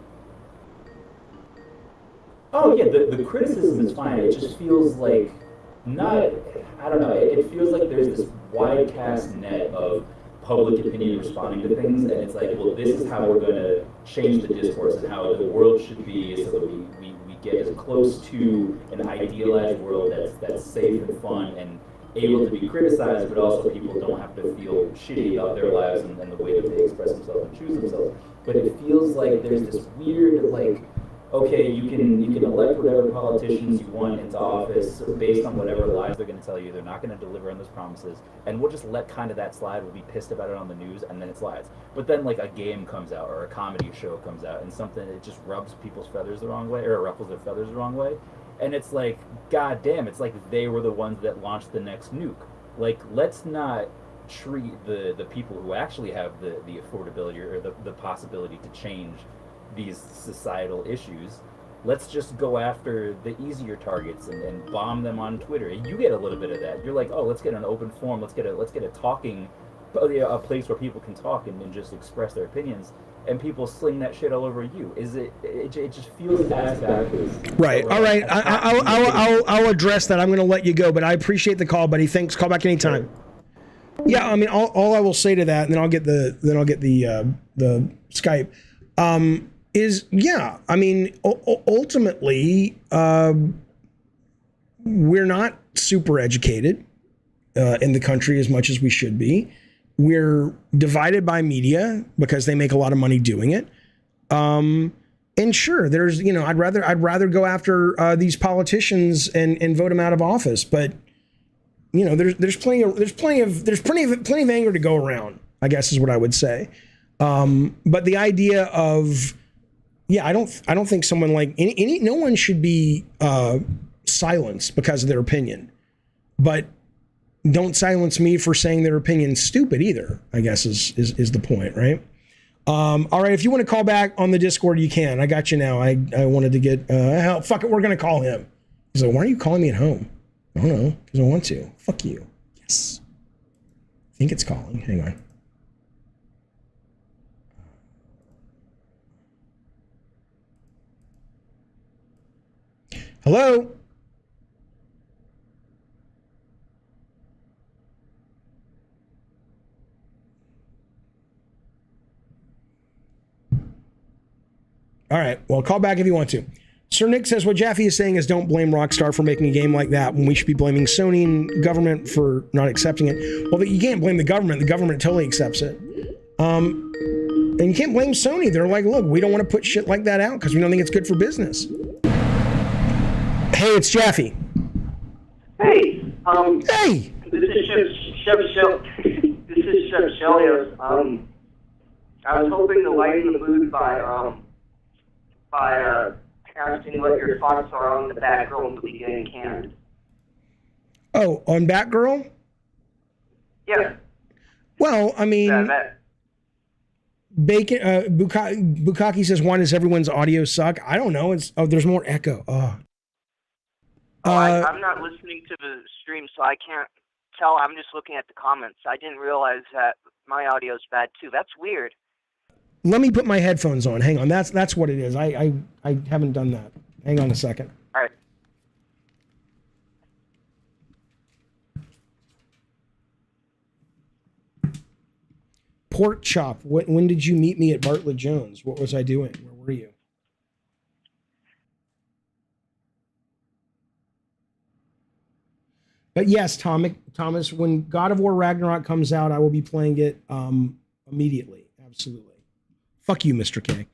Oh yeah, the criticism is fine. It just feels like I don't know. It feels like there's this wide cast net of public opinion responding to things, and it's like, well, this is how we're going to change the discourse and how the world should be, so that we get as close to an idealized world that's safe and fun and able to be criticized, but also people don't have to feel shitty about their lives and the way that they express themselves and choose themselves. But it feels like there's this weird, like, okay, you can elect whatever politicians you want into office based on whatever lies they're going to tell you. They're not going to deliver on those promises, and we'll just let kind of that slide. We'll be pissed about it on the news, and then it slides. But then, like, a game comes out or a comedy show comes out, and something, it just rubs people's feathers the wrong way, or ruffles their feathers the wrong way. And it's like, god damn, it's like they were the ones that launched the next nuke. Like, let's not treat the people who actually have the affordability or the possibility to change these societal issues. Let's just go after the easier targets and bomb them on Twitter. You get a little bit of that. You're like, oh, let's get an open forum. Let's get a talking, a place where people can talk and just express their opinions. And people sling that shit all over you. It just feels as backwards. Right. All right. I'll address that. I'm going to let you go, but I appreciate the call, buddy. Thanks. Call back anytime. Yeah. I mean, all I will say to that, and then I'll get the Skype. I mean, ultimately, we're not super educated in the country as much as we should be. We're divided by media because they make a lot of money doing it. And sure, there's, I'd rather go after these politicians and vote them out of office. But there's plenty of anger to go around, I guess is what I would say. But the idea of, I don't think someone like no one should be silenced because of their opinion. But don't silence me for saying their opinion's stupid either, I guess is the point, right? All right, if you want to call back on the Discord, you can. I got you now. I wanted to get, fuck it, we're going to call him. He's like, why are you calling me at home? I don't know, because I want to. Fuck you. Yes. I think it's calling. Hang on. Hello? All right, well, call back if you want to. Sir Nick says, what Jaffe is saying is don't blame Rockstar for making a game like that when we should be blaming Sony and government for not accepting it. Well, you can't blame the government. The government totally accepts it. And you can't blame Sony. They're like, look, we don't want to put shit like that out because we don't think it's good for business. Hey, it's Jaffe. Hey. Hey. This is Chef Shelios. I was hoping to lighten the mood by asking what your thoughts are on the Batgirl movie getting canned. Oh, on Batgirl? Yeah. Well, I mean, Bacon. Bukaki says, "Why does everyone's audio suck?" I don't know. There's more echo. I'm not listening to the stream, so I can't tell. I'm just looking at the comments. I didn't realize that my audio's bad too. That's weird. Let me put my headphones on. Hang on. That's what it is. I haven't done that. Hang on a second. All right. Pork chop. When did you meet me at Bartlett Jones? What was I doing? Where were you? But yes, Thomas, when God of War Ragnarok comes out, I will be playing it immediately. Absolutely. Fuck you, Mr. K.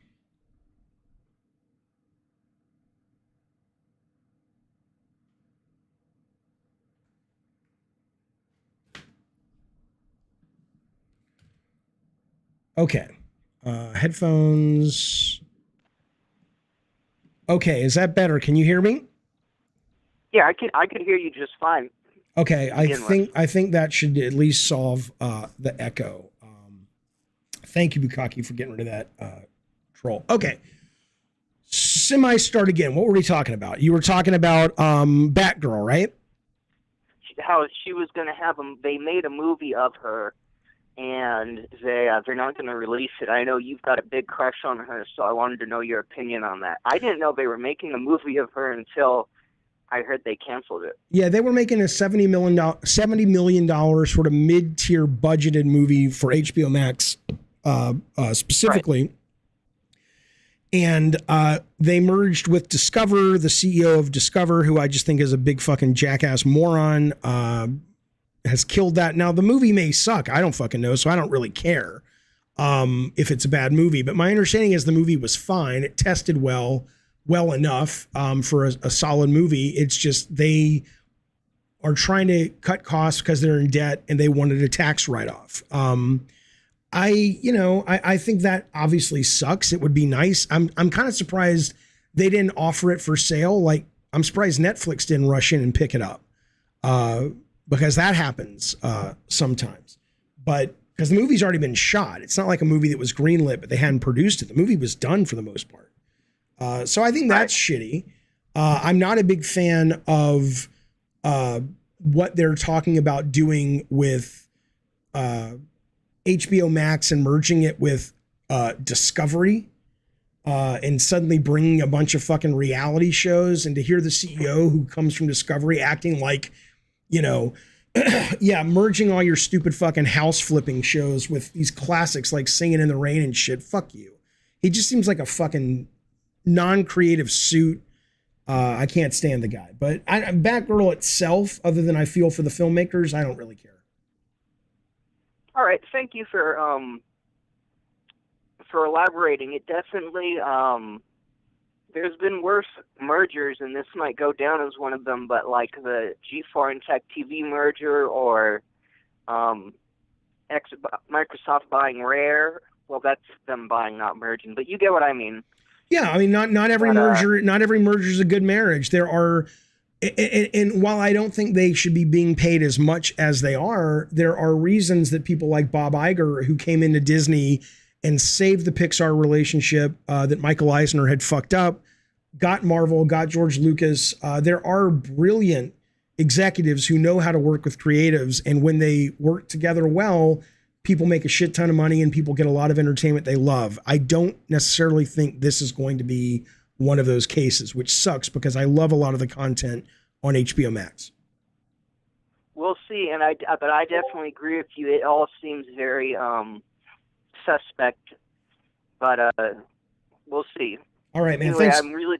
Okay. Headphones. Okay, is that better? Can you hear me? Yeah, I could hear you just fine. Okay, I think that should at least solve the echo. Thank you, Bukaki, for getting rid of that troll. Okay. Start again. What were we talking about? You were talking about Batgirl, right? How she was going to have them. They made a movie of her, and they're not going to release it. I know you've got a big crush on her, so I wanted to know your opinion on that. I didn't know they were making a movie of her until I heard they canceled it. Yeah, they were making a $70 million sort of mid-tier budgeted movie for HBO Max specifically. Right. And they merged with Discover. The CEO of Discover, who I just think is a big fucking jackass moron, has killed that. Now, the movie may suck. I don't fucking know, so I don't really care if it's a bad movie. But my understanding is the movie was fine. It tested well enough for a solid movie. It's just they are trying to cut costs because they're in debt and they wanted a tax write-off. I think that obviously sucks. It would be nice. I'm kind of surprised they didn't offer it for sale. Like, I'm surprised Netflix didn't rush in and pick it up because that happens sometimes. But because the movie's already been shot. It's not like a movie that was greenlit, but they hadn't produced it. The movie was done for the most part. So I think that's shitty. I'm not a big fan of what they're talking about doing with HBO Max and merging it with Discovery and suddenly bringing a bunch of fucking reality shows, and to hear the CEO who comes from Discovery acting like, merging all your stupid fucking house flipping shows with these classics like Singing in the Rain and shit. Fuck you. He just seems like a fucking non-creative suit. I can't stand the guy. But Batgirl itself, other than I feel for the filmmakers, I don't really care. All right, thank you for elaborating. It definitely there's been worse mergers, and this might go down as one of them. But like the G4 and Tech TV merger, or Microsoft buying Rare. Well, that's them buying, not merging. But you get what I mean. Yeah, I mean, not every merger is a good marriage. There are. And while I don't think they should be being paid as much as they are, there are reasons that people like Bob Iger, who came into Disney and saved the Pixar relationship that Michael Eisner had fucked up, got Marvel, got George Lucas. There are brilliant executives who know how to work with creatives. And when they work together well, people make a shit ton of money and people get a lot of entertainment they love. I don't necessarily think this is going to be one of those cases, which sucks because I love a lot of the content on HBO Max. We'll see, but I definitely agree with you. It all seems very suspect, but we'll see. All right, man. Anyway, Thanks. I'm really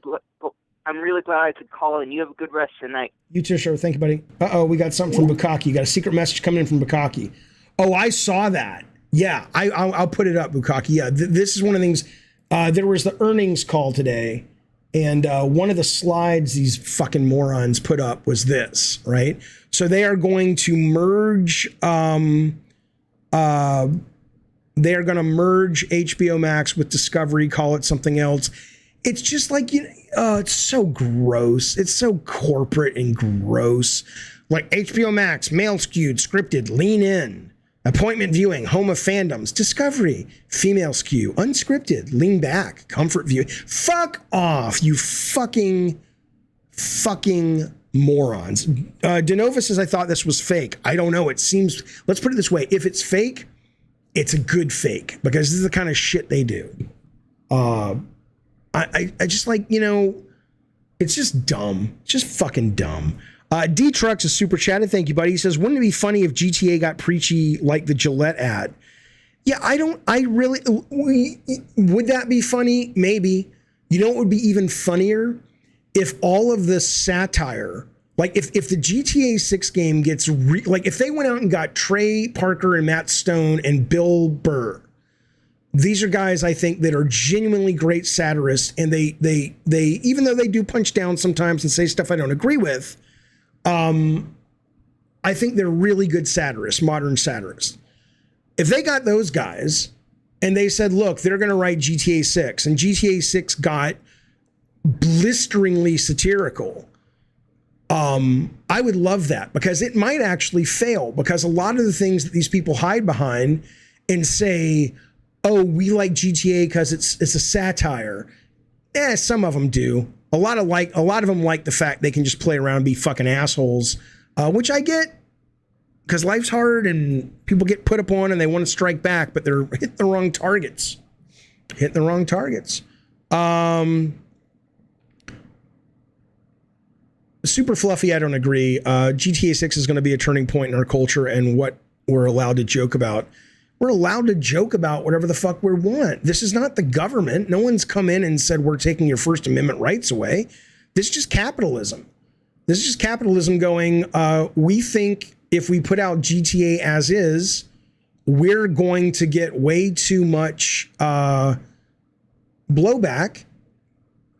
glad I could call in. You have a good rest of the night. You too, sure. Thank you, buddy. We got something from Bukaki. You got a secret message coming in from Bukaki. Oh, I saw that. Yeah, I'll put it up, Bukaki. Yeah, this is one of the things. There was the earnings call today, and one of the slides these fucking morons put up was this, right? So they are going to merge. They are going to merge HBO Max with Discovery, call it something else. It's just like, it's so gross. It's so corporate and gross. Like HBO Max, male skewed, scripted, lean in. Appointment viewing, home of fandoms. Discovery, female skew, unscripted, lean back, comfort view. Fuck off, you fucking morons. Denova says, I thought this was fake. I don't know. It seems, let's put it this way. If it's fake, it's a good fake, because this is the kind of shit they do. I just like, it's just dumb. It's just fucking dumb. D Trucks is super chatted. Thank you, buddy. He says, wouldn't it be funny if GTA got preachy like the Gillette ad? Yeah, would that be funny? Maybe. You know what would be even funnier? If all of the satire, like if the GTA 6 game gets, like if they went out and got Trey Parker and Matt Stone and Bill Burr, these are guys I think that are genuinely great satirists, and they even though they do punch down sometimes and say stuff I don't agree with, I think they're really good satirists, modern satirists. If they got those guys and they said, look, they're going to write GTA 6, and GTA 6 got blisteringly satirical, I would love that, because it might actually fail, because a lot of the things that these people hide behind and say, oh, we like GTA because it's a satire. Some of them do. A lot of them like the fact they can just play around and be fucking assholes, which I get, because life's hard and people get put upon and they want to strike back, but they're hitting the wrong targets. Super fluffy, I don't agree. GTA 6 is going to be a turning point in our culture and what we're allowed to joke about. We're allowed to joke about whatever the fuck we want. This is not the government. No one's come in and said we're taking your First Amendment rights away. This is just capitalism. This is just capitalism going, we think if we put out GTA as is, we're going to get way too much blowback,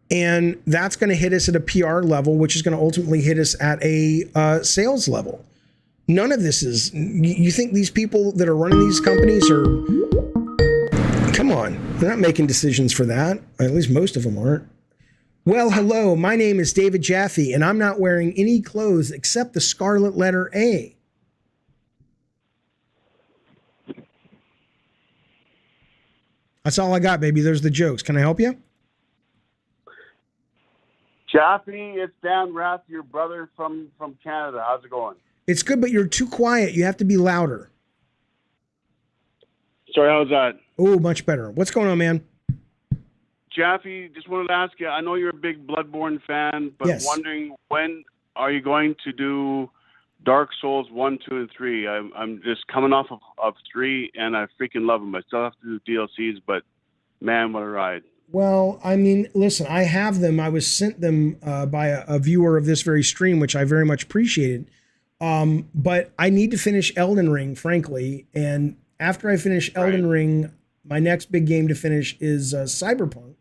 and that's going to hit us at a PR level, which is going to ultimately hit us at a sales level. None of this is, you think these people that are running these companies are, come on, they're not making decisions for that. At least most of them aren't. Well, hello, my name is David Jaffe, and I'm not wearing any clothes except the scarlet letter A. That's all I got, baby. There's the jokes. Can I help you? Jaffe, it's Dan Rath, your brother from Canada. How's it going? It's good, but you're too quiet. You have to be louder. Sorry, how's that? Oh, much better. What's going on, man? Jaffe, just wanted to ask you, I know you're a big Bloodborne fan, but yes. Wondering when are you going to do Dark Souls 1, 2, and 3? I'm just coming off of 3, and I freaking love them. I still have to do DLCs, but man, what a ride. Well, I mean, listen, I have them. I was sent them by a viewer of this very stream, which I very much appreciated. But I need to finish Elden Ring, frankly. And after I finish Elden Ring, my next big game to finish is Cyberpunk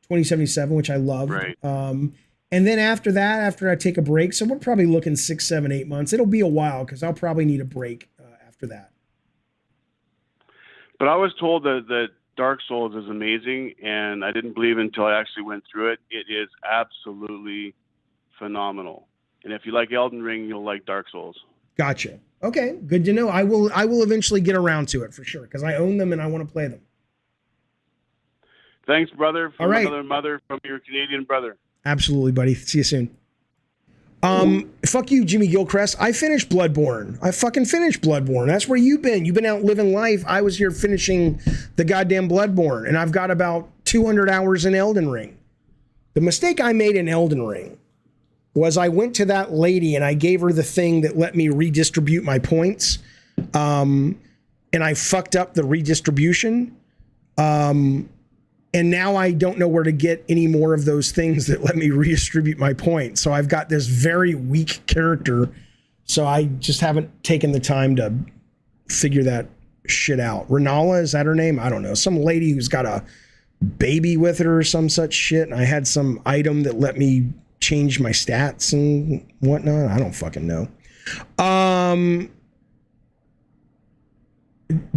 2077, which I love. Right. And then after that, after I take a break, so we're probably looking 6, 7, 8 months. It'll be a while because I'll probably need a break after that. But I was told that Dark Souls is amazing, and I didn't believe it until I actually went through it. It is absolutely phenomenal. And if you like Elden Ring, you'll like Dark Souls. Gotcha. Okay, good to know. I will eventually get around to it for sure, because I own them and I want to play them. Thanks, brother. From All right. another mother from your Canadian brother. Absolutely, buddy. See you soon. Fuck you, Jimmy Gilchrist. I finished Bloodborne. I fucking finished Bloodborne. That's where you've been. You've been out living life. I was here finishing the goddamn Bloodborne, and I've got about 200 hours in Elden Ring. The mistake I made in Elden Ring was I went to that lady and I gave her the thing that let me redistribute my points. And I fucked up the redistribution. And now I don't know where to get any more of those things that let me redistribute my points. So I've got this very weak character. So I just haven't taken the time to figure that shit out. Renala, is that her name? I don't know. Some lady who's got a baby with her or some such shit. And I had some item that let me change my stats and whatnot. I don't fucking know.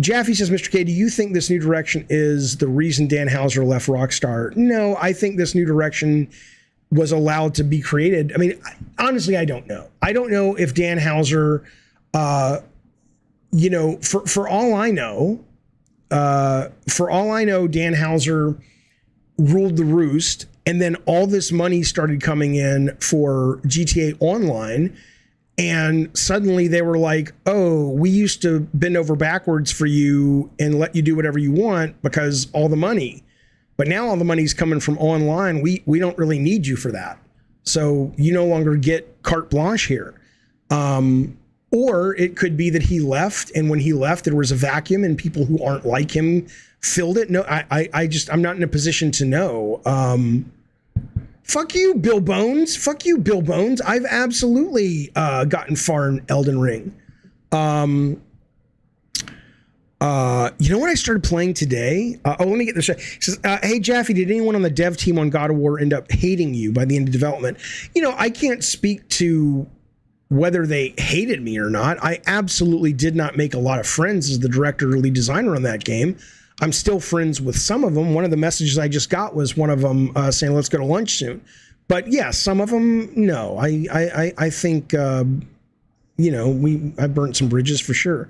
Jaffe says, Mr. K, do you think this new direction is the reason Dan Houser left Rockstar? No, I think this new direction was allowed to be created. I mean, honestly, I don't know. I don't know if Dan Houser, you know, for all I know, Dan Houser ruled the roost, and then all this money started coming in for GTA Online. And suddenly they were like, oh, we used to bend over backwards for you and let you do whatever you want because all the money. But now all the money's coming from online. We don't really need you for that. So you no longer get carte blanche here. Or it could be that he left, and when he left, there was a vacuum and people who aren't like him filled it. No, I'm not in a position to know. Fuck you, Bill Bones. Fuck you, Bill Bones. I've absolutely gotten far in Elden Ring. You know what I started playing today? Let me get this right. It says, hey, Jaffe, did anyone on the dev team on God of War end up hating you by the end of development? You know, I can't speak to whether they hated me or not. I absolutely did not make a lot of friends as the director or lead designer on that game. I'm still friends with some of them. One of the messages I just got was one of them saying, let's go to lunch soon. But yeah, some of them, no. I think, you know, I burnt some bridges for sure.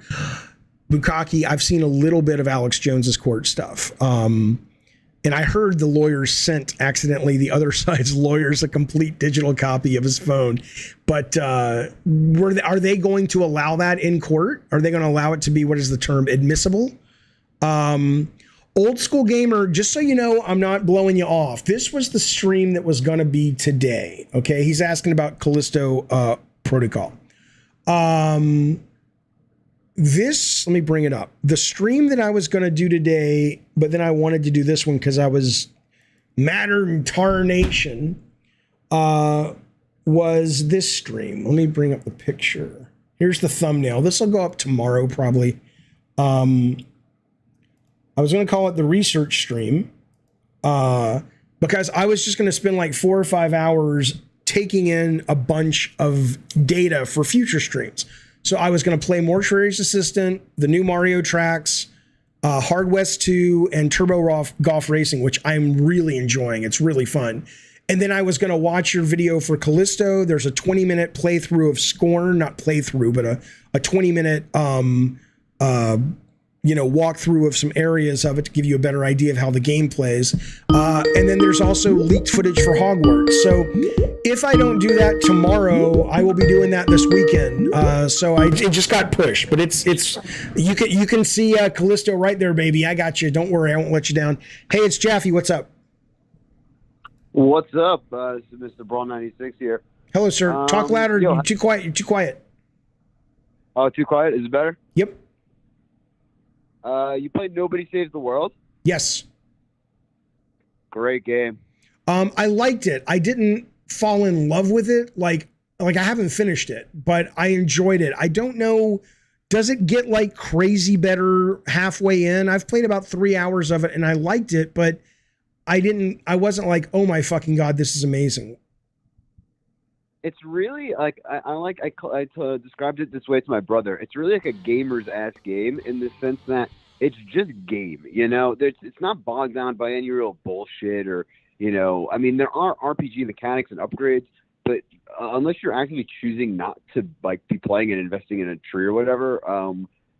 Bukaki, I've seen a little bit of Alex Jones's court stuff. And I heard the lawyers sent accidentally the other side's lawyers a complete digital copy of his phone. But are they going to allow that in court? Are they going to allow it to be, what is the term, admissible? Old School Gamer, just so you know, I'm not blowing you off. This was the stream that was going to be today. Okay. He's asking about Callisto Protocol. This, let me bring it up. The stream that I was going to do today, but then I wanted to do this one because I was Matter and Tarnation, was this stream. Let me bring up the picture. Here's the thumbnail. This will go up tomorrow probably. I was going to call it the research stream because I was just going to spend like 4 or 5 hours taking in a bunch of data for future streams. So I was going to play Mortuary's Assistant, the new Mario tracks, Hard West 2, and Turbo Golf Racing, which I'm really enjoying. It's really fun. And then I was going to watch your video for Callisto. There's a 20-minute playthrough of Scorn, not playthrough, but a 20-minute walkthrough of some areas of it to give you a better idea of how the game plays. And then there's also leaked footage for Hogwarts. So if I don't do that tomorrow, I will be doing that this weekend. So it just got pushed, but it's you can see Callisto right there, baby. I got you. Don't worry, I won't let you down. Hey, it's Jaffe. What's up? What's up? This is Mr. Brawl 96 here. Hello, sir. Talk louder. You're too quiet. You're too quiet. Oh, too quiet? Is it better? Yep. You played Nobody Saves the World? Yes. Great game. I liked it. I didn't fall in love with it. Like I haven't finished it, but I enjoyed it. I don't know. Does it get like crazy better halfway in? I've played about 3 hours of it and I liked it, but I wasn't like, oh my fucking God, this is amazing. It's really like I described it this way to my brother. It's really like a gamer's ass game in the sense that it's just game. You know, it's not bogged down by any real bullshit or I mean, there are RPG mechanics and upgrades, but unless you're actively choosing not to like be playing and investing in a tree or whatever,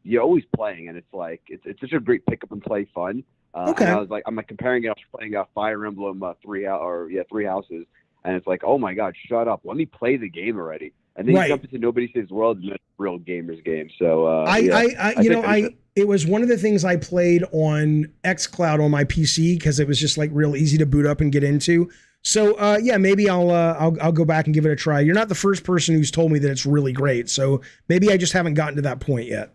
you're always playing, and it's like it's such a great pick up and play fun. Okay. And I'm like comparing it. I was playing Fire Emblem Three Houses. And it's like, oh my God, shut up. Let me play the game already. And then you jump into Nobody Saves the World, and it's a real gamer's game. So it was one of the things I played on xCloud on my PC because it was just like real easy to boot up and get into. So maybe I'll go back and give it a try. You're not the first person who's told me that it's really great. So maybe I just haven't gotten to that point yet.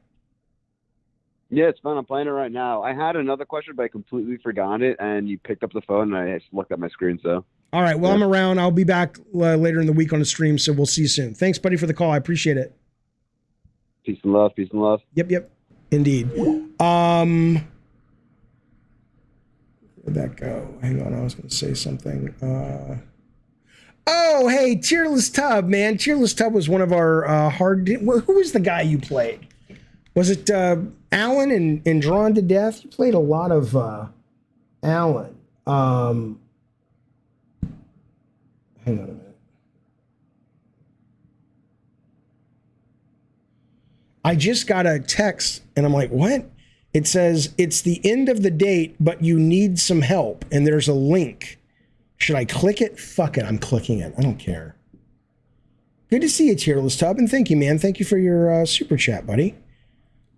Yeah, it's fun. I'm playing it right now. I had another question, but I completely forgot it. And you picked up the phone, and I just looked at my screen. So. All right. Well, I'm around. I'll be back later in the week on the stream, so we'll see you soon. Thanks, buddy, for the call. I appreciate it. Peace and love. Peace and love. Yep. Indeed. Where'd that go? Hang on, I was going to say something. Oh, hey, Tearless Tub, man. Tearless Tub was one of our who was the guy you played? Was it Alan in Drawn to Death? You played a lot of Alan. Hang on a minute. I just got a text, and I'm like, what? It says, it's the end of the date, but you need some help, and there's a link. Should I click it? Fuck it, I'm clicking it. I don't care. Good to see you, Tearless Tub, and thank you, man. Thank you for your super chat, buddy.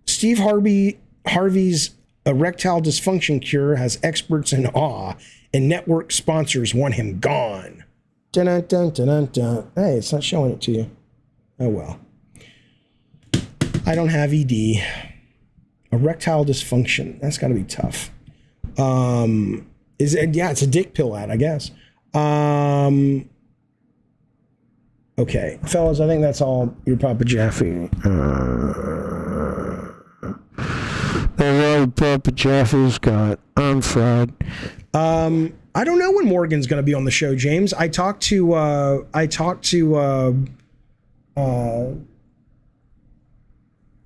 Steve Harvey's erectile dysfunction cure has experts in awe, and network sponsors want him gone. Dun, dun, dun, dun, dun. Hey, it's not showing it to you. Oh, well. I don't have ED. Erectile dysfunction. That's got to be tough. It's a dick pill ad, I guess. Okay, fellas, I think that's all your Papa Jaffe. That's all Papa Jaffe's got. I'm fried. I don't know when Morgan's going to be on the show, James. I talked to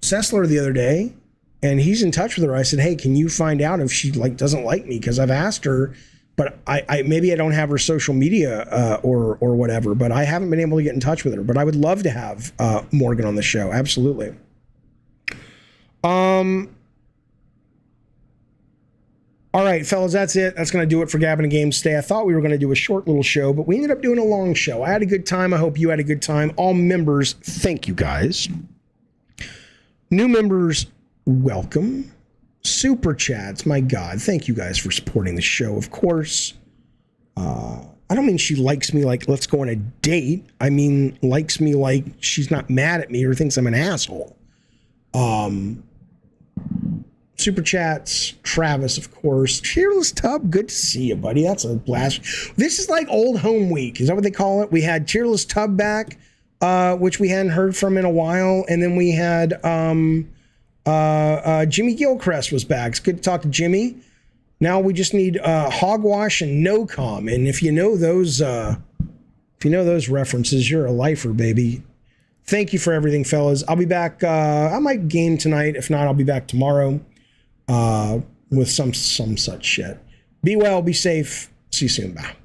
Sessler the other day, and he's in touch with her. I said, hey, can you find out if she doesn't like me? Because I've asked her, but I maybe I don't have her social media or whatever, but I haven't been able to get in touch with her. But I would love to have Morgan on the show. Absolutely. All right, fellas, that's it. That's going to do it for Gavin and Games today. I thought we were going to do a short little show, but we ended up doing a long show. I had a good time. I hope you had a good time. All members, thank you guys. New members, welcome. Super chats, my God, thank you guys for supporting the show, of course. I don't mean she likes me like let's go on a date. I mean likes me like she's not mad at me or thinks I'm an asshole. Super chats, Travis, of course. Tearless Tub, good to see you, buddy. That's a blast. This is like old home week. Is that what they call it? We had Tearless Tub back, which we hadn't heard from in a while. And then we had Jimmy Gilchrist was back. It's good to talk to Jimmy. Now we just need Hogwash and NoCom. And if you know those references, you're a lifer, baby. Thank you for everything, fellas. I'll be back. I might game tonight. If not, I'll be back tomorrow with some such shit. Be well, be safe. See you soon. Bye.